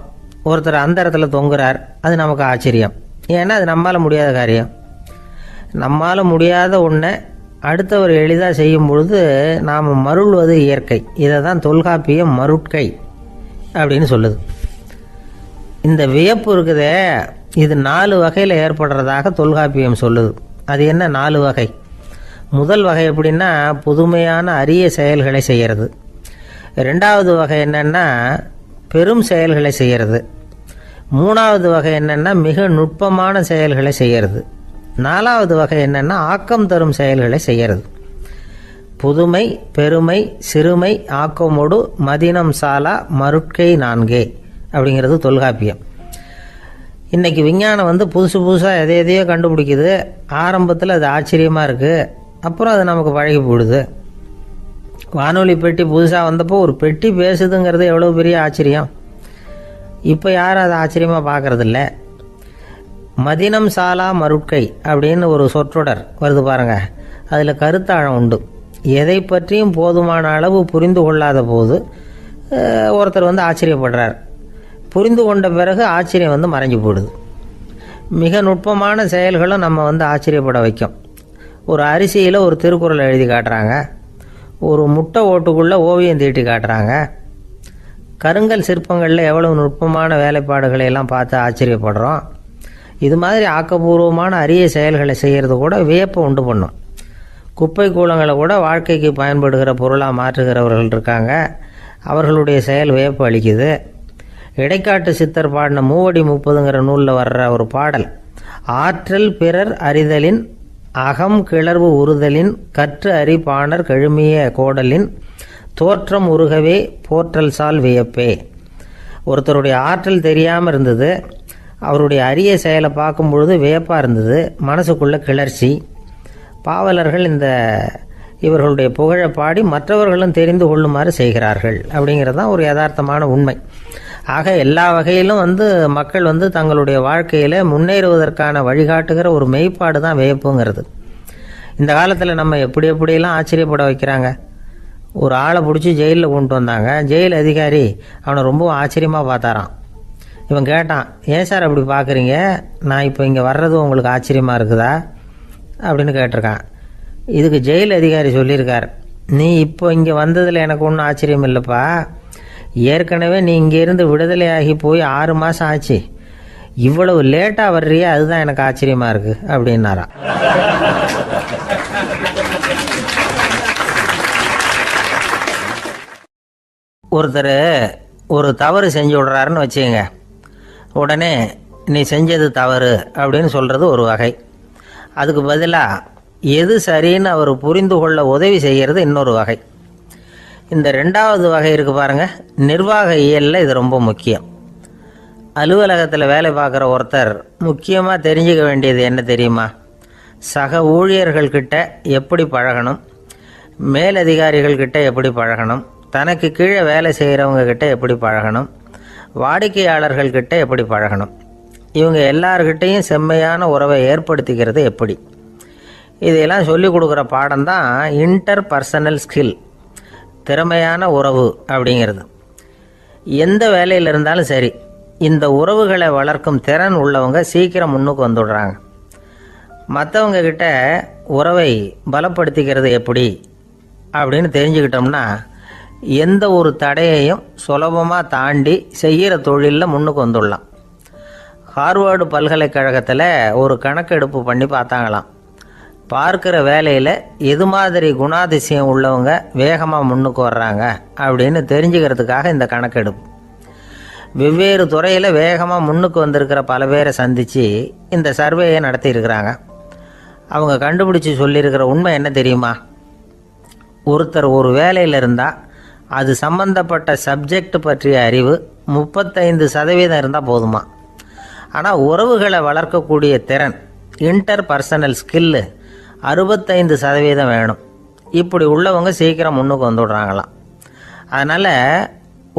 ஒருத்தர் அந்த இடத்துல தொங்குறார், அது நமக்கு ஆச்சரியம். ஏன்னா அது நம்மால் முடியாத காரியம். நம்மால் முடியாத ஒன்றை அடுத்தவர் எளிதாக செய்யும் பொழுது நாம் மருள்வது இயற்கை. இதை தான் தொல்காப்பியம் மருட்கை அப்படின்னு சொல்லுது. இந்த வியப்பு இருக்குதே, இது 4 வகையில் ஏற்படுறதாக தொல்காப்பியம் சொல்லுது. அது என்ன 4 வகை? முதல் வகை எப்படின்னா, புதுமையான அரிய செயல்களை செய்கிறது. 2வது வகை என்னென்னா பெரும் செயல்களை செய்கிறது. 3வது வகை என்னென்னா மிக நுட்பமான செயல்களை செய்கிறது. 4வது வகை என்னென்னா ஆக்கம் தரும் செயல்களை செய்கிறது. புதுமை, பெருமை, சிறுமை, ஆக்கமோடு மதினம் சாலா மருட்கை 4 அப்படிங்கிறது தொல்காப்பியம். இன்றைக்கி விஞ்ஞானம் புதுசு புதுசாக எதையோ கண்டுபிடிக்குது. ஆரம்பத்தில் அது ஆச்சரியமாக இருக்குது, அப்புறம் அது நமக்கு பழகி போடுது. வானொலி பெட்டி புதுசாக வந்தப்போ ஒரு பெட்டி பேசுதுங்கிறது எவ்வளோ பெரிய ஆச்சரியம். இப்போ யாரும் அதை ஆச்சரியமாக பார்க்குறதில்ல. மதினம் சாலா மருட்கை அப்படின்னு ஒரு சொற்றொடர் வருது பாருங்க, அதில் கருத்தாழம் உண்டு. எதை பற்றியும் போதுமான அளவு புரிந்து கொள்ளாத போது ஒருத்தர் ஆச்சரியப்படுறார். புரிந்து கொண்ட பிறகு ஆச்சரியம் மறைஞ்சு போடுது. மிக நுட்பமான செயல்களும் நம்ம ஆச்சரியப்பட வைக்கும். ஒரு அரிசியில் ஒரு திருக்குறள் எழுதி காட்டுறாங்க, ஒரு முட்டை ஓட்டுக்குள்ளே ஓவியம் தீட்டி காட்டுறாங்க. கருங்கல் சிற்பங்களில் எவ்வளவு நுட்பமான வேலைப்பாடுகளை எல்லாம் பார்த்து ஆச்சரியப்படுறோம். இது மாதிரி ஆக்கப்பூர்வமான அரிய செயல்களை செய்கிறது கூட வியப்பை உண்டு பண்ணும். குப்பை கூலங்களை கூட வாழ்க்கைக்கு பயன்படுகிற பொருளாக மாற்றுகிறவர்கள் இருக்காங்க, அவர்களுடைய செயல் வியப்பு அளிக்குது. இடைக்காட்டு சித்தர் பாடின 30 நூலில் வர்ற ஒரு பாடல், ஆற்றல் பிறர் அறிதலின் அகம் கிளர்வு உறுதலின் கற்று அறி பாணர் கழுமிய கோடலின் தோற்றம் உருகவே போற்றல் சால் வியப்பே. ஒருத்தருடைய ஆற்றல் தெரியாமல் இருந்தது, அவருடைய அரிய செயலை பார்க்கும் பொழுது வியப்பாக இருந்தது, மனசுக்குள்ள கிளர்ச்சி. பாவலர்கள் இவர்களுடைய புகழை பாடி மற்றவர்களும் தெரிந்து கொள்ளுமாறு செய்கிறார்கள் அப்படிங்கிறது தான் ஒரு யதார்த்தமான உண்மை. ஆக எல்லா வகையிலும் மக்கள் தங்களுடைய வாழ்க்கையில் முன்னேறுவதற்கான வழிகாட்டுகிற ஒரு மெய்ப்பாடு தான் வியப்புங்கிறது. இந்த காலத்தில் நம்ம எப்படியெல்லாம் ஆச்சரியப்பட வைக்கிறாங்க. ஒரு ஆளை பிடிச்சி ஜெயிலில் கொண்டு வந்தாங்க. ஜெயில் அதிகாரி அவனை ரொம்ப ஆச்சரியமாக பார்த்தாரான். இவன் கேட்டான், ஏன் சார் அப்படி பார்க்குறீங்க, நான் இப்போ இங்கே வர்றது உங்களுக்கு ஆச்சரியமாக இருக்குதா அப்படின்னு கேட்டிருக்கான். இதுக்கு ஜெயில் அதிகாரி சொல்லியிருக்கார், நீ இப்போ இங்கே வந்ததில் எனக்கு ஒன்றும் ஆச்சரியம் இல்லைப்பா, ஏற்கனவே நீ இங்கேருந்து விடுதலையாகி போய் 6 மாதம் ஆச்சு, இவ்வளவு லேட்டாக வர்றியே அதுதான் எனக்கு ஆச்சரியமாக இருக்குது அப்படின்னாராம். ஒருத்தர் ஒரு தவறு செஞ்சு விடுறாருன்னு வச்சுக்கங்க, உடனே நீ செஞ்சது தவறு அப்படின்னு சொல்கிறது ஒரு வகை. அதுக்கு பதிலாக எது சரின்னு அவர் புரிந்து கொள்ள உதவி செய்கிறது இன்னொரு வகை. இந்த 2வது வகை இருக்குது பாருங்கள், நிர்வாக இயலில் இது ரொம்ப முக்கியம். அலுவலகத்தில் வேலை பார்க்குற ஒருத்தர் முக்கியமாக தெரிஞ்சுக்க வேண்டியது என்ன தெரியுமா? சக ஊழியர்கள்கிட்ட எப்படி பழகணும், மேலதிகாரிகள்கிட்ட எப்படி பழகணும், தனக்கு கீழே வேலை செய்கிறவங்க கிட்ட எப்படி பழகணும், வாடிக்கையாளர்கள்கிட்ட எப்படி பழகணும், இவங்க எல்லார்கிட்டையும் செம்மையான உறவை ஏற்படுத்திக்கிறது எப்படி, இதையெல்லாம் சொல்லிக் கொடுக்குற பாடம் தான் இன்டர் பர்சனல் ஸ்கில், திறமையான உறவு அப்படிங்கிறது. எந்த வேலையில் இருந்தாலும் சரி, இந்த உறவுகளை வளர்க்கும் திறன் உள்ளவங்க சீக்கிரம் முன்னுக்கு வந்துடுறாங்க. மற்றவங்க கிட்ட உறவை பலப்படுத்திக்கிறது எப்படி அப்படின்னு தெரிஞ்சுக்கிட்டோம்னா எந்த ஒரு தடையையும் சுலபமாக தாண்டி செய்கிற தொழிலில் முன்னுக்கு வந்துடலாம். ஹார்வர்டு பல்கலைக்கழகத்தில் ஒரு கணக்கெடுப்பு பண்ணி பார்த்தாங்களாம். பார்க்குற வேலையில் எது மாதிரி குணாதிசயம் உள்ளவங்க வேகமாக முன்னுக்கு வர்றாங்க அப்படின்னு தெரிஞ்சுக்கிறதுக்காக இந்த கணக்கெடுப்பு. வெவ்வேறு துறையில் வேகமாக முன்னுக்கு வந்திருக்கிற பல பேரை சந்தித்து இந்த சர்வேயை நடத்தியிருக்கிறாங்க. அவங்க கண்டுபிடிச்சி சொல்லியிருக்கிற உண்மை என்ன தெரியுமா? ஒருத்தர் ஒரு வேலையில் இருந்தால் அது சம்பந்தப்பட்ட சப்ஜெக்ட் பற்றிய அறிவு 35% இருந்தால் போதுமா. ஆனால் உறவுகளை வளர்க்கக்கூடிய திறன், இன்டர் பர்சனல் ஸ்கில்லு 65% வேணும். இப்படி உள்ளவங்க சீக்கிரம் முன்னுக்கு வந்துடுறாங்களாம். அதனால்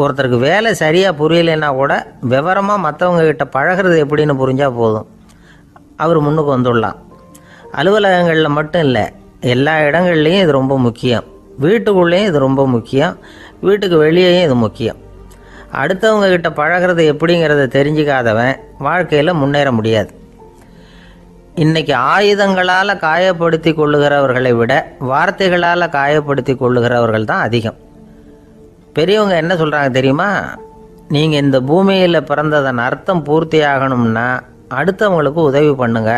ஒருத்தருக்கு வேலை சரியாக புரியலைன்னா கூட விவரமாக மற்றவங்க கிட்ட பழகிறது எப்படின்னு புரிஞ்சால் போதும், அவர் முன்னுக்கு வந்துடலாம். அலுவலகங்களில் மட்டும் இல்லை, எல்லா இடங்கள்லையும் இது ரொம்ப முக்கியம். வீட்டுக்குள்ளேயும் இது ரொம்ப முக்கியம், வீட்டுக்கு வெளியேயும் இது முக்கியம். அடுத்தவங்க கிட்ட பழகிறது எப்படிங்கிறத தெரிஞ்சிக்காதவன் வாழ்க்கையில் முன்னேற முடியாது. இன்றைக்கி ஆயுதங்களால் காயப்படுத்தி கொள்ளுகிறவர்களை விட வார்த்தைகளால் காயப்படுத்தி கொள்ளுகிறவர்கள் தான் அதிகம். பெரியவங்க என்ன சொல்கிறாங்க தெரியுமா? நீங்கள் இந்த பூமியில் பிறந்ததன் அர்த்தம் பூர்த்தி ஆகணும்னா அடுத்தவங்களுக்கு உதவி பண்ணுங்க.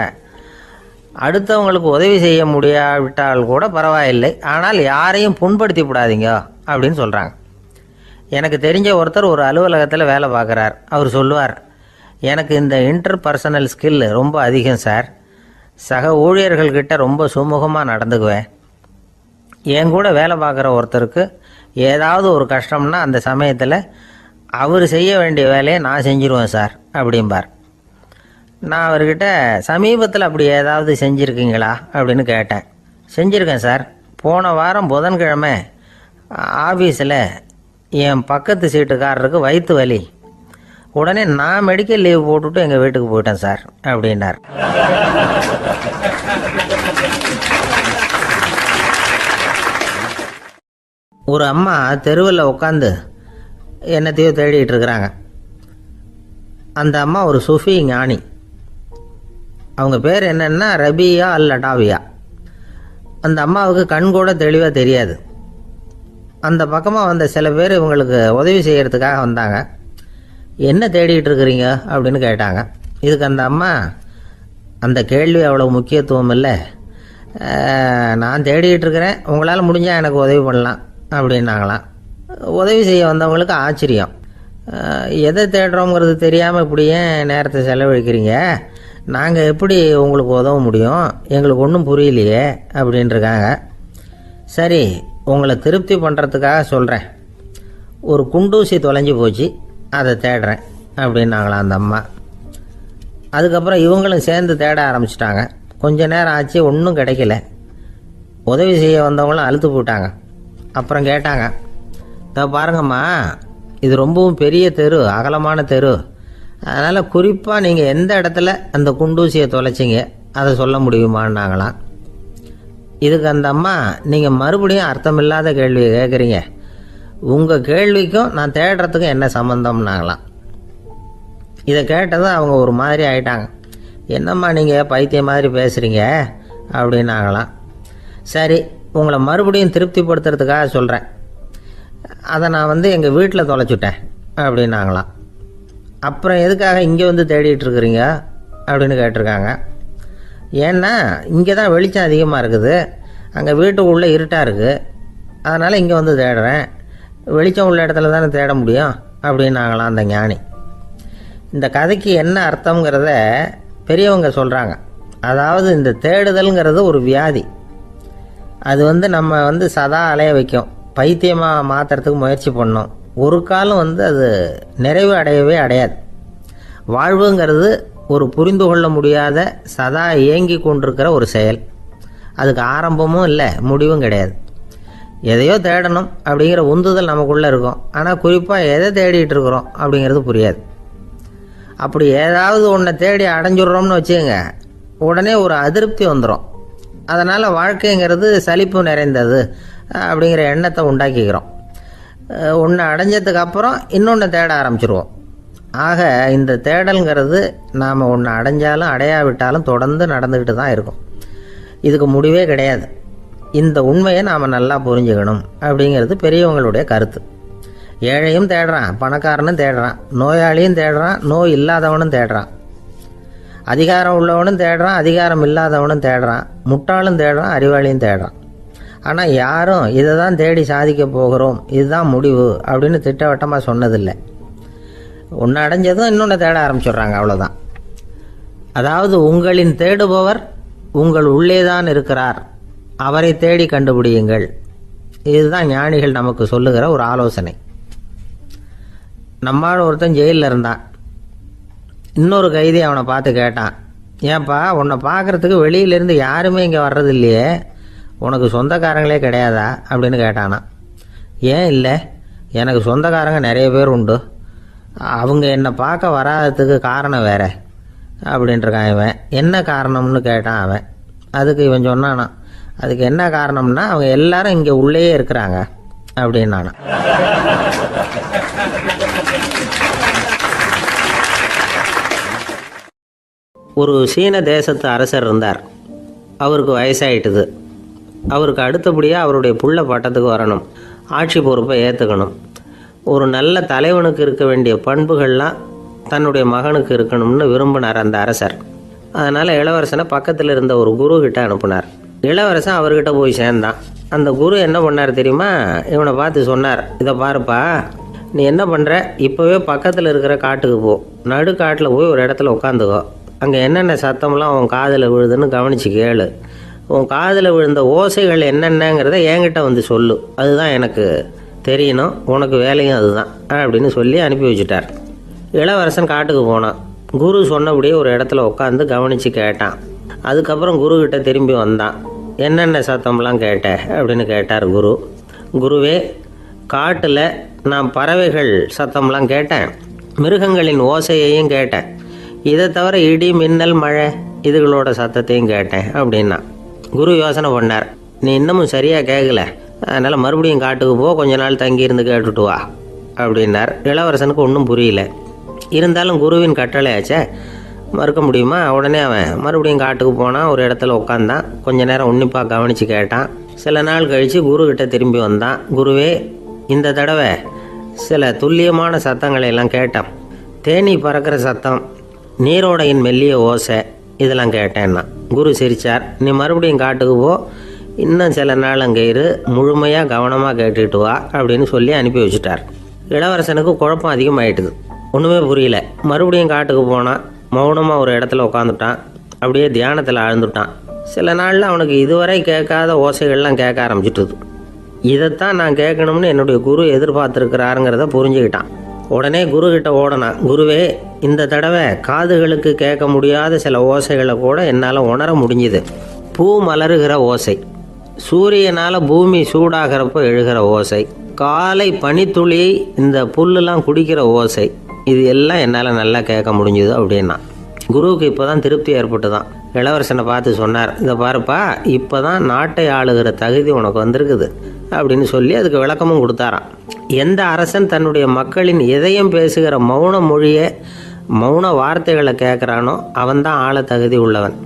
அடுத்தவங்களுக்கு உதவி செய்ய முடியாவிட்டால் கூட பரவாயில்லை, ஆனால் யாரையும் புண்படுத்தி விடாதீங்க அப்படின்னு சொல்கிறாங்க. எனக்கு தெரிஞ்ச ஒருத்தர் ஒரு அலுவலகத்தில் வேலை பார்க்குறார். அவர் சொல்லுவார், எனக்கு இந்த இன்டர் பர்சனல் ஸ்கில் ரொம்ப அதிகம் சார், சக ஊழியர்கள்கிட்ட ரொம்ப சுமூகமாக நடந்துக்குவேன். என் கூட வேலை பார்க்குற ஒருத்தருக்கு ஏதாவது ஒரு கஷ்டம்னா அந்த சமயத்தில் அவர் செய்ய வேண்டிய வேலையை நான் செஞ்சுருவேன் சார் அப்படிம்பார். நான் அவர்கிட்ட சமீபத்தில் அப்படி ஏதாவது செஞ்சுருக்கீங்களா அப்படின்னு கேட்டேன். செஞ்சுருக்கேன் சார். போன வாரம் புதன்கிழமை ஆஃபீஸில் என் பக்கத்து சீட்டுக்காரருக்கு வயிற்று வலி, உடனே நான் மெடிக்கல் லீவ் போட்டுவிட்டு எங்கள் வீட்டுக்கு போயிட்டேன் சார் அப்படின்னார். ஒரு அம்மா தெருவில் உட்காந்து என்னத்தையோ தேடிட்டு இருக்கிறாங்க. அந்த அம்மா ஒரு சூஃபி ஞானி. அவங்க பேர் என்னென்னா ரபியா அல் அடாவியா. அந்த அம்மாவுக்கு கண் கூட தெளிவாக தெரியாது. அந்த பக்கமாக வந்த சில பேர் இவங்களுக்கு உதவி செய்கிறதுக்காக வந்தாங்க. என்ன தேடிட்டு இருக்கிறீங்க அப்படின்னு கேட்டாங்க. இதுக்கு அந்த அம்மா, அந்த கேள்வி அவ்வளோ முக்கியத்துவம் இல்லை, நான் தேடிட்டு இருக்கிறேன், உங்களால் முடிஞ்சால் எனக்கு உதவி பண்ணலாம் அப்படின்னாங்களாம். உதவி செய்ய வந்தவங்களுக்கு ஆச்சரியம். எதை தேடுறோங்கிறது தெரியாமல் இப்படி ஏன் நேரத்தை செலவழிக்கிறீங்க, நாங்கள் எப்படி உங்களுக்கு உதவ முடியும், எங்களுக்கு ஒன்றும் புரியலையே அப்படின்ட்டுருக்காங்க. சரி, உங்களை திருப்தி பண்ணுறதுக்காக சொல்கிறேன். ஒரு குண்டூசி தொலைஞ்சி போச்சு, அதை தேடுறேன் அப்படின்னாங்களாம் அந்த அம்மா. அதுக்கப்புறம் இவங்களும் சேர்ந்து தேட ஆரம்பிச்சிட்டாங்க. கொஞ்ச நேரம் ஆச்சு, ஒன்றும் கிடைக்கல. உதவி செய்ய வந்தவங்களும் அழுத்து போட்டாங்க. அப்புறம் கேட்டாங்க, இதை பாருங்கம்மா, இது ரொம்பவும் பெரிய தெரு, அகலமான தெரு. அதனால் குறிப்பாக நீங்கள் எந்த இடத்துல அந்த குண்டூசியை தொலைச்சிங்க அதை சொல்ல முடியுமான்னாங்களாம். இதுக்கு அந்த அம்மா, நீங்கள் மறுபடியும் அர்த்தமில்லாத கேள்வியை கேட்குறீங்க, உங்கள் கேள்விக்கும் நான் தேடுறதுக்கும் என்ன சம்மந்தம்னாங்களாம். இதை கேட்டதும் அவங்க ஒரு மாதிரி ஆயிட்டாங்க. என்னம்மா நீங்கள் பைத்தியம் மாதிரி பேசுகிறீங்க அப்படின்னாங்களாம். சரி, உங்களை மறுபடியும் திருப்திப்படுத்துறதுக்காக சொல்கிறேன். அதை நான் எங்கள் வீட்டில் தொலைச்சுட்டேன் அப்படின்னாங்களாம். அப்புறம் எதுக்காக இங்கே வந்து தேடிட்டு இருக்கிறீங்க அப்படின்னு கேட்டிருக்காங்க. ஏன்னா இங்கே தான் வெளிச்சம் அதிகமாக இருக்குது, அங்கே வீட்டுக்குள்ளே இருட்டாக இருக்குது, அதனால் இங்கே வந்து தேடுறேன். வெளிச்சம் உள்ள இடத்துல தானே தேட முடியும் அப்படின்னாங்களாம் அந்த ஞானி. இந்த கதைக்கு என்ன அர்த்தங்கிறத பெரியவங்க சொல்கிறாங்க. அதாவது இந்த தேடுதல்ங்கிறது ஒரு வியாதி. அது நம்ம சதா அலைய வைக்கும், பைத்தியமாக மாற்றுறதுக்கு முயற்சி பண்ணோம். ஒரு காலம் அது நிறைவு அடையவே அடையாது. வாழ்வுங்கிறது ஒரு புரிந்து கொள்ள முடியாத சதா இயங்கி கொண்டிருக்கிற ஒரு செயல். அதுக்கு ஆரம்பமும் இல்லை, முடிவும் கிடையாது. எதையோ தேடணும் அப்படிங்கிற உந்துதல் நமக்குள்ளே இருக்கும். ஆனால் குறிப்பாக எதை தேடிட்டு இருக்கிறோம் அப்படிங்கிறது புரியாது. அப்படி ஏதாவது ஒன்றை தேடி அடைஞ்சிடுறோம்னு வச்சுக்கோங்க, உடனே ஒரு அதிருப்தி வந்துடும். அதனால் வாழ்க்கைங்கிறது சலிப்பு நிறைந்தது அப்படிங்கிற எண்ணத்தை உண்டாக்கிக்கிறோம். ஒன்று அடைஞ்சதுக்கு அப்புறம் இன்னொன்று தேட ஆரம்பிச்சிருவோம். ஆக இந்த தேடல்ங்கிறது நாம் ஒன்று அடைஞ்சாலும் அடையாவிட்டாலும் தொடர்ந்து நடந்துக்கிட்டு தான் இருக்கும். இதுக்கு முடிவே கிடையாது. இந்த உண்மையை நாம் நல்லா புரிஞ்சுக்கணும் அப்படிங்கிறது பெரியவங்களுடைய கருத்து. ஏழையும் தேடுறான், பணக்காரனும் தேடுறான், நோயாளியும் தேடுறான், நோய் இல்லாதவனும் தேடுறான், அதிகாரம் உள்ளவனும் தேடுறான், அதிகாரம் இல்லாதவனும் தேடுறான், முட்டாளும் தேடுறான், அறிவாளியும் தேடுறான். ஆனால் யாரும் இதை தான் தேடி சாதிக்க போகிறோம், இதுதான் முடிவு அப்படின்னு திட்டவட்டமாக சொன்னதில்லை. ஒன்று அடைஞ்சதும் இன்னொன்று தேட ஆரம்பிச்சிடுறாங்க, அவ்வளோதான். அதாவது உங்களின் தேடுபவர் உங்கள் உள்ளே தான் இருக்கிறார், அவரை தேடி கண்டுபிடியுங்கள். இதுதான் ஞானிகள் நமக்கு சொல்லுகிற ஒரு ஆலோசனை. நம்மால் ஒருத்தன் ஜெயிலில் இருந்தான். இன்னொரு கைதி அவனை பார்த்து கேட்டான், ஏன்பா உன்னை பார்க்குறதுக்கு வெளியிலேருந்து யாருமே இங்கே வர்றது இல்லையே, உனக்கு சொந்தக்காரங்களே கிடையாதா அப்படின்னு கேட்டானா. ஏன் இல்லை, எனக்கு சொந்தக்காரங்க நிறைய பேர் உண்டு, அவங்க என்னை பார்க்க வராததுக்கு காரணம் வேற அப்படின்ட்டுருக்கான் இவன். என்ன காரணம்னு கேட்டான் அவன். அதுக்கு இவன் சொன்னானா, அதுக்கு என்ன காரணம்னா அவங்க எல்லாரும் இங்கே உள்ளேயே இருக்கிறாங்க அப்படின்னானா. ஒரு சீன தேசத்து அரசர் இருந்தார். அவருக்கு வயசாயிட்டுது. அவருக்கு அடுத்தபடியாக அவருடைய புள்ள பட்டத்துக்கு வரணும், ஆட்சி பொறுப்பை ஏற்றுக்கணும். ஒரு நல்ல தலைவனுக்கு இருக்க வேண்டிய பண்புகள்லாம் தன்னுடைய மகனுக்கு இருக்கணும்னு விரும்பினார் அந்த அரசர். அதனால் இளவரசனை பக்கத்தில் இருந்த ஒரு குரு கிட்ட அனுப்புனார். இளவரசன் அவர்கிட்ட போய் சேர்ந்தான். அந்த குரு என்ன பண்ணார் தெரியுமா, இவனை பார்த்து சொன்னார், இதை பாருப்பா, நீ என்ன பண்ணுற, இப்போவே பக்கத்தில் இருக்கிற காட்டுக்கு போ, நடு காட்டில் போய் ஒரு இடத்துல உட்காந்துக்கோ, அங்கே என்னென்ன சத்தம்லாம் உன் காதில் விழுதுன்னு கவனித்து கேளு, உன் காதில் விழுந்த ஓசைகள் என்னென்னங்கிறத என்கிட்ட வந்து சொல்லு, அதுதான் எனக்கு தெரியணும், உனக்கு வேலையும் அதுதான் அப்படின்னு சொல்லி அனுப்பி வச்சுட்டார். இளவரசன் காட்டுக்கு போனான். குரு சொன்னபடியே ஒரு இடத்துல உட்காந்து கவனித்து கேட்டான். அதுக்கப்புறம் குருக்கிட்ட திரும்பி வந்தான். என்னென்ன சத்தம்லாம் கேட்ட அப்படின்னு கேட்டார் குரு. குருவே, காட்டில் நான் பறவைகள் சத்தம்லாம் கேட்டேன், மிருகங்களின் ஓசையையும் கேட்டேன், இதை தவிர இடி மின்னல் மழை இதுகளோட சத்தத்தையும் கேட்டேன் அப்படின்னா. குரு யோசனை பண்ணார், நீ இன்னமும் சரியாக கேட்கல, அதனால் மறுபடியும் காட்டுக்கு போ, கொஞ்ச நாள் தங்கியிருந்து கேட்டுட்டு வா அப்படின்னார். இளவரசனுக்கு ஒன்றும் புரியல. இருந்தாலும் குருவின் கட்டளையாச்சே, மறுக்க முடியுமா? உடனே அவன் மறுபடியும் காட்டுக்கு போனான். ஒரு இடத்துல உட்காந்தான். கொஞ்ச நேரம் உன்னிப்பாக கவனித்து கேட்டான். சில நாள் கழித்து குருக்கிட்ட திரும்பி வந்தான். குருவே, இந்த தடவை சில துல்லியமான சத்தங்களை எல்லாம் கேட்டான். தேனி பறக்கிற சத்தம், நீரோடையின் மெல்லிய ஓசை, இதெல்லாம் கேட்டேன்னா. குரு சிரித்தார். நீ மறுபடியும் காட்டுக்கு போ, இன்னும் சில நாள் அங்கே இரு, முழுமையாக கவனமாக கேட்டுட்டு வா அப்படின்னு சொல்லி அனுப்பி வச்சுட்டார். இளவரசனுக்கு குழப்பம் அதிகமாகிட்டுது. ஒன்றுமே புரியல. மறுபடியும் காட்டுக்கு போனான். மௌனமாக ஒரு இடத்துல உட்காந்துட்டான். அப்படியே தியானத்தில் ஆழ்ந்துட்டான். சில நாளில் அவனுக்கு இதுவரை கேட்காத ஓசைகள்லாம் கேட்க ஆரம்பிச்சிட்டுது. இதைத்தான் நான் கேட்கணும்னு என்னுடைய குரு எதிர்பார்த்துருக்கிறாருங்கிறத புரிஞ்சுக்கிட்டான். உடனே குரு கிட்ட ஓடனான். குருவே, இந்த தடவை காதுகளுக்கு கேட்க முடியாத சில ஓசைகளை கூட என்னால் உணர முடிஞ்சுது. பூ மலருகிற ஓசை, சூரியனால் பூமி சூடாகிறப்போ எழுகிற ஓசை, காலை பனித்துளி இந்த புல்லுலாம் குடிக்கிற ஓசை, இது எல்லாம் என்னால் நல்லா கேட்க முடிஞ்சுது அப்படின்னா. குருவுக்கு இப்போ தான் திருப்தி ஏற்பட்டு தான் இளவரசனை பார்த்து சொன்னார், இதை பாருப்பா, இப்போ தான் நாட்டை ஆளுகிற தகுதி உனக்கு வந்திருக்குது அப்படின்னு சொல்லி அதுக்கு விளக்கமும் கொடுத்தாராம். எந்த அரசன் தன்னுடைய மக்களின் இதயம் பேசுகிற மௌன மொழியை, மௌன வார்த்தைகளை கேட்குறானோ அவன்தான் ஆள தகுதி உள்ளவன்.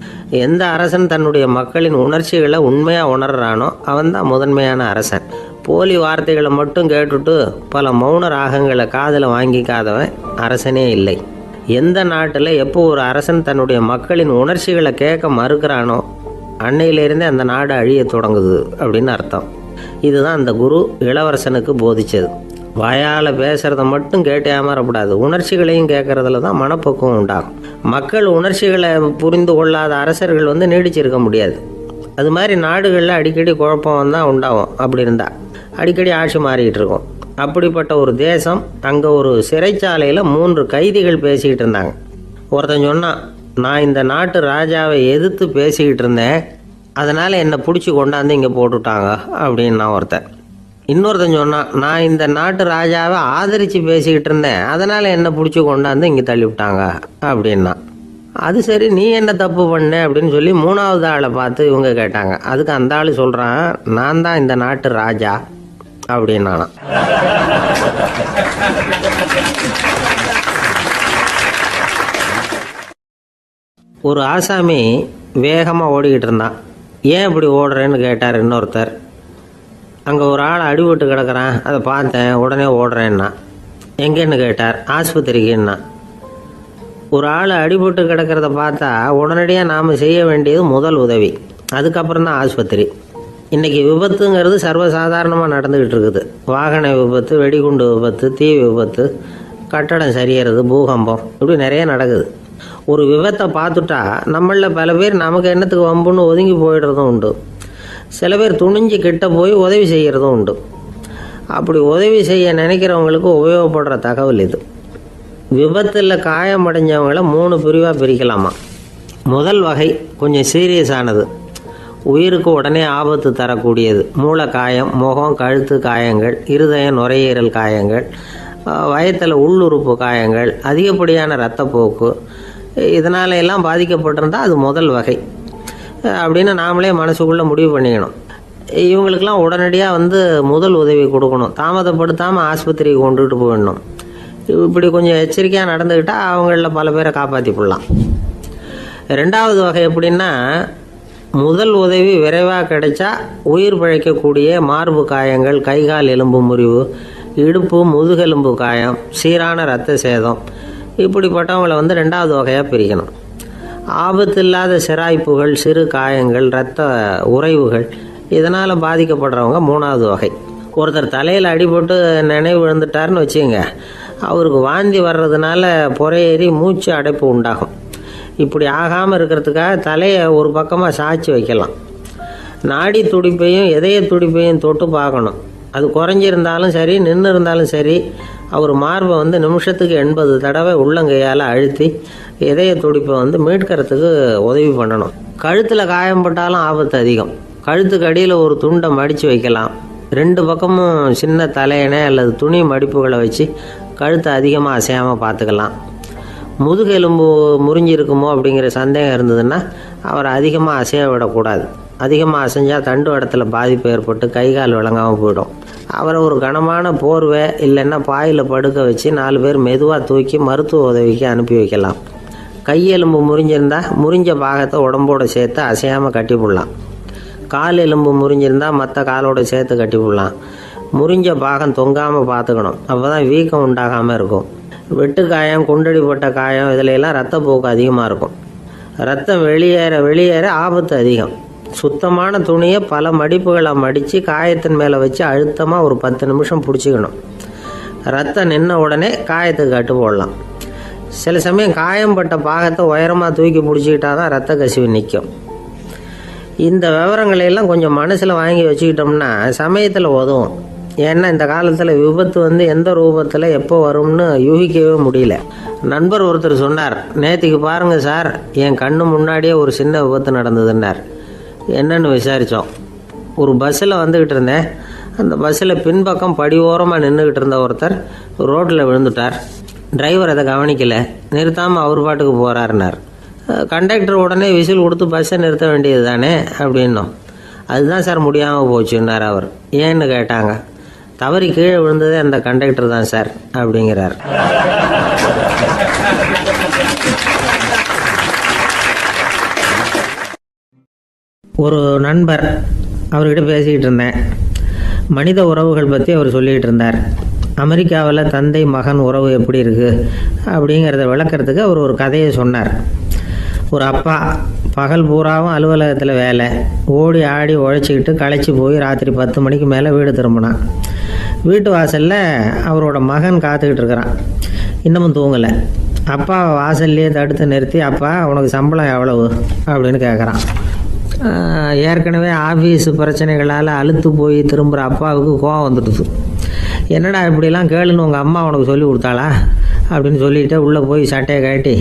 எந்த அரசன் தன்னுடைய மக்களின் உணர்ச்சிகளை உண்மையாக உணர்றானோ அவன்தான் முதன்மையான அரசன். போலி வார்த்தைகளை மட்டும் கேட்டுட்டு பல மௌன ராகங்களை காதில் வாங்கிக்காதவன் அரசனே இல்லை. எந்த நாட்டில் எப்போ ஒரு அரசன் தன்னுடைய மக்களின் உணர்ச்சிகளை கேட்க மறுக்கிறானோ அன்னையிலேருந்தே அந்த நாடு அழிய தொடங்குது அப்படின்னு அர்த்தம். இதுதான் அந்த குரு இளவரசனுக்கு போதிச்சது. வாயால் பேசுகிறத மட்டும் கேட்டு ஏமாறக்கூடாது, உணர்ச்சிகளையும் கேட்கறதுல தான் மனப்பக்குவம் உண்டாகும். மக்கள் உணர்ச்சிகளை புரிந்து கொள்ளாத அரசர்கள் நீடிச்சிருக்க முடியாது. அது மாதிரி நாடுகளில் அடிக்கடி குழப்பம் தான் உண்டாகும். அப்படி இருந்தால் அடிக்கடி ஆட்சி மாறிக்கிட்டு இருக்கும். அப்படிப்பட்ட ஒரு தேசம், அங்கே ஒரு சிறைச்சாலையில் 3 கைதிகள் பேசிக்கிட்டு இருந்தாங்க. ஒருத்தன் சொன்னான், நான் இந்த நாட்டு ராஜாவை எதிர்த்து பேசிக்கிட்டு இருந்தேன், அதனால் என்னை பிடிச்சி கொண்டாந்து இங்கே போட்டுட்டாங்க அப்படின்னா ஒருத்தன். இன்னொருத்தன் சொன்னான், நான் இந்த நாட்டு ராஜாவை ஆதரித்து பேசிக்கிட்டு இருந்தேன், அதனால் என்னை பிடிச்சி கொண்டாந்து இங்கே தள்ளிவிட்டாங்க அப்படின்னா. அது சரி, நீ என்ன தப்பு பண்ண அப்படின்னு சொல்லி 3வது ஆளை பார்த்து இவங்க கேட்டாங்க. அதுக்கு அந்த ஆள் சொல்கிறான், நான் தான் இந்த நாட்டு ராஜா அப்படின்னானா. ஒரு ஆசாமி வேகமாக ஓடிக்கிட்டு இருந்தான். ஏன் இப்படி ஓடுறேன்னு கேட்டார் இன்னொருத்தர். அங்கே ஒரு ஆள் அடிபட்டு கிடக்கிறான், அதை பார்த்தேன், உடனே ஓடுறேன்னா. எங்கேன்னு கேட்டார். ஆஸ்பத்திரிக்குன்னா. ஒரு ஆள் அடிபட்டு கிடக்கிறத பார்த்தா உடனடியாக நாம் செய்ய வேண்டியது முதல் உதவி, அதுக்கப்புறம் தான் ஆஸ்பத்திரி. இன்றைக்கி விபத்துங்கிறது சர்வசாதாரணமாக நடந்துக்கிட்டு இருக்குது. வாகன விபத்து, வெடிகுண்டு விபத்து, தீ விபத்து, கட்டடம் சரியறது, பூகம்பம், இப்படி நிறைய நடக்குது. ஒரு விபத்தை பார்த்துட்டா நம்மளில் பல பேர் நமக்கு என்னத்துக்கு வம்புன்னு ஒதுங்கி போயிடுறதும் உண்டு. சில பேர் துணிஞ்சு கிட்ட போய் உதவி செய்கிறதும் உண்டு. அப்படி உதவி செய்ய நினைக்கிறவங்களுக்கு உபயோகப்படுற தகவல் இது. விபத்தில் காயமடைஞ்சவங்களை 3 பிரிவாக பிரிக்கலாமா. முதல் வகை கொஞ்சம் சீரியஸானது, உயிருக்கு உடனே ஆபத்து தரக்கூடியது. மூளை காயம், முகம், கழுத்து காயங்கள், இருதயம், நுரையீரல் காயங்கள், வயத்தில் உள்ளுறுப்பு காயங்கள், அதிகப்படியான இரத்தப்போக்கு, இதனால எல்லாம் பாதிக்கப்பட்டிருந்தால் அது முதல் வகை அப்படின்னு நாமளே மனசுக்குள்ளே முடிவு பண்ணிக்கணும். இவங்களுக்கெல்லாம் உடனடியாக முதல் உதவி கொடுக்கணும். தாமதப்படுத்தாமல் ஆஸ்பத்திரிக்கு கொண்டுகிட்டு போயிடணும். இப்படி கொஞ்சம் எச்சரிக்கையாக நடந்துக்கிட்டால் அவங்களில் பல பேரை காப்பாற்றி போடலாம். 2வது வகை எப்படின்னா, முதல் உதவி விரைவாக கிடைச்சா உயிர் பிழைக்கக்கூடிய மார்பு காயங்கள், கைகால் எலும்பு முறிவு, இடுப்பு முதுகெலும்பு காயம், சீரான இரத்த சேதம், இப்படிப்பட்டவங்களை 2வது வகையாக பிரிக்கணும். ஆபத்து இல்லாத சிராய்ப்புகள், சிறு காயங்கள், இரத்த உறைவுகள், இதனால் பாதிக்கப்படுறவங்க 3வது வகை. ஒருத்தர் தலையில் அடிபட்டு நினைவு விழுந்துட்டாருன்னு வச்சுங்க, அவருக்கு வாந்தி வர்றதுனால புறையேறி மூச்சு அடைப்பு உண்டாகும். இப்படி ஆகாமல் இருக்கிறதுக்காக தலையை ஒரு பக்கமாக சாய்ச்சி வைக்கலாம். நாடி துடிப்பையும் இதய துடிப்பையும் தொட்டு பார்க்கணும். அது குறைஞ்சிருந்தாலும் சரி, நின்று இருந்தாலும் சரி, அவர் மார்பை நிமிஷத்துக்கு 80 தடவை உள்ளங்கையால் அழுத்தி இதய துடிப்பை மீட்கிறதுக்கு உதவி பண்ணணும். கழுத்தில் காயம்பட்டாலும் ஆபத்து அதிகம். கழுத்துக்கு அடியில் ஒரு துண்டை மடித்து வைக்கலாம். 2 பக்கமும் சின்ன தலையணை அல்லது துணி மடிப்புகளை வச்சு கழுத்தை அதிகமாக அசையாமல் பார்த்துக்கலாம். முதுகெலும்பு முறிஞ்சிருக்குமோ அப்படிங்கிற சந்தேகம் இருந்ததுன்னா அவரை அதிகமாக அசைய விடக்கூடாது. அதிகமாக அசைஞ்சால் தண்டு இடத்துல பாதிப்பு ஏற்பட்டு கைகால் விளங்காமல் போயிடும். அவரை ஒரு கனமான போர்வை இல்லைன்னா பாயில் படுக்க வச்சு 4 பேர் மெதுவாக தூக்கி மருத்துவ உதவிக்கு அனுப்பி வைக்கலாம். கையெலும்பு முறிஞ்சிருந்தால் முறிஞ்ச பாகத்தை உடம்போடு சேர்த்து அசையாமல் கட்டி போடலாம். கால் எலும்பு முறிஞ்சிருந்தால் மற்ற காலோடு சேர்த்து கட்டி போடலாம். முறிஞ்ச பாகம் தொங்காமல் பார்த்துக்கணும், அப்போ தான் வீக்கம் உண்டாகாமல் இருக்கும். வெட்டு காயம், குண்டடிப்பட்ட காயம், இதிலெல்லாம் ரத்தப்போக்கு அதிகமாக இருக்கும். ரத்தம் வெளியேற ஆபத்து அதிகம். சுத்தமான துணியை பல மடிப்புகளை மடித்து காயத்தின் மேலே வச்சு அழுத்தமாக ஒரு 10 நிமிஷம் பிடிச்சிக்கணும். ரத்தம் நின்ன உடனே காயத்துக்கு கட்டு போடலாம். சில சமயம் காயம்பட்ட பாகத்தை உயரமாக தூக்கி பிடிச்சிக்கிட்டா தான் ரத்த கசிவு நிற்கும். இந்த விவரங்களையெல்லாம் கொஞ்சம் மனசில் வாங்கி வச்சுக்கிட்டோம்னா சமயத்தில் உதவும். ஏன்னா இந்த காலத்தில் விபத்து எந்த ரூபத்தில் எப்போ வரும்னு யூகிக்கவே முடியல. நண்பர் ஒருத்தர் சொன்னார், நேற்றுக்கு பாருங்கள் சார், என் கண்ணு முன்னாடியே ஒரு சின்ன விபத்து நடந்ததுன்னார். என்னன்னு விசாரித்தோம். ஒரு பஸ்ஸில் வந்துக்கிட்டு இருந்தேன். அந்த பஸ்ஸில் பின்பக்கம் படி ஓரமாக நின்றுக்கிட்டு இருந்த ஒருத்தர் ரோட்டில் விழுந்துட்டார். டிரைவர் அதை கவனிக்கலை, நிறுத்தாமல் அவர் பாட்டுக்கு போகிறாருனார். கண்டக்டர் உடனே விசில் கொடுத்து பஸ்ஸை நிறுத்த வேண்டியது தானே அப்படின்னோம். அதுதான் சார் முடியாமல் போச்சுன்னார் அவர். ஏன்னு கேட்டாங்க. தவறி கீழே விழுந்ததே அந்த கண்டக்டர் தான் சார் அப்படிங்கிறார். ஒரு நண்பர், அவர்கிட்ட பேசிக்கிட்டு இருந்தேன். மனித உறவுகள் பற்றி அவர் சொல்லிகிட்டு இருந்தார். அமெரிக்காவில் தந்தை மகன் உறவு எப்படி இருக்குது அப்படிங்கிறத விளக்கிறதுக்கு அவர் ஒரு கதையை சொன்னார். ஒரு அப்பா பகல் பூராவும் அலுவலகத்தில் வேலை, ஓடி ஆடி உழைச்சிக்கிட்டு களைச்சி போய் ராத்திரி 10 மணிக்கு மேலே வீடு திரும்பினான். வீட்டு வாசலில் அவரோட மகன் காத்துக்கிட்டு இருக்கிறான். இன்னமும் தூங்கலை. அப்பா வாசல்லையே தடுத்து நிறுத்தி, அப்பா உனக்கு சம்பளம் எவ்வளவு அப்படின்னு கேட்குறான். ஏற்கனவே ஆஃபீஸ் பிரச்சனைகளால் அழுத்து போய் திரும்புகிற அப்பாவுக்கு கோவம் வந்துடுது. என்னடா இப்படிலாம் கேளுன்னு உங்கள் அம்மா உனக்கு சொல்லி கொடுத்தாளா அப்படின்னு சொல்லிவிட்டு உள்ளே போய் சட்டையை கட்டி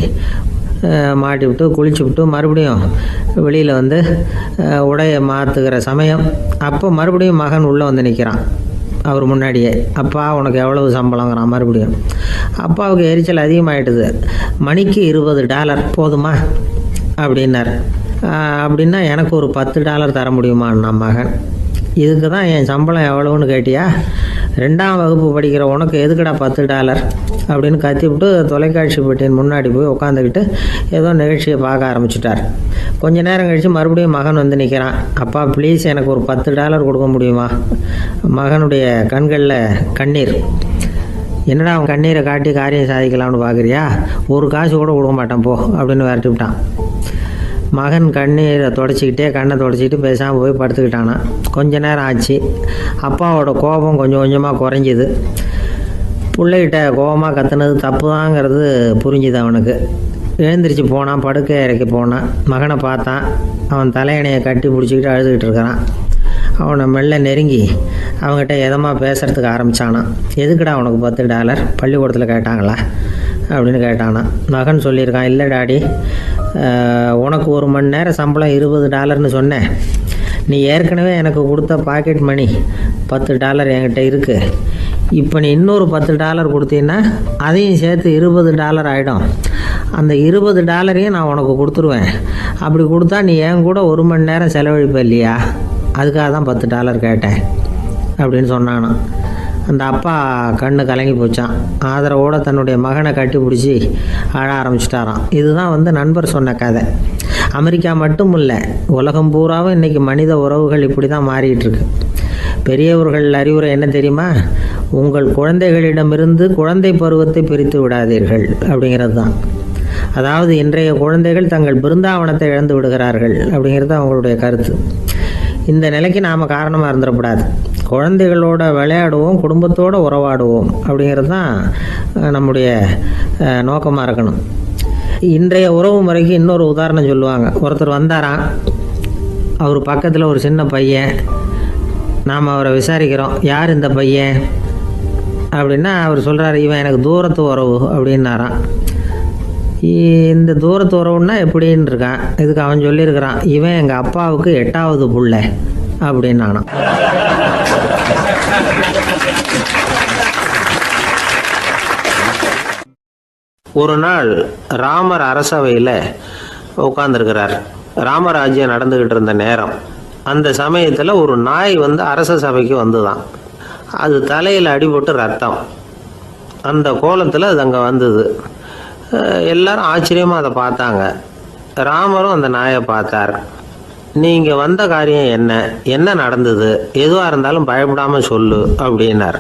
மாட்டி விட்டு குளிச்சு விட்டு மறுபடியும் வெளியில் உடையை மாற்றுகிற சமயம் அப்போ மறுபடியும் மகன் உள்ளே நிற்கிறான் அவர் முன்னாடியே. அப்பா உனக்கு எவ்வளவு சம்பளங்கிறான் மறுபடியும். அப்பாவுக்கு எரிச்சல் அதிகமாகிட்டுது. மணிக்கு $20 போதுமா அப்படின்னார். அப்படின்னா எனக்கு ஒரு $10 தர முடியுமான்னா மகன். இதுக்கு தான் என் சம்பளம் எவ்வளவுன்னு கேட்டியா? 2ஆம் வகுப்பு படிக்கிற உனக்கு எதுக்குடா $10 அப்படின்னு கத்திவிட்டு தொலைக்காட்சி பெட்டியின் முன்னாடி போய் உட்காந்துக்கிட்டு ஏதோ நிகழ்ச்சியை பார்க்க ஆரம்பிச்சிட்டார். கொஞ்ச நேரம் கழித்து மறுபடியும் மகன் நிற்கிறான். அப்பா ப்ளீஸ் எனக்கு ஒரு $10 கொடுக்க முடியுமா? மகனுடைய கண்களில் கண்ணீர். என்னடா அவன் கண்ணீரை காட்டி காரியம் சாதிக்கலாம்னு பார்க்குறியா? ஒரு காசு கூட கொடுக்க மாட்டான் போ அப்படின்னு விரட்டி விட்டான். மகன் கண்ணீரை தொடச்சிக்கிட்டே கண்ணை தொடச்சிக்கிட்டு பேசாமல் போய் படுத்துக்கிட்டானா. கொஞ்ச நேரம் ஆச்சு. அப்பாவோட கோபம் கொஞ்சம் கொஞ்சமாக குறைஞ்சிது. பிள்ளைகிட்ட கோபமாக கத்துனது தப்பு தாங்கிறது புரிஞ்சுது அவனுக்கு. எழுந்திரிச்சு போனான், படுக்கை இறக்கி போனான். மகனை பார்த்தான். அவன் தலையணையை கட்டி பிடிச்சிக்கிட்டு அழுதுகிட்டு இருக்கிறான். அவனை மெல்ல நெருங்கி அவங்ககிட்ட எதமாக பேசுகிறதுக்கு ஆரம்பித்தானான். எதுக்குடா உனக்கு $10 பள்ளிக்கூடத்தில் கேட்டாங்களா அப்படின்னு கேட்டானான். மகன் சொல்லியிருக்கான், இல்லை டாடி, உனக்கு 1 மணி நேரம் சம்பளம் $20ன்னு சொன்னேன். நீ ஏற்கனவே எனக்கு கொடுத்த பாக்கெட் மணி $10 என்கிட்ட இருக்குது. இப்போ நீ இன்னொரு $10 கொடுத்தீங்கன்னா அதையும் சேர்த்து $20 ஆகிடும். அந்த $20 நான் உனக்கு கொடுத்துருவேன். அப்படி கொடுத்தா நீ என் கூட 1 மணி நேரம் செலவழிப்ப இல்லையா? அதுக்காக தான் $10 கேட்டேன் அப்படின்னு சொன்னானான். அந்த அப்பா கண்ணு கலங்கி போச்சான். ஆதரவோடு தன்னுடைய மகனை கட்டி பிடிச்சி அழ ஆரம்பிச்சிட்டாராம். இதுதான் நண்பர் சொன்ன கதை. அமெரிக்கா மட்டும் இல்லை, உலகம் பூராவும் இன்றைக்கி மனித உறவுகள் இப்படி தான் மாறிட்டுருக்கு. பெரியவர்கள் அறிவுரை என்ன தெரியுமா? உங்கள் குழந்தைகளிடமிருந்து குழந்தை பருவத்தை பிரித்து விடாதீர்கள் அப்படிங்கிறது தான். அதாவது இன்றைய குழந்தைகள் தங்கள் பிருந்தாவனத்தை இழந்து விடுகிறார்கள் அப்படிங்கிறது அவங்களுடைய கருத்து. இந்த நிலைக்கு நாம் காரணமாக இருந்துடக்கூடாது. குழந்தைகளோட விளையாடுவோம், குடும்பத்தோடு உறவாடுவோம் அப்படிங்கிறது தான் நம்முடைய நோக்கமாக இருக்கணும். இன்றைய உறவு முறைக்கு இன்னொரு உதாரணம் சொல்லுவாங்க. ஒருத்தர் வந்தாராம், அவர் பக்கத்தில் ஒரு சின்ன பையன். நாம் அவரை விசாரிக்கிறோம், யார் இந்த பையன் அப்படின்னா அவர் சொல்கிறார், இவன் எனக்கு தூரத்து உறவு அப்படின்னாராம். இந்த தூரத்து உறவுன்னா எப்படின்னு இருக்கான். இதுக்கு அவன் சொல்லியிருக்கிறான், இவன் எங்கள் அப்பாவுக்கு 8வது புள்ள அப்படின்னானான். ஒரு நாள் ராமர் அரசவையில் உட்கார்ந்துருக்கிறார். ராமராஜ்யம் நடந்துக்கிட்டு இருந்த நேரம். அந்த சமயத்தில் ஒரு நாய் அரச சபைக்கு வந்துதான். அது தலையில் அடிபட்டு ரத்தம். அந்த கோலத்தில் அது அங்கே வந்தது. எல்லாரும் ஆச்சரியமாக அதை பார்த்தாங்க. ராமரும் அந்த நாயை பார்த்தார். நீங்கள் வந்த காரியம் என்ன நடந்தது? எதுவாக இருந்தாலும் பயப்படாமல் சொல்லு அப்படின்னார்.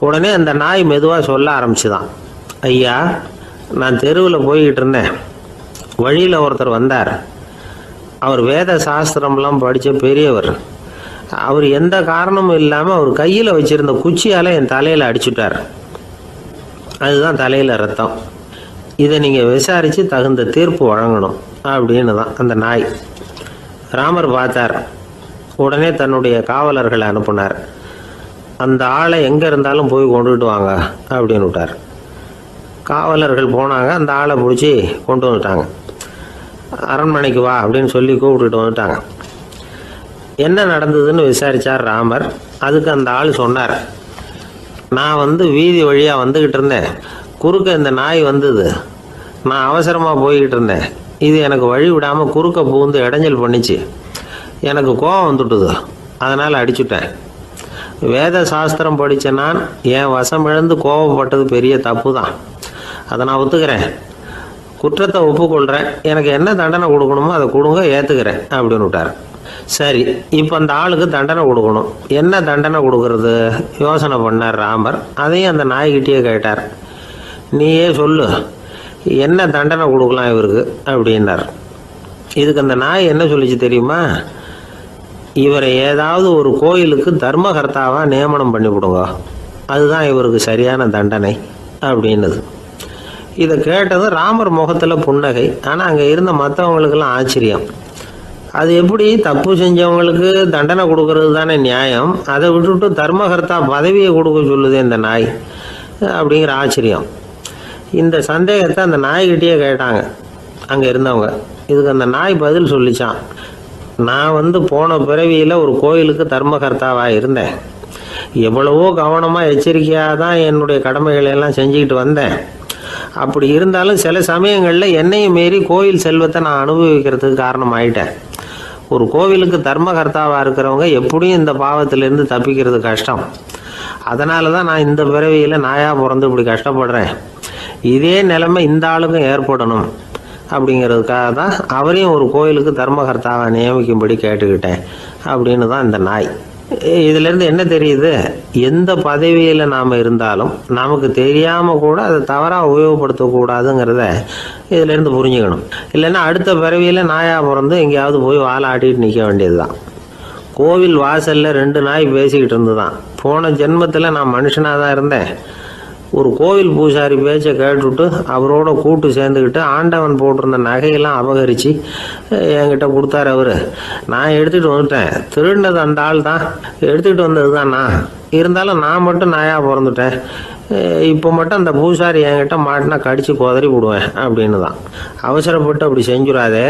உடனே அந்த நாய் மெதுவாக சொல்ல ஆரம்பிச்சுதான். ஐயா, நான் தெருவில் போய்கிட்டு இருந்தேன். வழியில் ஒருத்தர் வந்தார். அவர் வேத சாஸ்திரம்லாம் படித்த பெரியவர். அவர் எந்த காரணமும் இல்லாமல் அவர் கையில் வச்சுருந்த குச்சியால் என் தலையில் அடிச்சுட்டார். அதுதான் தலையில் ரத்தம். இதை நீங்கள் விசாரித்து தகுந்த தீர்ப்பு வழங்கணும் அப்படின்னு தான் அந்த நாய். ராமர் பார்த்தார். உடனே தன்னுடைய காவலர்களை அனுப்புனார். அந்த ஆளை எங்கே இருந்தாலும் போய் கொண்டுகிட்டு வாங்க அப்படின்னு விட்டார். காவலர்கள் போனாங்க. அந்த ஆளை பிடிச்சி கொண்டு வந்துட்டாங்க. அரண்மனைக்கு வா அப்படின்னு சொல்லி கூப்பிட்டுட்டு வந்துட்டாங்க. என்ன நடந்ததுன்னு விசாரித்தார் ராமர். அதுக்கு அந்த ஆள் சொன்னார், நான் வீதி வழியாக வந்துக்கிட்டு இருந்தேன். குறுக்க இந்த நாய் வந்தது. நான் அவசரமாக போய்கிட்டு இருந்தேன். இது எனக்கு வழி விடாமல் குறுக்க பூந்து இடைஞ்சல் பண்ணிச்சு. எனக்கு கோபம் வந்துட்டுது. அதனால் அடிச்சுட்டேன். வேத சாஸ்திரம் படித்த நான் என் வசம் இழந்து கோபப்பட்டது பெரிய தப்பு தான். அதை நான் ஒத்துக்கிறேன். குற்றத்தை ஒப்புக்கொள்கிறேன். எனக்கு என்ன தண்டனை கொடுக்கணுமோ அதை கொடுங்க, ஏற்றுக்கிறேன் அப்படின்னு விட்டார். சரி, இப்போ அந்த ஆளுக்கு தண்டனை கொடுக்கணும். என்ன தண்டனை கொடுக்கறது யோசனை பண்ணார் ராமர். அதையும் அந்த நாய்கிட்டே கேட்டார். நீயே சொல்லு, என்ன தண்டனை கொடுக்கலாம் இவருக்கு அப்படின்னார். இதுக்கு அந்த நாய் என்ன சொல்லிச்சு தெரியுமா? இவரை ஏதாவது ஒரு கோயிலுக்கு தர்மகர்த்தாவாக நியமனம் பண்ணிவிடுங்க, அதுதான் இவருக்கு சரியான தண்டனை அப்படின்னது. இதை கேட்டதும் ராமர் முகத்தில் புன்னகை. ஆனால் அங்கே இருந்த மற்றவங்களுக்கெல்லாம் ஆச்சரியம். அது எப்படி, தப்பு செஞ்சவங்களுக்கு தண்டனை கொடுக்கறது தானே நியாயம், அதை விட்டுவிட்டு தர்மகர்த்தா பதவியை கொடுக்க சொல்லுது இந்த நாய் அப்படிங்கிற ஆச்சரியம். இந்த சந்தேகத்தை அந்த நாய்கிட்டே கேட்டாங்க அங்கே இருந்தவங்க. இதுக்கு அந்த நாய் பதில் சொல்லிச்சான். நான் போன பிறவியில் ஒரு கோயிலுக்கு தர்மகர்த்தாவாக இருந்தேன். எவ்வளவோ கவனமாக எச்சரிக்கையாக தான் என்னுடைய கடமைகளை எல்லாம் செஞ்சுக்கிட்டு வந்தேன். அப்படி இருந்தாலும் சில சமயங்களில் என்னையும் மீறி கோயில் செல்வத்தை நான் அனுபவிக்கிறதுக்கு காரணமாயிட்டேன். ஒரு கோவிலுக்கு தர்மகர்த்தாவாக இருக்கிறவங்க எப்படியும் இந்த பாவத்திலேருந்து தப்பிக்கிறது கஷ்டம். அதனால தான் நான் இந்த பிறவியில் நாயாக பிறந்து இப்படி கஷ்டப்படுறேன். இதே நிலைமை இந்த ஆளுக்கும் ஏற்படணும் அப்படிங்கிறதுக்காக தான் அவரையும் ஒரு கோயிலுக்கு தர்மகர்த்தாவை நியமிக்கும்படி கேட்டுக்கிட்டேன் அப்படின்னு தான் இந்த நாய். இதிலேருந்து என்ன தெரியுது? எந்த பதவியில் நாம் இருந்தாலும் நமக்கு தெரியாமல் கூட அதை தவறாக உபயோகப்படுத்தக்கூடாதுங்கிறத இதிலேருந்து புரிஞ்சுக்கணும். இல்லைன்னா அடுத்த பிறவியில் நாயாக பிறந்து எங்கேயாவது போய் வாழை ஆட்டிகிட்டு நிற்க வேண்டியது தான். கோவில் வாசலில் 2 நாய் பேசிக்கிட்டு இருந்து தான், போன ஜென்மத்தில் நான் மனுஷனாக தான் இருந்தேன். ஒரு கோவில் பூசாரி பேச்சை கேட்டுவிட்டு அவரோட கூட்டு சேர்ந்துக்கிட்டு ஆண்டவன் போட்டிருந்த நகையெல்லாம் அபகரித்து என்கிட்ட கொடுத்தாரு அவர். நான் எடுத்துகிட்டு வந்துட்டேன். திருடினது அந்த ஆள் தான், எடுத்துக்கிட்டு வந்தது தான் நான். இருந்தாலும் நான் மட்டும் நாயாக பிறந்துட்டேன். இப்போ மட்டும் அந்த பூசாரி என்கிட்ட மாட்டினா கடித்து குதறி விடுவேன் அப்படின்னு தான். அவசரப்பட்டு அப்படி செஞ்சுடாதே.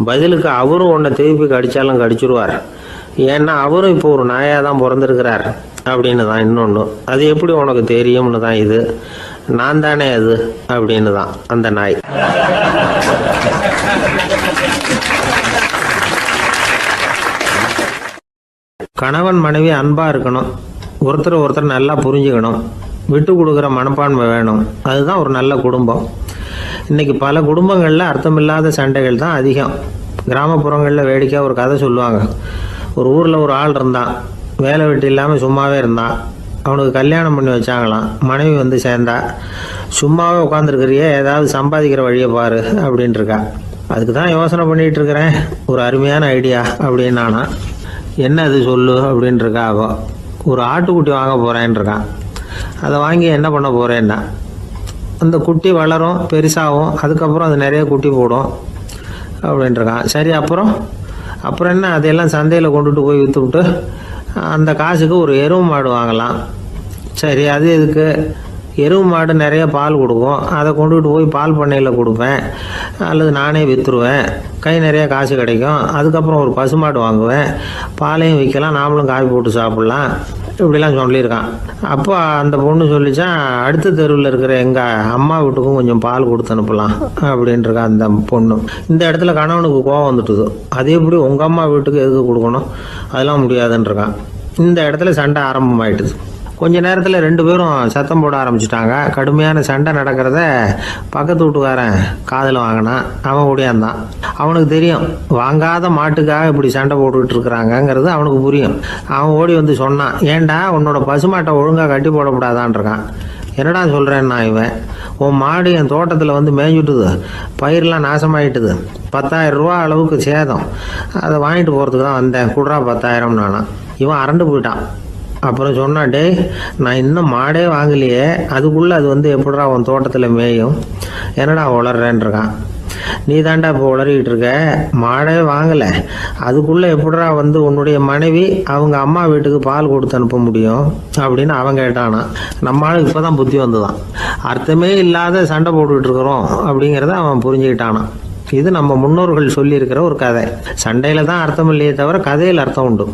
பதிலுக்கு அவரும் உன்னை திருப்பி கடித்தாலும் கடிச்சிருவார். ஏன்னா அவரும் இப்போ ஒரு நாயாக தான் பிறந்திருக்கிறார் அப்படின்னு தான் இன்னொன்று. அது எப்படி உனக்கு தெரியும்னு தான் இது. நான் தானே அது அப்படின்னு தான் அந்த நாய். கணவன் மனைவி அன்பாக இருக்கணும். ஒருத்தர் நல்லா புரிஞ்சுக்கணும். விட்டு கொடுக்குற மனப்பான்மை வேணும். அதுதான் ஒரு நல்ல குடும்பம். இன்றைக்கி பல குடும்பங்களில் அர்த்தமில்லாத சண்டைகள் தான் அதிகம். கிராமப்புறங்களில் வேடிக்கையாக ஒரு கதை சொல்லுவாங்க. ஒரு ஊரில் ஒரு ஆள் இருந்தான். வேலை வெட்டி இல்லாமல் சும்மாவே இருந்தான். அவனுக்கு கல்யாணம் பண்ணி வச்சாங்களாம். மனைவி சேர்ந்தா. சும்மாவே உட்காந்துருக்கிறியே, ஏதாவது சம்பாதிக்கிற வழியை பாரு அப்படின்ட்டுருக்கா. அதுக்கு தான் யோசனை பண்ணிகிட்டு இருக்கிறேன். ஒரு அருமையான ஐடியா அப்படின்னு நானா. என்ன அது சொல்லு அப்படின்ட்டுருக்கா. அவன் ஒரு ஆட்டுக்குட்டி வாங்க போகிறேன்ருக்கான். அதை வாங்கி என்ன பண்ண போகிறேன்னா, அந்த குட்டி வளரும், பெருசாகும், அதுக்கப்புறம் அது நிறைய குட்டி போடும் அப்படின்ட்டுருக்கான். சரி, அப்புறம் என்ன, அதையெல்லாம் சந்தையில் கொண்டுட்டு போய் விற்றுவிட்டு அந்த காசுக்கு ஒரு எருவு மாடு வாங்கலாம். சரி, அது எதுக்கு? எருவு மாடு நிறைய பால் கொடுக்கும். அதை கொண்டுகிட்டு போய் பால் பண்ணையில் கொடுப்பேன், அல்லது நானே விற்றுருவேன். கை நிறைய காசு கிடைக்கும். அதுக்கப்புறம் ஒரு பசுமாடு வாங்குவேன். பாலையும் விற்கலாம், நாமளும் காய் போட்டு சாப்பிட்லாம். இப்படிலாம் சொல்லியிருக்கான். அப்போ அந்த பொண்ணு சொல்லிச்சான், அடுத்த தெருவில் இருக்கிற எங்கள் அம்மா வீட்டுக்கும் கொஞ்சம் பால் கொடுத்து அனுப்பலாம் அப்படின்ட்டுருக்கா அந்த பொண்ணு. இந்த இடத்துல கணவனுக்கு கோவம் வந்துட்டுது. அது எப்படி உங்கள் அம்மா வீட்டுக்கு எதுக்கு கொடுக்கணும், அதெல்லாம் முடியாதுன்றிருக்கான். இந்த இடத்துல சண்டை ஆரம்பமாயிட்டுது. கொஞ்ச நேரத்தில் 2 பேரும் சத்தம் போட ஆரம்பிச்சிட்டாங்க. கடுமையான சண்டை நடக்கிறத பக்கத்து வீட்டுக்காரன் காதில் வாங்கினான். அவன் ஓடியாந்தான். அவனுக்கு தெரியும், வாங்காத மாட்டுக்காக இப்படி சண்டை போட்டுக்கிட்டு இருக்கிறாங்கங்கிறது அவனுக்கு புரியும். அவன் ஓடி சொன்னான், ஏண்டா உன்னோட பசுமாட்டை ஒழுங்காக கட்டி போடக்கூடாதான்ருக்கான். என்னடா சொல்கிறேன்னா, இவன் உன் மாடு என் தோட்டத்தில் மேய்ஞ்சுட்டுது, பயிரெலாம் நாசமாயிட்டுது, 10,000 ரூபா அளவுக்கு சேதம். அதை வாங்கிட்டு போகிறதுக்கு தான் வந்தேன், குடுறா 10,000 நானா. இவன் அரண்டு போயிட்டான். அப்புறம் சொன்னா, டேய் நான் இன்னும் மாடே வாங்கலையே, அதுக்குள்ளே அது வந்து எப்படிடா உன் தோட்டத்தில் மேயும், என்னடா உளறேன்னு இருக்கான். நீ தாண்டா இப்போ உளறிக்கிட்டு இருக்க, மாடே வாங்கலை, அதுக்குள்ளே எப்படிடா வந்து உன்னுடைய மனைவி அவங்க அம்மா வீட்டுக்கு பால் கொடுத்து அனுப்ப முடியும் அப்படின்னு அவன் கேட்டானா. நம்ம ஆளுக்கு இப்போ தான் புத்தி வந்துதான். அர்த்தமே இல்லாத சண்டை போட்டுக்கிட்டு இருக்கிறோம் அப்படிங்கிறத அவன் புரிஞ்சுக்கிட்டானான். இது நம்ம முன்னோர்கள் சொல்லியிருக்கிற ஒரு கதை. சண்டையில் தான் அர்த்தம் இல்லையே தவிர கதையில் அர்த்தம் உண்டு.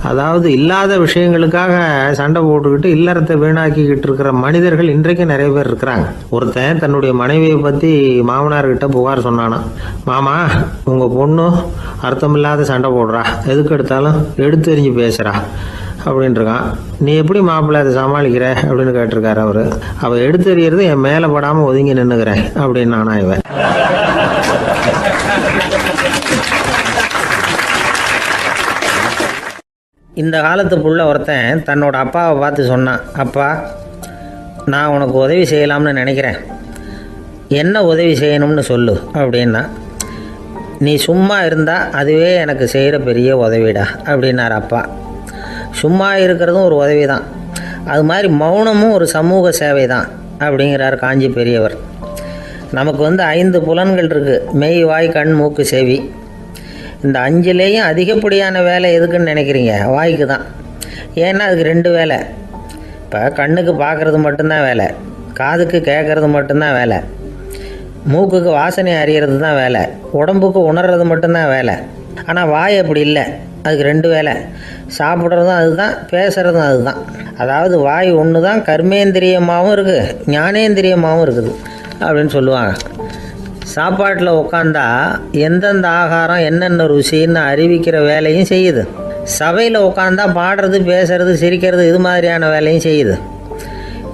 அதாவது இல்லாத விஷயங்களுக்காக சண்டை போட்டுக்கிட்டு இல்லறத்தை வீணாக்கிக்கிட்டு இருக்கிற மனிதர்கள் இன்றைக்கு நிறைய பேர் இருக்கிறாங்க. ஒருத்தன் தன்னுடைய மனைவியை பற்றி மாமனார்கிட்ட புகார் சொன்னானா, மாமா உங்கள் பொண்ணு அர்த்தமில்லாத சண்டை போடுறா, எதுக்கு எடுத்தாலும் எடுத்து எறிஞ்சு பேசுகிறா அப்படின்ட்டுருக்கான். நீ எப்படி மாப்பிள்ளை அதை சமாளிக்கிற அப்படின்னு கேட்டிருக்காரு அவரு. அவள் எடுத்து எறிகிறது என் மேலே படாமல் ஒதுங்கி நின்றுக்கிறேன் அப்படின்னு நானா இவன். இந்த காலத்து புள்ள ஒருத்தன் தன்னோட அப்பாவை பார்த்து சொன்னான், அப்பா நான் உனக்கு உதவி செய்யலாம்னு நினைக்கிறேன், என்ன உதவி செய்யணும்னு சொல்லு அப்படின்னா. நீ சும்மா இருந்தால் அதுவே எனக்கு செய்கிற பெரிய உதவிடா அப்படின்னார் அப்பா. சும்மா இருக்கிறதும் ஒரு உதவி தான், அது மாதிரி மௌனமும் ஒரு சமூக சேவை தான் அப்படிங்கிறார் காஞ்சி பெரியவர். நமக்கு வந்து 5 புலன்கள் இருக்குது, மெய் வாய் கண் மூக்கு செவி. இந்த 5லேயும் அதிகப்படியான வேலை எதுக்குன்னு நினைக்கிறீங்க? வாய்க்கு தான். ஏன்னா அதுக்கு 2 வேலை. இப்போ கண்ணுக்கு பார்க்குறது மட்டும்தான் வேலை, காதுக்கு கேட்குறது மட்டும்தான் வேலை, மூக்குக்கு வாசனை அறியறது தான் வேலை, உடம்புக்கு உணர்றது மட்டும்தான் வேலை. ஆனால் வாய் அப்படி இல்லை, அதுக்கு 2 வேலை. சாப்பிட்றதும் அதுதான், பேசுகிறதும் அதுதான். அதாவது வாய் ஒன்று தான் கர்மேந்திரியமாகவும் இருக்குது, ஞானேந்திரியமாகவும் இருக்குது அப்படின்னு சொல்லுவாங்க. சாப்பாட்டில் உட்காந்தா எந்தெந்த ஆகாரம் என்னென்ன ருசின்னு அறிவிக்கிற வேலையும் செய்யுது. சபையில் உட்காந்தா பாடுறது, பேசுறது, சிரிக்கிறது, இது மாதிரியான வேலையும் செய்யுது.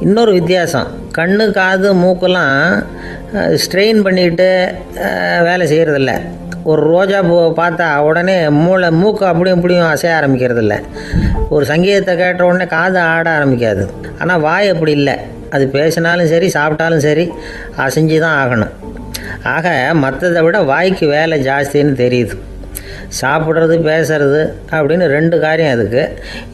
இன்னொரு வித்தியாசம், கண்ணு காது மூக்கெல்லாம் ஸ்ட்ரெயின் பண்ணிக்கிட்டு வேலை செய்கிறதில்ல. ஒரு ரோஜா பூவை பார்த்தா உடனே மூக்கு அப்படியும் இப்படியும் அசைய ஆரம்பிக்கிறதில்ல. ஒரு சங்கீதத்தை கேட்ட உடனே காது ஆட ஆரம்பிக்காது. ஆனால் வாய் அப்படி இல்லை, அது பேசினாலும் சரி சாப்பிட்டாலும் சரி அசைஞ்சு தான் ஆகணும். ஆக மற்றதை விட வாய்க்கு வேலை ஜாஸ்தின்னு தெரியுது. சாப்பிட்றது பேசுறது அப்படின்னு 2 காரியம் அதுக்கு.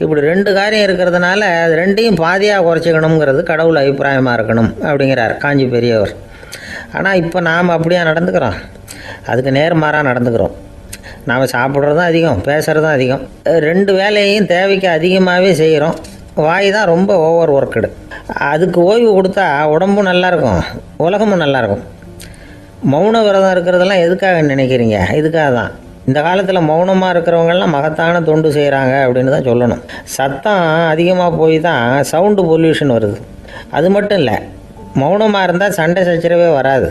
இப்படி 2 காரியம் இருக்கிறதுனால அது 2ஐயும் பாதியாக குறைச்சிக்கணுங்கிறது கடவுள் அபிப்பிராயமாக இருக்கணும் அப்படிங்கிறார் காஞ்சி பெரியவர். ஆனால் இப்போ நாம் அப்படியே நடந்துக்கிறோம், அதுக்கு நேர்மாறாக நடந்துக்கிறோம். நாம் சாப்பிட்றதும் அதிகம், பேசுகிறதும் அதிகம், 2 வேலையையும் தேவைக்கு அதிகமாகவே செய்கிறோம். வாய் தான் ரொம்ப ஓவர் ஒர்க்குடு. அதுக்கு ஓய்வு கொடுத்தா உடம்பும் நல்லாயிருக்கும், உலகமும் நல்லாயிருக்கும். மௌன விரதம் இருக்கிறதெல்லாம் எதுக்காக நினைக்கிறீங்க? இதுக்காக தான். இந்த காலத்தில் மௌனமாக இருக்கிறவங்கெல்லாம் மகத்தான தொண்டு செய்கிறாங்க அப்படின்னு தான் சொல்லணும். சத்தம் அதிகமாக போய் தான் சவுண்டு பொல்யூஷன் வருது. அது மட்டும் இல்லை, மௌனமாக இருந்தால் சண்டை சச்சரவே வராது.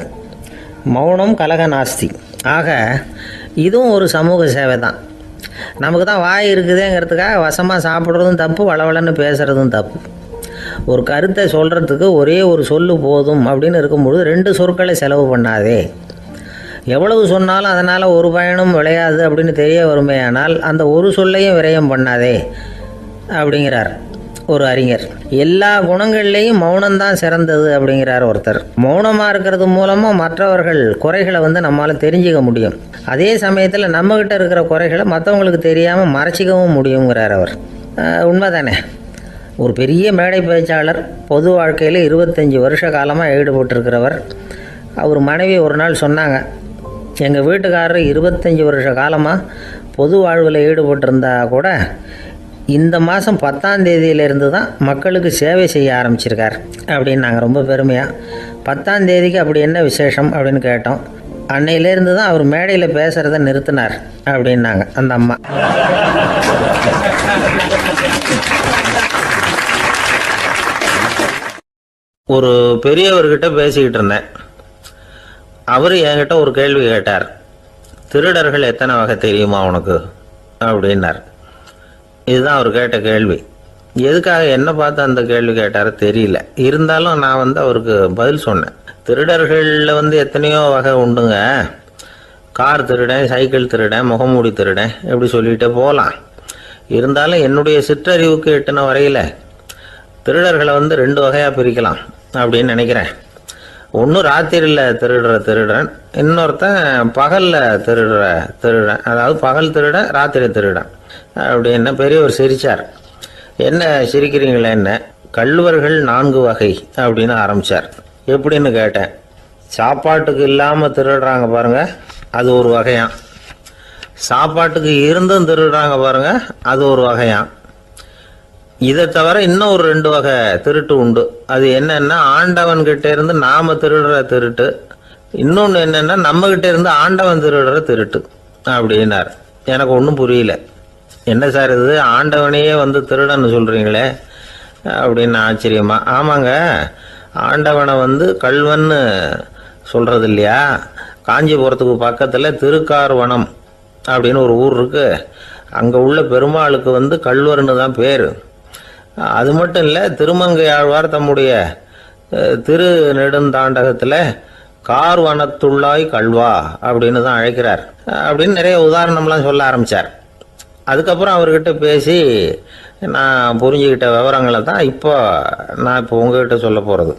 மௌனம் கலக நாஸ்தி. ஆக இதுவும் ஒரு சமூக சேவை தான். நமக்கு தான் வாய் இருக்குதுங்கிறதுக்காக வசமாக சாப்பிட்றதும் தப்பு, வளவளன்னு பேசுகிறதும் தப்பு. ஒரு கருத்தை சொல்கிறதுக்கு ஒரே ஒரு சொல்லு போதும் அப்படின்னு இருக்கும்பொழுது 2 சொற்களை செலவு பண்ணாதே. எவ்வளவு சொன்னாலும் அதனால் ஒரு பயனும் விளையாது அப்படின்னு தெரிய வருமே, ஆனால் அந்த ஒரு சொல்லையும் விரயம் பண்ணாதே அப்படிங்கிறார் ஒரு அறிஞர். எல்லா குணங்கள்லேயும் மௌனம்தான் சிறந்தது அப்படிங்கிறார் ஒருத்தர். மௌனமாக இருக்கிறது மூலமாக மற்றவர்கள் குறைகளை வந்து நம்மளால் தெரிஞ்சிக்க முடியும். அதே சமயத்தில் நம்மக்கிட்ட இருக்கிற குறைகளை மற்றவங்களுக்கு தெரியாமல் மறைச்சிக்கவும் முடியுங்கிறார் அவர். உண்மைதானே? ஒரு பெரிய மேடை பேச்சாளர், பொது வாழ்க்கையில் 25 வருஷ காலமாக ஈடுபட்டிருக்கிறவர். அவர் மனைவி ஒரு நாள் சொன்னாங்க, எங்கள் வீட்டுக்காரர் 25 வருஷ காலமாக பொது வாழ்வில் ஈடுபட்டிருந்தா கூட இந்த மாதம் 10ஆம் தேதியிலேருந்து தான் மக்களுக்கு சேவை செய்ய ஆரம்பிச்சிருக்கார் அப்படின்னு நாங்கள் ரொம்ப பெருமையாக. 10ஆம் தேதிக்கு அப்படி என்ன விசேஷம் அப்படின்னு கேட்டோம். அன்னையிலேருந்து தான் அவர் மேடையில் பேசுகிறத நிறுத்தினார் அப்படின்னாங்க அந்த அம்மா. ஒரு பெரியவர்கிட்ட பேசிக்கிட்டு இருந்தேன். அவர் என்கிட்ட ஒரு கேள்வி கேட்டார். திருடர்கள் எத்தனை வகை தெரியுமா உனக்கு அப்படின்னார். இதுதான் அவர் கேட்ட கேள்வி. எதுக்காக என்ன பார்த்து அந்த கேள்வி கேட்டார் தெரியல. இருந்தாலும் நான் அவருக்கு பதில் சொன்னேன். திருடர்களில் எத்தனையோ வகை உண்டுங்க. கார் திருடன், சைக்கிள் திருடன், முகமூடி திருடன், எப்படி சொல்லிகிட்டே போகலாம். இருந்தாலும் என்னுடைய சிற்றறிவுக்கு எட்டின வரையில் திருடர்களை 2 வகையாக பிரிக்கலாம் அப்படின்னு நினைக்கிறேன். ஒன்று ராத்திரியில் திருடுற திருடன், இன்னொருத்தன் பகலில் திருடுறேன், அதாவது பகல் திருடன் ராத்திரி திருடன் அப்படின்னு பெரியவர் சிரித்தார். என்ன சிரிக்கிறீங்களே? என்ன கள்வர்கள் 4 வகை அப்படின்னு ஆரம்பிச்சார். எப்படின்னு கேட்டேன். சாப்பாட்டுக்கு இல்லாமல் திருடுறாங்க பாருங்க, அது ஒரு வகையான். சாப்பாட்டுக்கு இருந்தும் திருடுறாங்க பாருங்க, அது ஒரு வகையான். இதை தவிர இன்னும் ஒரு 2 வகை திருட்டு உண்டு. அது என்னன்னா, ஆண்டவன் கிட்ட இருந்து நாம திருடுற திருட்டு, இன்னொன்று என்னன்னா நம்ம கிட்ட இருந்து ஆண்டவன் திருடுற திருட்டு அப்படின்னார். எனக்கு ஒன்றும் புரியல. என்ன சார் இது, ஆண்டவனையே வந்து திருடன்னு சொல்றீங்களே அப்படின்னு ஆச்சரியமா. ஆமாங்க, ஆண்டவனை வந்து கள்வன்னு சொல்றது இல்லையா? காஞ்சிபுரத்துக்கு பக்கத்தில் திருக்கார்வனம் அப்படின்னு ஒரு ஊர் இருக்கு. அங்கே உள்ள பெருமாளுக்கு வந்து கள்வர்னு தான் பேர். அது மட்டும் இல்லை, திருமங்கை ஆழ்வார் தம்முடைய திரு நெடுந்தாண்டகத்தில் கார்வனத்துள்ளாய் கல்வா அப்படின்னு தான் அழைக்கிறார் அப்படின்னு நிறைய உதாரணம்லாம் சொல்ல ஆரம்பித்தார். அதுக்கப்புறம் அவர்கிட்ட பேசி நான் புரிஞ்சுக்கிட்ட விவரங்களை தான் நான் இப்போ உங்ககிட்ட சொல்ல போகிறது.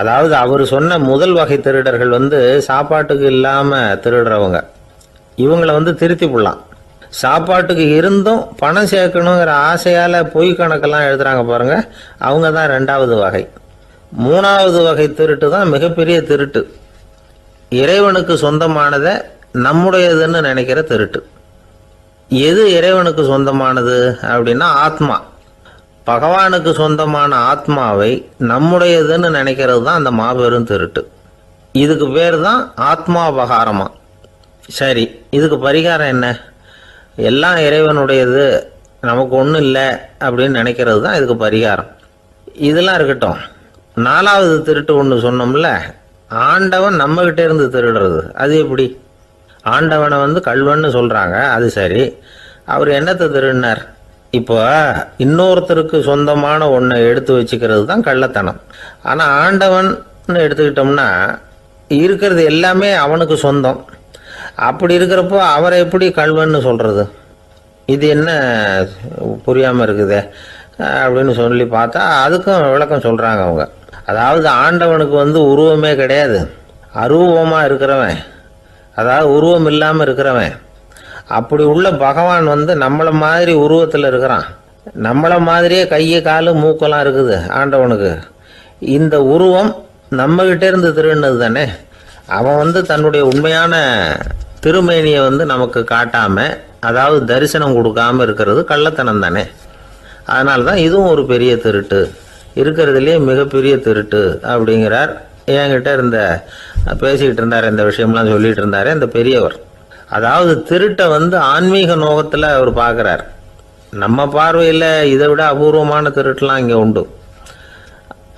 அதாவது அவர் சொன்ன முதல் வகை திருடர்கள் வந்து சாப்பாட்டுக்கு இல்லாமல் திருடுறவங்க. இவங்களை வந்து திருத்தி போடலாம். சாப்பாட்டுக்கு இருந்தும் பணம் சேர்க்கணுங்கிற ஆசையால் பொய் கணக்கெல்லாம் எழுதுறாங்க பாருங்க, அவங்க தான் 2வது வகை. 3வது வகை திருட்டு தான் மிகப்பெரிய திருட்டு. இறைவனுக்கு சொந்தமானதை நம்முடையதுன்னு நினைக்கிற திருட்டு. எது இறைவனுக்கு சொந்தமானது அப்படின்னா ஆத்மா. பகவானுக்கு சொந்தமான ஆத்மாவை நம்முடையதுன்னு நினைக்கிறது தான் அந்த மாபெரும் திருட்டு. இதுக்கு பேர் தான் ஆத்மாபகாரமா. சரி, இதுக்கு பரிகாரம் என்ன? எல்லாம் இறைவனுடையது, நமக்கு ஒன்றும் இல்லை அப்படின்னு நினைக்கிறது தான் இதுக்கு பரிகாரம். இதெல்லாம் இருக்கட்டும். 4வது திருட்டு ஒன்று சொன்னோம்ல, ஆண்டவன் நம்மகிட்ட இருந்து திருடுறது. அது எப்படி? ஆண்டவனை வந்து கள்வன்னு சொல்றாங்க, அது சரி. அவர் என்னத்தை திருடினார்? இப்போ இன்னொருத்தருக்கு சொந்தமான ஒன்றை எடுத்து வச்சுக்கிறது தான் கள்ளத்தனம். ஆனால் ஆண்டவன் எடுத்துக்கிட்டோம்னா இருக்கிறது எல்லாமே அவனுக்கு சொந்தம். அப்படி இருக்கிறப்போ அவரை எப்படி கள்வன்னு சொல்றது? இது என்ன புரியாமல் இருக்குதே அப்படின்னு சொல்லி பார்த்தா அதுக்கும் விளக்கம் சொல்றாங்க அவங்க. அதாவது ஆண்டவனுக்கு வந்து உருவமே கிடையாது, அரூபமாக இருக்கிறவன், அதாவது உருவம் இல்லாமல் இருக்கிறவன். அப்படி உள்ள பகவான் வந்து நம்மளை மாதிரி உருவத்தில் இருக்கிறான். நம்மளை மாதிரியே கையை காலு மூக்கெல்லாம் இருக்குது ஆண்டவனுக்கு. இந்த உருவம் நம்மகிட்ட இருந்து திருடினது தானே. அவன் வந்து தன்னுடைய உண்மையான திருமேனியை வந்து நமக்கு காட்டாம, அதாவது தரிசனம் கொடுக்காம இருக்கிறது கள்ளத்தனம் தானே. அதனால தான் இதுவும் ஒரு பெரிய திருட்டு, இருக்கிறதுலேயே மிகப்பெரிய திருட்டு அப்படிங்கிறார். என்கிட்ட பேசிக்கிட்டு இருந்தார், இந்த விஷயம்லாம் சொல்லிட்டு இருந்தாரு இந்த பெரியவர். அதாவது திருட்டை வந்து ஆன்மீக நோகத்தில் அவர் பார்க்குறார். நம்ம பார்வையில் இதை விட அபூர்வமான திருட்டுலாம் இங்கே உண்டு,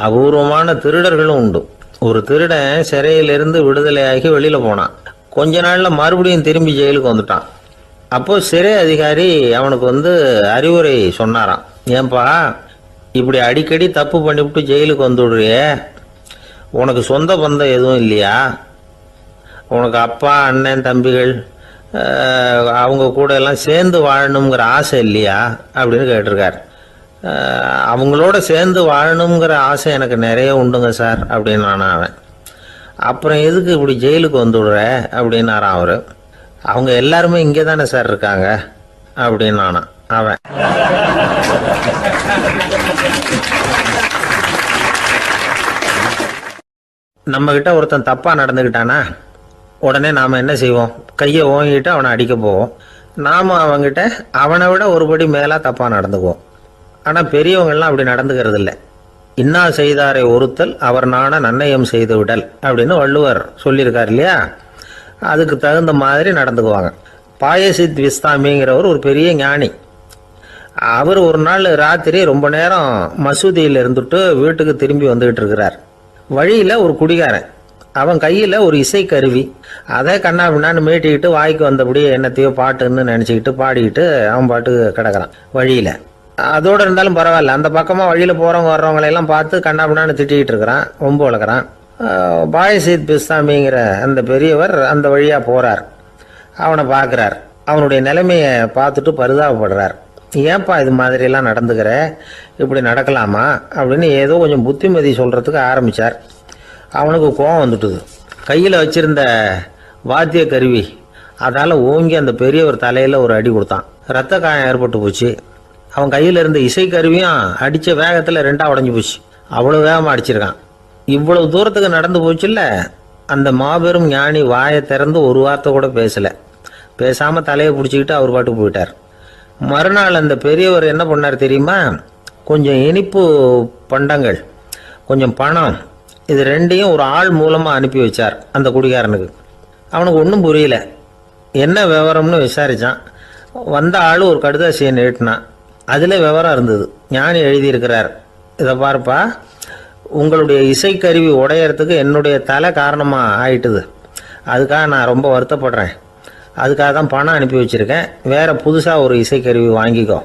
அபூர்வமான திருடர்களும் உண்டு. ஒரு திருடன் சிறையிலிருந்து விடுதலையாகி வெளியில் போனான். கொஞ்ச நாளில் மறுபடியும் திரும்பி ஜெயிலுக்கு வந்துட்டான். அப்போது சிறை அதிகாரி அவனுக்கு வந்து அறிவுரை சொன்னாராம். ஏன்பா இப்படி அடிக்கடி தப்பு பண்ணிவிட்டு ஜெயிலுக்கு வந்துடுறியே, உனக்கு சொந்த பந்தம் எதுவும் இல்லையா? உனக்கு அப்பா அண்ணன் தம்பிகள் அவங்க கூட எல்லாம் சேர்ந்து வாழணுங்கிற ஆசை இல்லையா அப்படின்னு கேட்டிருக்கார். அவங்களோட சேர்ந்து வாழணுங்கிற ஆசை எனக்கு நிறைய உண்டுங்க சார் அப்படின்னு நான் அவன். அப்புறம் எதுக்கு இப்படி ஜெயிலுக்கு வந்துவிடுற அப்படின்னாரான் அவர். அவங்க எல்லாருமே இங்கே தானே சார் இருக்காங்க அப்படின்னு நானான் அவன். நம்ம கிட்ட ஒருத்தன் தப்பா நடந்துக்கிட்டானா உடனே நாம என்ன செய்வோம்? கையை ஓங்கிட்டு அவனை அடிக்க போவோம். நாம அவங்கிட்ட அவனை விட ஒருபடி மேலா தப்பா நடந்துக்குவோம். ஆனா பெரியவங்கள்லாம் அப்படி நடந்துக்கிறது இல்லை. இன்னா செய்தாரை ஒருத்தல் அவர் நாண நன்னயம் செய்து விடல் அப்படின்னு வள்ளுவர் சொல்லியிருக்கார் இல்லையா? அதுக்கு தகுந்த மாதிரி நடந்துக்குவாங்க. பாயசித் விஸ்தாமிங்கிறவர் ஒரு பெரிய ஞானி. அவர் ஒரு நாள் ராத்திரி ரொம்ப நேரம் மசூதியில் இருந்துட்டு வீட்டுக்கு திரும்பி வந்துகிட்டு இருக்கிறார். வழியில் ஒரு குடிகாரன், அவன் கையில் ஒரு இசைக்கருவி, அதை கண்ணா பின்னான்னு மீட்டிக்கிட்டு வாய்க்கு வந்தபடி என்னத்தையோ பாட்டுன்னு நினச்சிக்கிட்டு பாடிக்கிட்டு அவன் பாட்டுக்கு கிடக்கிறான் வழியில். அதோடு இருந்தாலும் பரவாயில்ல, அந்த பக்கமாக வழியில் போகிறவங்க வர்றவங்களையெல்லாம் பார்த்து கண்ணா பின்னான்னு திட்டிக்கிட்டு இருக்கிறான், ரொம்ப வளர்க்குறான். பாயசித் பிஸ்தாமிங்கிற அந்த பெரியவர் அந்த வழியாக போகிறார். அவனை பார்க்குறார். அவனுடைய நிலைமையை பார்த்துட்டு பரிதாபப்படுறார். ஏன்பா இது மாதிரிலாம் நடந்துக்கிற, இப்படி நடக்கலாமா அப்படின்னு ஏதோ கொஞ்சம் புத்திமதி சொல்கிறதுக்கு ஆரம்பித்தார். அவனுக்கு கோபம் வந்துட்டுது. கையில் வச்சிருந்த வாத்திய கருவி அதால் ஓங்கி அந்த பெரியவர் தலையில் ஒரு அடி கொடுத்தான். ரத்த காயம் ஏற்பட்டு போச்சு. அவன் கையில் இருந்த இசைக்கருவியும் அடித்த வேகத்தில் ரெண்டாக உடஞ்சி போச்சு. அவ்வளோ வேகமாக அடிச்சிருக்கான். இவ்வளவு தூரத்துக்கு நடந்து போச்சுல்ல, அந்த மாபெரும் ஞானி வாயை திறந்து ஒரு வார்த்தை கூட பேசலை. பேசாமல் தலையை பிடிச்சிக்கிட்டு அவர் பாட்டுக்கு போயிட்டார். மறுநாள் அந்த பெரியவர் என்ன பண்ணார் தெரியுமா? கொஞ்சம் இனிப்பு பண்டங்கள், கொஞ்சம் பணம், இது ரெண்டையும் ஒரு ஆள் மூலமாக அனுப்பி வச்சார் அந்த குடிகாரனுக்கு. அவனுக்கு ஒன்றும் புரியல. என்ன விவரம்னு விசாரித்தான். வந்த ஆள் ஒரு கடுதாசியை நீட்டினான். அதில் விவரம் இருந்தது. ஞானி எழுதியிருக்கிறார், இதை பார்ப்பா, உங்களுடைய இசைக்கருவி உடையறதுக்கு என்னுடைய தலை காரணமாக ஆயிட்டுது. அதுக்காக நான் ரொம்ப வருத்தப்படுறேன். அதுக்காக தான் பணம் அனுப்பி வச்சுருக்கேன். வேறு புதுசாக ஒரு இசைக்கருவி வாங்கிக்கோ.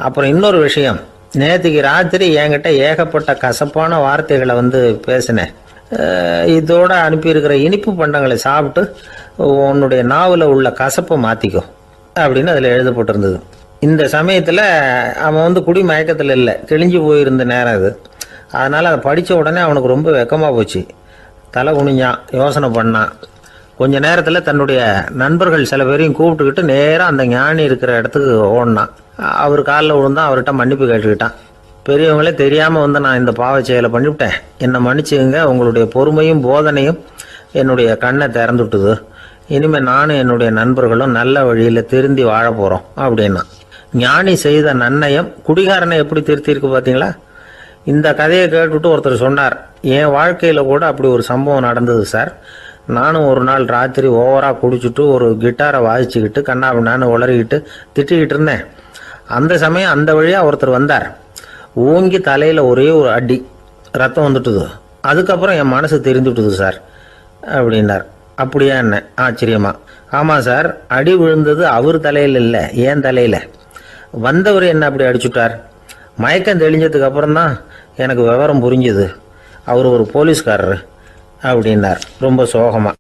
அப்புறம் இன்னொரு விஷயம், நேற்றுக்கு ராத்திரி என்கிட்ட ஏகப்பட்ட கசப்பான வார்த்தைகளை பேசினேன். இதோடு அனுப்பியிருக்கிற இனிப்பு பண்டங்களை சாப்பிட்டு உன்னுடைய நாவில் உள்ள கசப்பை மாற்றிக்கோ அப்படின்னு அதில் எழுதப்பட்டிருந்தது. இந்த சமயத்தில் அவன் குடி மயக்கத்தில் இல்லை, தெளிஞ்சு போயிருந்த நேரம் அது. அதனால் அதை படித்த உடனே அவனுக்கு ரொம்ப வெக்கமாக போச்சு. தலை குனிஞ்சான், யோசனை பண்ணான். கொஞ்ச நேரத்தில் தன்னுடைய நண்பர்கள் சில பேரையும் கூப்பிட்டுக்கிட்டு நேராக அந்த ஞானி இருக்கிற இடத்துக்கு ஓடினான். அவர் காலில் விழுந்தான். அவர்கிட்ட மன்னிப்பு கேட்டுக்கிட்டான். பெரியவங்களே தெரியாமல் நான் இந்த பாவ செயலை பண்ணிவிட்டேன், என்னை மன்னிச்சுங்க. உங்களுடைய பொறுமையும் போதனையும் என்னுடைய கண்ணை திறந்துட்டுது. இனிமேல் நானும் என்னுடைய நண்பர்களும் நல்ல வழியில் திருந்தி வாழ போகிறோம் அப்படின்னா. ஞானி செய்த நன்னயம் குடிகாரனை எப்படி திருத்திருக்கு பார்த்தீங்களா? இந்த கதையை கேட்டுவிட்டு ஒருத்தர் சொன்னார், என் வாழ்க்கையில் கூட அப்படி ஒரு சம்பவம் நடந்தது சார். நானும் ஒரு நாள் ராத்திரி ஓவராக குடிச்சிட்டு ஒரு கிட்டாரை வாசிச்சுக்கிட்டு கண்ணாபின்னான்னு உளறிக்கிட்டு திட்டிக்கிட்டு இருந்தேன். அந்த சமயம் அந்த வழியாக ஒருத்தர் வந்தார். ஓங்கி தலையில் ஒரே ஒரு அடி, ரத்தம் வந்துட்டுது. அதுக்கப்புறம் என் மனசு தெரிந்துவிட்டுது சார் அப்படின்னார். அப்படியா என்ன? ஆச்சரியமா. ஆமாம் சார், அடி விழுந்தது அவர் தலையில் இல்லை, என் தலையில். வந்தவர் என்ன அப்படி அடிச்சுட்டார். மயக்கம் தெளிஞ்சதுக்கு அப்புறம்தான் எனக்கு விவரம் புரிஞ்சுது. அவர் ஒரு போலீஸ்காரர் அப்படின்னார் ரொம்ப சோகமா.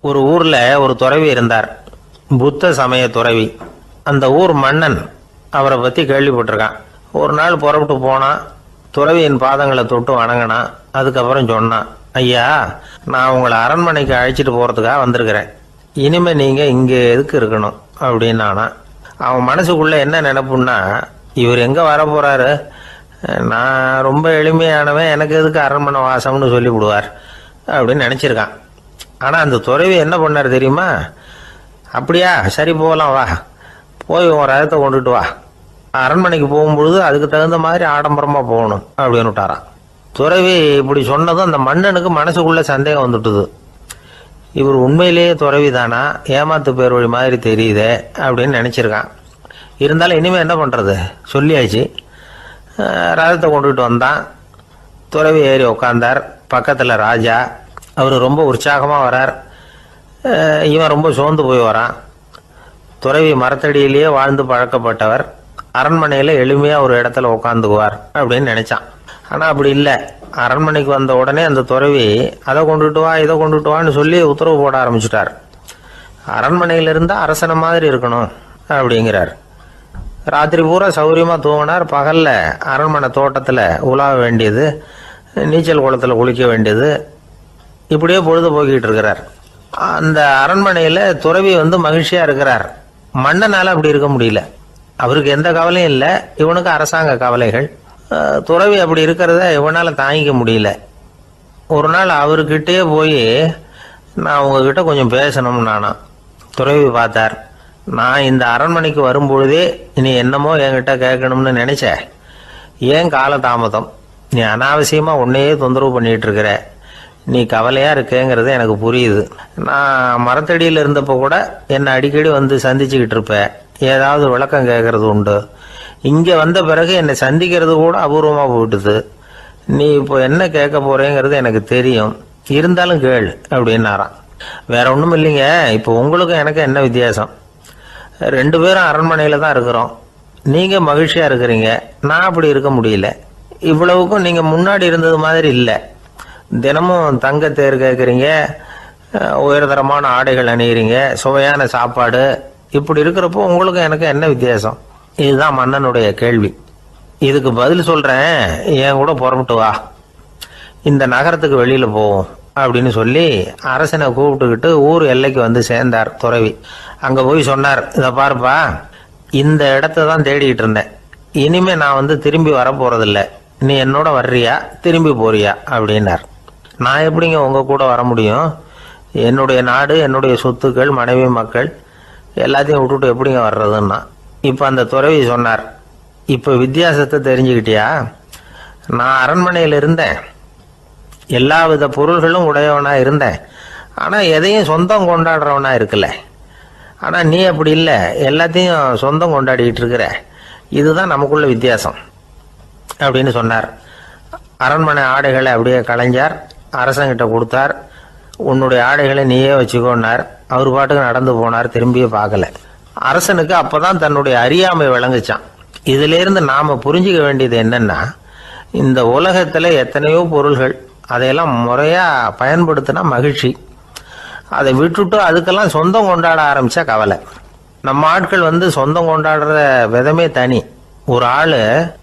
ஒரு ஊர்ல ஒரு துறவி இருந்தார், புத்த சமய துறவி. அந்த ஊர் மன்னன் அவரை பத்தி கேள்விப்பட்டிருக்கான். ஒரு நாள் புறப்பட்டு போனான். துறவியின் பாதங்களை தொட்டு வணங்கினான். அதுக்கப்புறம் சொன்னான், ஐயா, நான் உங்களை அரண்மனைக்கு அழைச்சிட்டு போறதுக்காக வந்திருக்கிறேன். இனிமே நீங்க இங்க எதுக்கு இருக்கணும் அப்படின்னானா. அவன் மனசுக்குள்ள என்ன நினைப்புன்னா, இவர் எங்க வர போறாரு, நான் ரொம்ப எளிமையானவன், எனக்கு எதுக்கு அரண்மனை வாசம்னு சொல்லி விடுவார் அப்படின்னு நினைச்சிருக்கான். ஆனா அந்த துறவி என்ன பண்ணார் தெரியுமா? அப்படியா, சரி போகலாம், வா, போய் உன் ரதத்தை கொண்டுட்டு வா. அரண்மனைக்கு போகும்பொழுது அதுக்கு தகுந்த மாதிரி ஆடம்பரமா போகணும் அப்படின்னு விட்டாரான். துறவி இப்படி சொன்னதும் அந்த மன்னனுக்கு மனசுக்குள்ள சந்தேகம் வந்துட்டுது. இவர் உண்மையிலேயே துறவி தானா, ஏமாத்து பேர் வழி மாதிரி தெரியுதே அப்படின்னு நினைச்சிருக்கான். இருந்தாலும் இனிமேல் என்ன பண்ணுறது, சொல்லியாச்சு. ரதத்தை கொண்டுகிட்டு வந்தான். துறவி ஏறி உட்காந்தார். பக்கத்தில் ராஜா. அவர் ரொம்ப உற்சாகமாக வரார். இவன் ரொம்ப சோர்ந்து போய் வரான். துறவி மரத்தடியிலேயே வாழ்ந்து பழக்கப்பட்டவர். அரண்மனையில் எளிமையாக ஒரு இடத்துல உட்காந்துக்குவார் அப்படின்னு நினைச்சான். ஆனால் அப்படி இல்லை. அரண்மனைக்கு வந்த உடனே அந்த துறவி அதை கொண்டுட்டு வா, இதை கொண்டுட்டு வான்னு சொல்லி உத்தரவு போட ஆரம்பிச்சுட்டார். அரண்மனையில் இருந்தால் அரசனை மாதிரி இருக்கணும் அப்படிங்கிறார். ராத்திரி பூரா சௌரியமாக தூங்கினார். பகலில் அரண்மனை தோட்டத்தில் உலாவ வேண்டியது, நீச்சல் குளத்தில் குளிக்க வேண்டியது, இப்படியே பொழுது போக்கிட்டு இருக்கிறார். அந்த அரண்மனையில் துறவி மகிழ்ச்சியாக இருக்கிறார். மன்னனால் அப்படி இருக்க முடியல. அவருக்கு எந்த கவலையும் இல்லை, இவனுக்கு அரசாங்க கவலைகள். துறவி அப்படி இருக்கிறத இவனால் தாங்கிக்க முடியல. ஒரு நாள் அவர்கிட்டயே போய், நான் உங்ககிட்ட கொஞ்சம் பேசணும்னு நானா. துறவி பார்த்தார். நான் இந்த அரண்மனைக்கு வரும்பொழுதே நீ என்னமோ என்கிட்ட கேட்கணும்னு நினைச்ச, ஏன் காலதாமதம்? நீ அனாவசியமாக உன்னையே தொந்தரவு பண்ணிகிட்டு இருக்கிற, நீ கவலையாக இருக்கேங்கிறது எனக்கு புரியுது. நான் மரத்தடியில் இருந்தப்போ கூட என்னை அடிக்கடி சந்திச்சுக்கிட்டு இருப்பேன், ஏதாவது விளக்கம் கேட்கறது உண்டு. இங்கே வந்த பிறகு என்னை சந்திக்கிறது கூட அபூர்வமாக போயிட்டுது. நீ இப்போ என்ன கேட்க போறேங்கிறது எனக்கு தெரியும், இருந்தாலும் கேள் அப்படின்னாராம். வேற ஒன்றும் இல்லைங்க, இப்போ உங்களுக்கும் எனக்கு என்ன வித்தியாசம்? 2 பேரும் அரண்மனையில் தான் இருக்கிறோம். நீங்கள் மகிழ்ச்சியாக இருக்கிறீங்க, நான் அப்படி இருக்க முடியல. இவ்வளவுக்கும் நீங்கள் முன்னாடி இருந்தது மாதிரி இல்லை. தினமும் தங்க தேர் கேட்குறீங்க, உயர்தரமான ஆடைகள் அணிகிறீங்க, சுவையான சாப்பாடு. இப்படி இருக்கிறப்போ உங்களுக்கும் எனக்கு என்ன வித்தியாசம்? இதுதான் மன்னனுடைய கேள்வி. இதுக்கு பதில் சொல்கிறேன், என் கூட புறப்பட்டு வா, இந்த நகரத்துக்கு வெளியில் போவோம் அப்படின்னு சொல்லி அரசனை கூப்பிட்டுக்கிட்டு ஊர் எல்லைக்கு வந்து சேர்ந்தார் துறவி. அங்கே போய் சொன்னார், இதை பாருப்பா, இந்த இடத்த தான் தேடிக்கிட்டு இருந்தேன். இனிமே நான் வந்து திரும்பி வரப்போறதில்ல. நீ என்னோட வர்றியா திரும்பி போறியா அப்படின்னார். நான் எப்படிங்க உங்க கூட வர முடியும்? என்னுடைய நாடு, என்னுடைய சொத்துக்கள், மனைவி, மக்கள் எல்லாத்தையும் விட்டுட்டு எப்படிங்க வர்றதுன்னா. இப்போ அந்த துறவி சொன்னார், இப்போ வித்தியாசத்தை தெரிஞ்சுக்கிட்டியா? நான் அரண்மனையில் இருந்தேன், எல்லா வித பொருள்களும் உடையவனா இருந்தேன், ஆனால் எதையும் சொந்தம் கொண்டாடுறவனா இருக்கல. ஆனால் நீ அப்படி இல்லை, எல்லாத்தையும் சொந்தம் கொண்டாடிக்கிட்டு இருக்கிற. இதுதான் நமக்குள்ள வித்தியாசம் அப்படின்னு சொன்னார். அரண்மனை ஆடைகளை அப்படியே கலைஞர் அரசங்கிட்ட கொடுத்தார். உன்னுடைய ஆடைகளை நீயே வச்சுக்கோன்னார். அவர் பாட்டுக்கு நடந்து போனார், திரும்பியே பார்க்கல. அரசனுக்கு அப்பதான் தன்னுடைய அறியாமை விளங்குச்சான். இதுல இருந்து நாம புரிஞ்சுக்க வேண்டியது என்னன்னா, இந்த உலகத்துல எத்தனையோ பொருள்கள், அதையெல்லாம் முறையா பயன்படுத்தினா மகிழ்ச்சி. அதை விட்டுட்டு அதுக்கெல்லாம் சொந்தம் கொண்டாட ஆரம்பிச்சா கவலை. நம்ம ஆட்கள் வந்து சொந்தம் கொண்டாடுற விதமே தனி. ஒரு ஆளு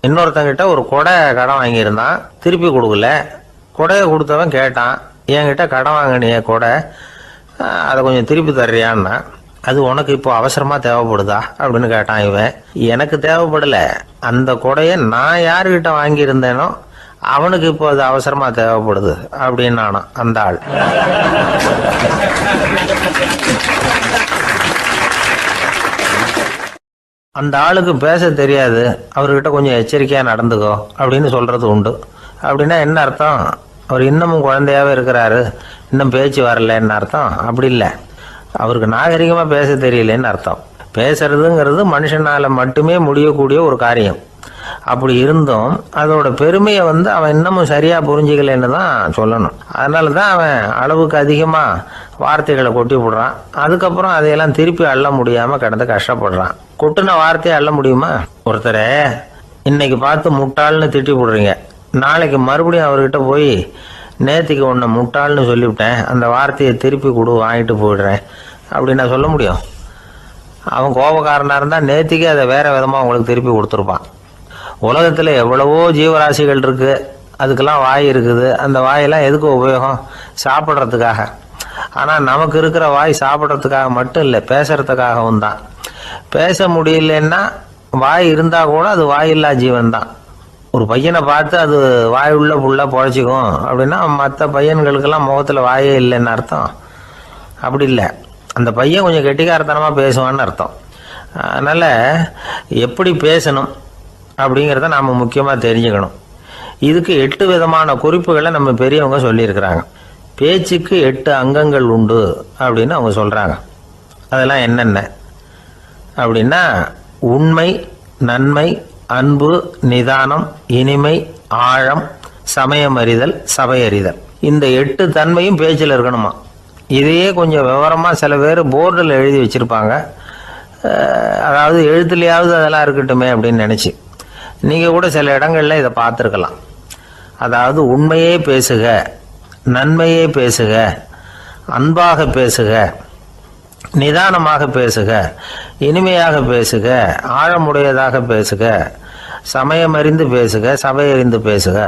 இன்னொருத்தங்கிட்ட ஒரு கொடை கடன் வாங்கியிருந்தான், திருப்பி கொடுக்கல. கொடையை கொடுத்தவன் கேட்டான், என்கிட்ட கடன் வாங்கினிய கொடை, அதை கொஞ்சம் திருப்பி தர்றியான்னா. அது உனக்கு இப்போ அவசரமா தேவைப்படுதா அப்படின்னு கேட்டான் இவன். எனக்கு தேவைப்படல, அந்த கொடையை நான் யாருக்கிட்ட வாங்கியிருந்தேனோ அவனுக்கு இப்போ அது அவசரமா தேவைப்படுது அப்படின்னு அந்த ஆள். அந்த ஆளுக்கு பேச தெரியாது, அவர்கிட்ட கொஞ்சம் எச்சரிக்கையா நடந்துக்கோ அப்படின்னு சொல்றது உண்டு. அப்படின்னா என்ன அர்த்தம்? அவர் இன்னமும் குழந்தையாவே இருக்கிறாரு, இன்னும் பேச்சு வரலன்னு அர்த்தம்? அப்படி இல்லை, அவருக்கு நாகரிகமா பேச தெரியலன்னு அர்த்தம். பேசுறதுங்கிறது மனுஷனால மட்டுமே முடியக்கூடிய ஒரு காரியம். அப்படி இருந்தும் அதோட பெருமையை வந்து அவன் இன்னமும் சரியா புரிஞ்சுக்கலன்னு தான் சொல்லணும். அதனாலதான் அவன் அளவுக்கு அதிகமா வார்த்தைகளை கொட்டி விடுறான். அதுக்கப்புறம் அதையெல்லாம் திருப்பி அள்ள முடியாம கிடந்து கஷ்டப்படுறான். கொட்டுன வார்த்தையை அள்ள முடியுமா? ஒருத்தரை இன்னைக்கு பார்த்து முட்டாள்னு திட்டி விடுறீங்க, நாளைக்கு மறுபடியும் அவர்கிட்ட போய் நேத்திக்கு உன்னை முட்டாள்னு சொல்லிவிட்டேன், அந்த வார்த்தையை திருப்பி கொடு, வாங்கிட்டு போயிடுறேன் அப்படின்னு நான் சொல்ல முடியும்? அவன் கோபக்காரனா இருந்தா நேத்திக்கு அதை வேற விதமா உங்களுக்கு திருப்பி கொடுத்துருப்பான். உலகத்துல எவ்வளவோ ஜீவராசிகள் இருக்கு, அதுக்கெல்லாம் வாய் இருக்குது. அந்த வாயெல்லாம் எதுக்கு உபயோகம்? சாப்பிட்றதுக்காக. ஆனா நமக்கு இருக்கிற வாய் சாப்பிட்றதுக்காக மட்டும் இல்லை, பேசுறதுக்காகவும் தான். பேச முடியலன்னா வாய் இருந்தா கூட அது வாயில்லா ஜீவன் தான். ஒரு பையனை பார்த்து அது வாய் உள்ள புள்ள பொழைச்சிக்கும் அப்படின்னா மற்ற பையன்களுக்கெல்லாம் முகத்துல வாயே இல்லைன்னு அர்த்தம்? அப்படி இல்லை, அந்த பையன் கொஞ்சம் கெட்டிக்காரத்தனமா பேசுவான்னு அர்த்தம். அதனால எப்படி பேசணும் அப்படிங்கிறத நாம முக்கியமா தெரிஞ்சுக்கணும். இதுக்கு 8 விதமான குறிப்புகளை நம்ம பெரியவங்க சொல்லியிருக்கிறாங்க. பேச்சுக்கு 8 அங்கங்கள் உண்டு அப்படின்னு அவங்க சொல்றாங்க. அதெல்லாம் என்னென்ன அப்படின்னா, உண்மை, நன்மை, அன்பு, நிதானம், இனிமை, ஆழம், சமயம் அறிதல், சபை அறிதல். இந்த 8 தன்மையும் பேச்சில் இருக்கணுமா. இதையே கொஞ்சம் விவரமா சில பேர் போர்டில் எழுதி வச்சிருப்பாங்க. அதாவது எழுத்துலையாவது அதெல்லாம் இருக்கட்டுமே அப்படின்னு நினைச்சு நீங்க கூட சில இடங்கள்ல இதை பார்த்துருக்கலாம். அதாவது உண்மையே பேசுக, நன்மையே பேசுக, அன்பாக பேசுக, நிதானமாக பேசுக, இனிமையாக பேசுக, ஆழமுடையதாக பேசுக, சமயம் அறிந்து பேசுக, சபை அறிந்து பேசுக,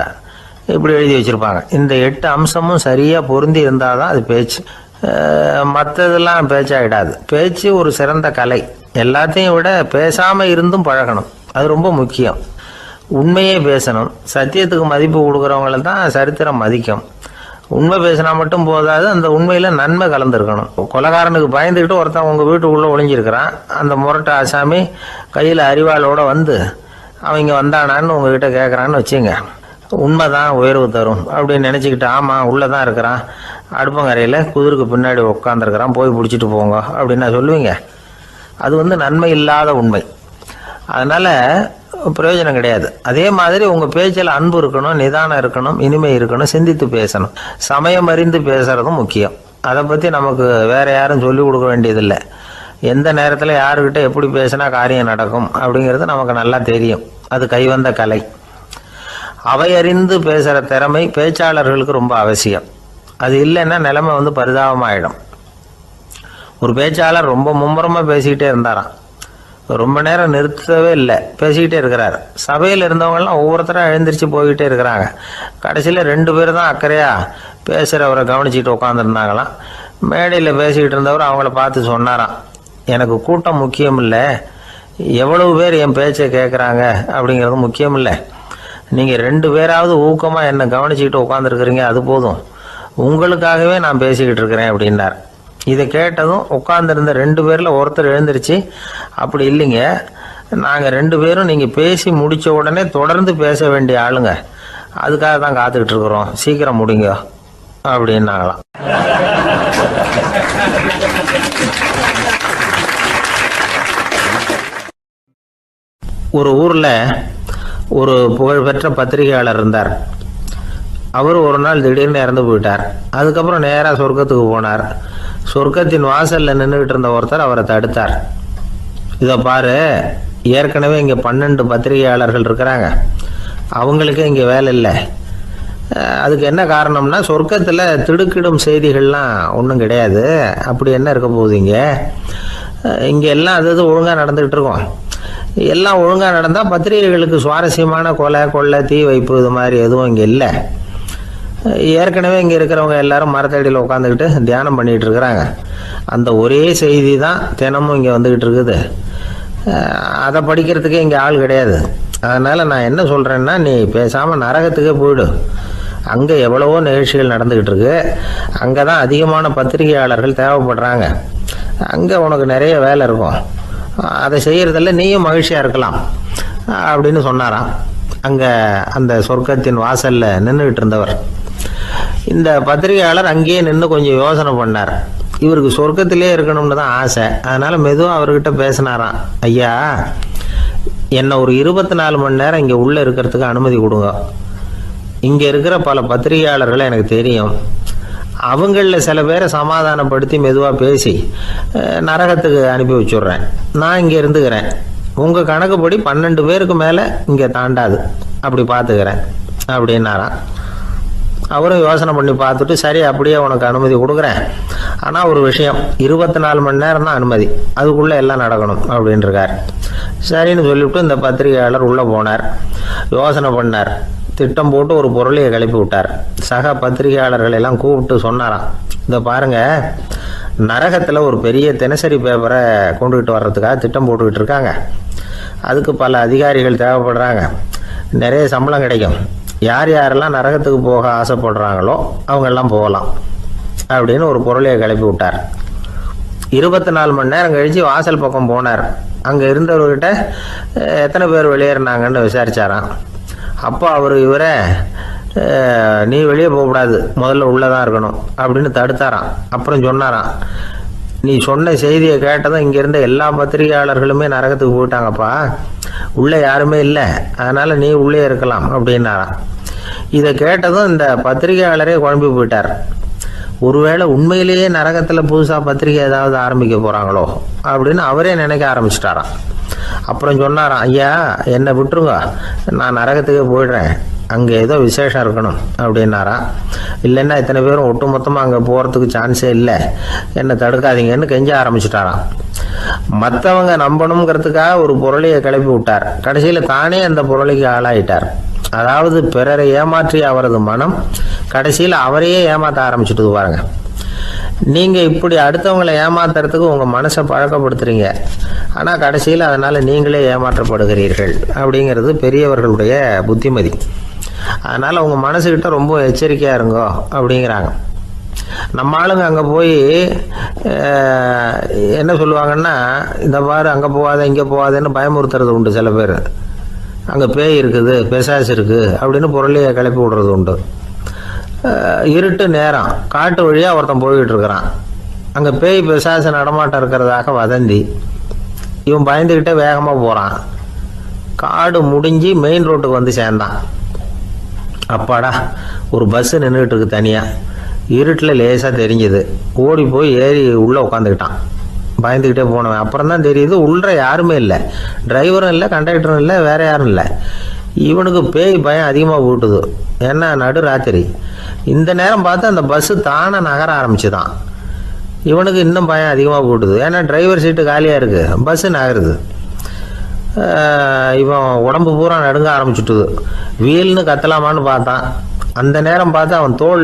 இப்படி எழுதி வச்சிருப்பாங்க. இந்த 8 அம்சமும் சரியா பொருந்தி இருந்தாதான் அது பேச்சு. மற்றதெல்லாம் பேச்சாயிடாது. பேச்சு ஒரு சிறந்த கலை. எல்லாத்தையும் விட பேசாம இருந்தும் பழகணும், அது ரொம்ப முக்கியம். உண்மையே பேசணும். சத்தியத்துக்கு மதிப்பு கொடுக்கறவங்கள தான் சரித்திரம் மதிக்கும். உண்மை பேசினா மட்டும் போதாது, அந்த உண்மையில நன்மை கலந்துருக்கணும். கொலைகாரனுக்கு பயந்துக்கிட்டு ஒருத்தன் உங்க வீட்டுக்குள்ள ஒளிஞ்சிருக்கிறான். அந்த முரட்டை ஆசாமி கையில அறிவாளோட வந்து அவங்க வந்தானான்னு உங்ககிட்ட கேட்கறான்னு வச்சுங்க. உண்மைதான் உயர்வு தரும் அப்படின்னு நினைச்சுக்கிட்டு, ஆமா உள்ளதான் இருக்கிறான், அடுப்பங்கரையில குதிருக்கு பின்னாடி உட்காந்துருக்கிறான், போய் பிடிச்சிட்டு போங்க அப்படின்னு சொல்லுவீங்க? அது வந்து நன்மை இல்லாத உண்மை. அதனால பிரயோஜனம் கிடையாது. அதே மாதிரி உங்க பேச்சில் அன்பு இருக்கணும், நிதானம் இருக்கணும், இனிமை இருக்கணும், சிந்தித்து பேசணும், சமயம் அறிந்து பேசுறதும் முக்கியம். அதை பத்தி நமக்கு வேற யாரும் சொல்லிக் கொடுக்க வேண்டியதில்லை. எந்த நேரத்தில் யாருக்கிட்ட எப்படி பேசினா காரியம் நடக்கும் அப்படிங்கிறது நமக்கு நல்லா தெரியும். அது கைவந்த கலை. அவை அறிந்து பேசுற திறமை பேச்சாளர்களுக்கு ரொம்ப அவசியம். அது இல்லைன்னா நிலைமை வந்து பரிதாபமாயிடும். ஒரு பேச்சாளர் ரொம்ப மும்முரமா பேசிக்கிட்டே இருந்தாராம். ரொம்ப நேரம் நிறுத்தவே இல்லை, பேசிக்கிட்டே இருக்கிறார். சபையில் இருந்தவங்கெல்லாம் ஒவ்வொருத்தராக எழுந்திரிச்சு போய்கிட்டே இருக்கிறாங்க. கடைசியில் 2 பேர் தான் அக்கறையாக பேசுகிறவரை கவனிச்சிட்டு உட்காந்துருந்தாங்களாம். மேடையில் பேசிக்கிட்டு இருந்தவர் அவங்கள பார்த்து சொன்னாராம், எனக்கு கூட்டம் முக்கியம் இல்லை, எவ்வளவு பேர் என் பேச்சை கேட்குறாங்க அப்படிங்கிறது முக்கியம் இல்லை. நீங்கள் 2 பேராவது ஊக்கமாக என்னை கவனிச்சிக்கிட்டு உட்காந்துருக்குறீங்க, அது போதும். உங்களுக்காகவே நான் பேசிக்கிட்டு இருக்கிறேன் அப்படின்னார். இதை கேட்டதும் உட்காந்துருந்த 2 பேரில் ஒருத்தர் எழுந்திருச்சு, அப்படி இல்லைங்க, நாங்கள் 2 பேரும் நீங்கள் பேசி முடித்த உடனே தொடர்ந்து பேச வேண்டிய ஆளுங்க, அதுக்காக தான் காத்துக்கிட்டு இருக்கிறோம், சீக்கிரம் முடிங்க அப்படின்னாங்களாம். ஒரு ஊரில் ஒரு புகழ்பெற்ற பத்திரிகையாளர் இருந்தார். அவர் ஒரு நாள் திடீர்னு இறந்து போயிட்டார். அதுக்கப்புறம் நேராக சொர்க்கத்துக்கு போனார். சொர்க்கத்தின் வாசலில் நின்றுக்கிட்டு இருந்த ஒருத்தர் அவரை தடுத்தார். இதை பாரு, ஏற்கனவே இங்கே 12 பத்திரிகையாளர்கள் இருக்கிறாங்க, அவங்களுக்கே இங்கே வேலை இல்லை. அதுக்கு என்ன காரணம்னா, சொர்க்கத்தில் திடுக்கிடும் செய்திகள்லாம் ஒன்றும் கிடையாது, அப்படி என்ன இருக்க போகுது இங்கே எல்லாம் அது ஒழுங்காக நடந்துகிட்டு இருக்கோம். எல்லாம் ஒழுங்காக நடந்தால் பத்திரிகைகளுக்கு சுவாரஸ்யமான கொலை கொள்ளை தீ வைப்பு இது மாதிரி எதுவும் இங்கே இல்லை. ஏற்கனவே இங்கே இருக்கிறவங்க எல்லாரும் மரத்தடியில் உட்காந்துக்கிட்டு தியானம் பண்ணிகிட்டு இருக்கிறாங்க. அந்த ஒரே செய்தி தான் தினமும் இங்கே வந்துக்கிட்டு இருக்குது. அதை படிக்கிறதுக்கே இங்கே ஆள் கிடையாது. அதனால் நான் என்ன சொல்கிறேன்னா, நீ பேசாமல் நரகத்துக்கே போயிடு. அங்கே எவ்வளவோ நிகழ்ச்சிகள் நடந்துக்கிட்டு இருக்கு, அங்கே தான் அதிகமான பத்திரிகையாளர்கள் தேவைப்படுறாங்க, அங்கே உனக்கு நிறைய வேலை இருக்கும், அதை செய்கிறதில்ல நீயும் மகிழ்ச்சியாக இருக்கலாம் அப்படின்னு சொன்னாராம். அங்கே அந்த சொர்க்கத்தின் வாசலில் நின்றுக்கிட்டு இருந்தவர். இந்த பத்திரிகையாளர் அங்கேயே நின்று கொஞ்சம் யோசனை பண்ணார். இவருக்கு சொர்க்கத்திலே இருக்கணும்னு தான் ஆசை. அதனால் மெதுவாக அவர்கிட்ட பேசினாராம், ஐயா, என்னை ஒரு 24 மணி நேரம் இங்கே உள்ளே இருக்கிறதுக்கு அனுமதி கொடுங்க. இங்கே இருக்கிற பல பத்திரிகையாளர்களை எனக்கு தெரியும், அவங்களில் சில பேரை சமாதானப்படுத்தி மெதுவாக பேசி நரகத்துக்கு அனுப்பி வச்சுட்றேன். நான் இங்கே இருந்துக்கிறேன். உங்கள் கணக்குப்படி 12 பேருக்கு மேலே இங்கே தாண்டாது, அப்படி பார்த்துக்கிறேன் அப்படின்னாராம். அவரும் யோசனை பண்ணி பார்த்துட்டு, சரி அப்படியே உனக்கு அனுமதி கொடுக்குறேன், ஆனால் ஒரு விஷயம், 24 மணி நேரம் தான் அனுமதி, அதுக்குள்ளே எல்லாம் நடக்கணும் அப்படின்ட்டுருக்கார். சரின்னு சொல்லிவிட்டு இந்த பத்திரிகையாளர் உள்ளே போனார். யோசனை பண்ணார், திட்டம் போட்டு ஒரு பொருளையை கிளப்பி விட்டார். சக பத்திரிகையாளர்கள் எல்லாம் கூப்பிட்டு சொன்னாராம், இதை பாருங்கள், நரகத்தில் ஒரு பெரிய தினசரி பேப்பரை கொண்டுகிட்டு வர்றதுக்காக திட்டம் போட்டுக்கிட்டு இருக்காங்க. அதுக்கு பல அதிகாரிகள் தேவைப்படுறாங்க, நிறைய சம்பளம் கிடைக்கும். யார் யாரெல்லாம் நரகத்துக்கு போக ஆசைப்படுறாங்களோ அவங்கெல்லாம் போகலாம் அப்படின்னு ஒரு பொருளையை கிளப்பி விட்டார். 24 மணி நேரம் கழித்து வாசல் பக்கம் போனார். அங்கே இருந்தவர்கிட்ட எத்தனை பேர் வெளியேறினாங்கன்னு விசாரிச்சாராம். அப்போ அவர் இவரை, நீ வெளியே போகக்கூடாது, முதல்ல உள்ளே தான் இருக்கணும் அப்படின்னு தடுத்தாராம். அப்புறம் சொன்னாராம், நீ சொன்ன செய்தியை கேட்டதும் இங்கே இருந்த எல்லா பத்திரிகையாளர்களுமே நரகத்துக்கு போயிட்டாங்கப்பா, உள்ளே யாருமே இல்லை, அதனால் நீ உள்ளே இருக்கலாம் அப்படின்னாராம். இதை கேட்டதும் இந்த பத்திரிகையாளரே குழம்பி போயிட்டார். ஒருவேளை உண்மையிலேயே நரகத்தில் புதுசாக பத்திரிகை ஏதாவது ஆரம்பிக்க போகிறாங்களோ அப்படின்னு அவரே நினைக்க ஆரம்பிச்சிட்டாராம். அப்புறம் சொன்னாராம், ஐயா என்னை விட்டுருங்க, நான் நரகத்துக்கே போயிடுறேன், அங்கே ஏதோ விசேஷம் இருக்கணும் அப்படின்னாராம். இல்லைன்னா இத்தனை பேரும் ஒட்டு மொத்தமாக அங்கே போகிறதுக்கு சான்ஸே இல்லை, என்னை தடுக்காதீங்கன்னு கெஞ்ச ஆரம்பிச்சிட்டாராம். மற்றவங்க நம்பணுங்கிறதுக்காக ஒரு பொருளையை கிளப்பி விட்டார். கடைசியில் தானே அந்த பொருளைக்கு ஆளாயிட்டார். அதாவது பிறரை ஏமாற்றிய அவரது மனம் கடைசியில் அவரையே ஏமாற்ற ஆரம்பிச்சுட்டு பாருங்க. நீங்கள் இப்படி அடுத்தவங்களை ஏமாத்துறதுக்கு உங்கள் மனசை பழக்கப்படுத்துறீங்க, ஆனால் கடைசியில் அதனால் நீங்களே ஏமாற்றப்படுகிறீர்கள் அப்படிங்கிறது பெரியவர்களுடைய புத்திமதி. அதனால் உங்கள் மனசுக்கிட்ட ரொம்ப எச்சரிக்கையாக இருங்கோ அப்படிங்கிறாங்க. நம்ம ஆளுங்க அங்கே போய் என்ன சொல்லுவாங்கன்னா, இந்த பாரு அங்கே போகாத இங்கே போகாதேன்னு பயமுறுத்துறது உண்டு. சில பேர் அங்கே பேய் இருக்குது, பிசாசு இருக்குது அப்படின்னு பொருளையை கிளப்பி விடுறது உண்டு. இருட்டு நேரம் காட்டு வழியாக ஒருத்தன் போய்கிட்டு இருக்கிறான். அங்கே பேய் பிசாசு நடமாட்டம் இருக்கிறதாக வதந்தி. இவன் பயந்துக்கிட்டே வேகமாக போகிறான். காடு முடிஞ்சு மெயின் ரோட்டுக்கு வந்து சேர்ந்தான். அப்பாடா, ஒரு பஸ்ஸு நின்றுக்கிட்டு இருக்கு தனியாக. இருட்டில் லேசாக தெரிஞ்சுது. ஓடி போய் ஏறி உள்ளே உட்காந்துக்கிட்டான். பயந்துக்கிட்டே போனவன் அப்புறம் தான் தெரியுது உள்ள யாருமே இல்லை, டிரைவரும் இல்லை, கண்டக்டரும் இல்லை, வேற யாரும் இல்லை. இவனுக்கு பேய் பயம் அதிகமாக போட்டுது. ஏன்னா நடு ராத்திரி. இந்த நேரம் பார்த்து அந்த பஸ்ஸு தானே நகர ஆரம்பிச்சுதான். இவனுக்கு இன்னும் பயம் அதிகமாக போட்டுது. ஏன்னா டிரைவர் சீட்டு காலியாக இருக்குது, பஸ்ஸு நகருது. இவன் உடம்பு பூரா நடுங்க ஆரம்பிச்சுட்டுது. வீல்னு கத்தலாமான்னு பார்த்தான். அந்த நேரம் பார்த்து அவன் தோல்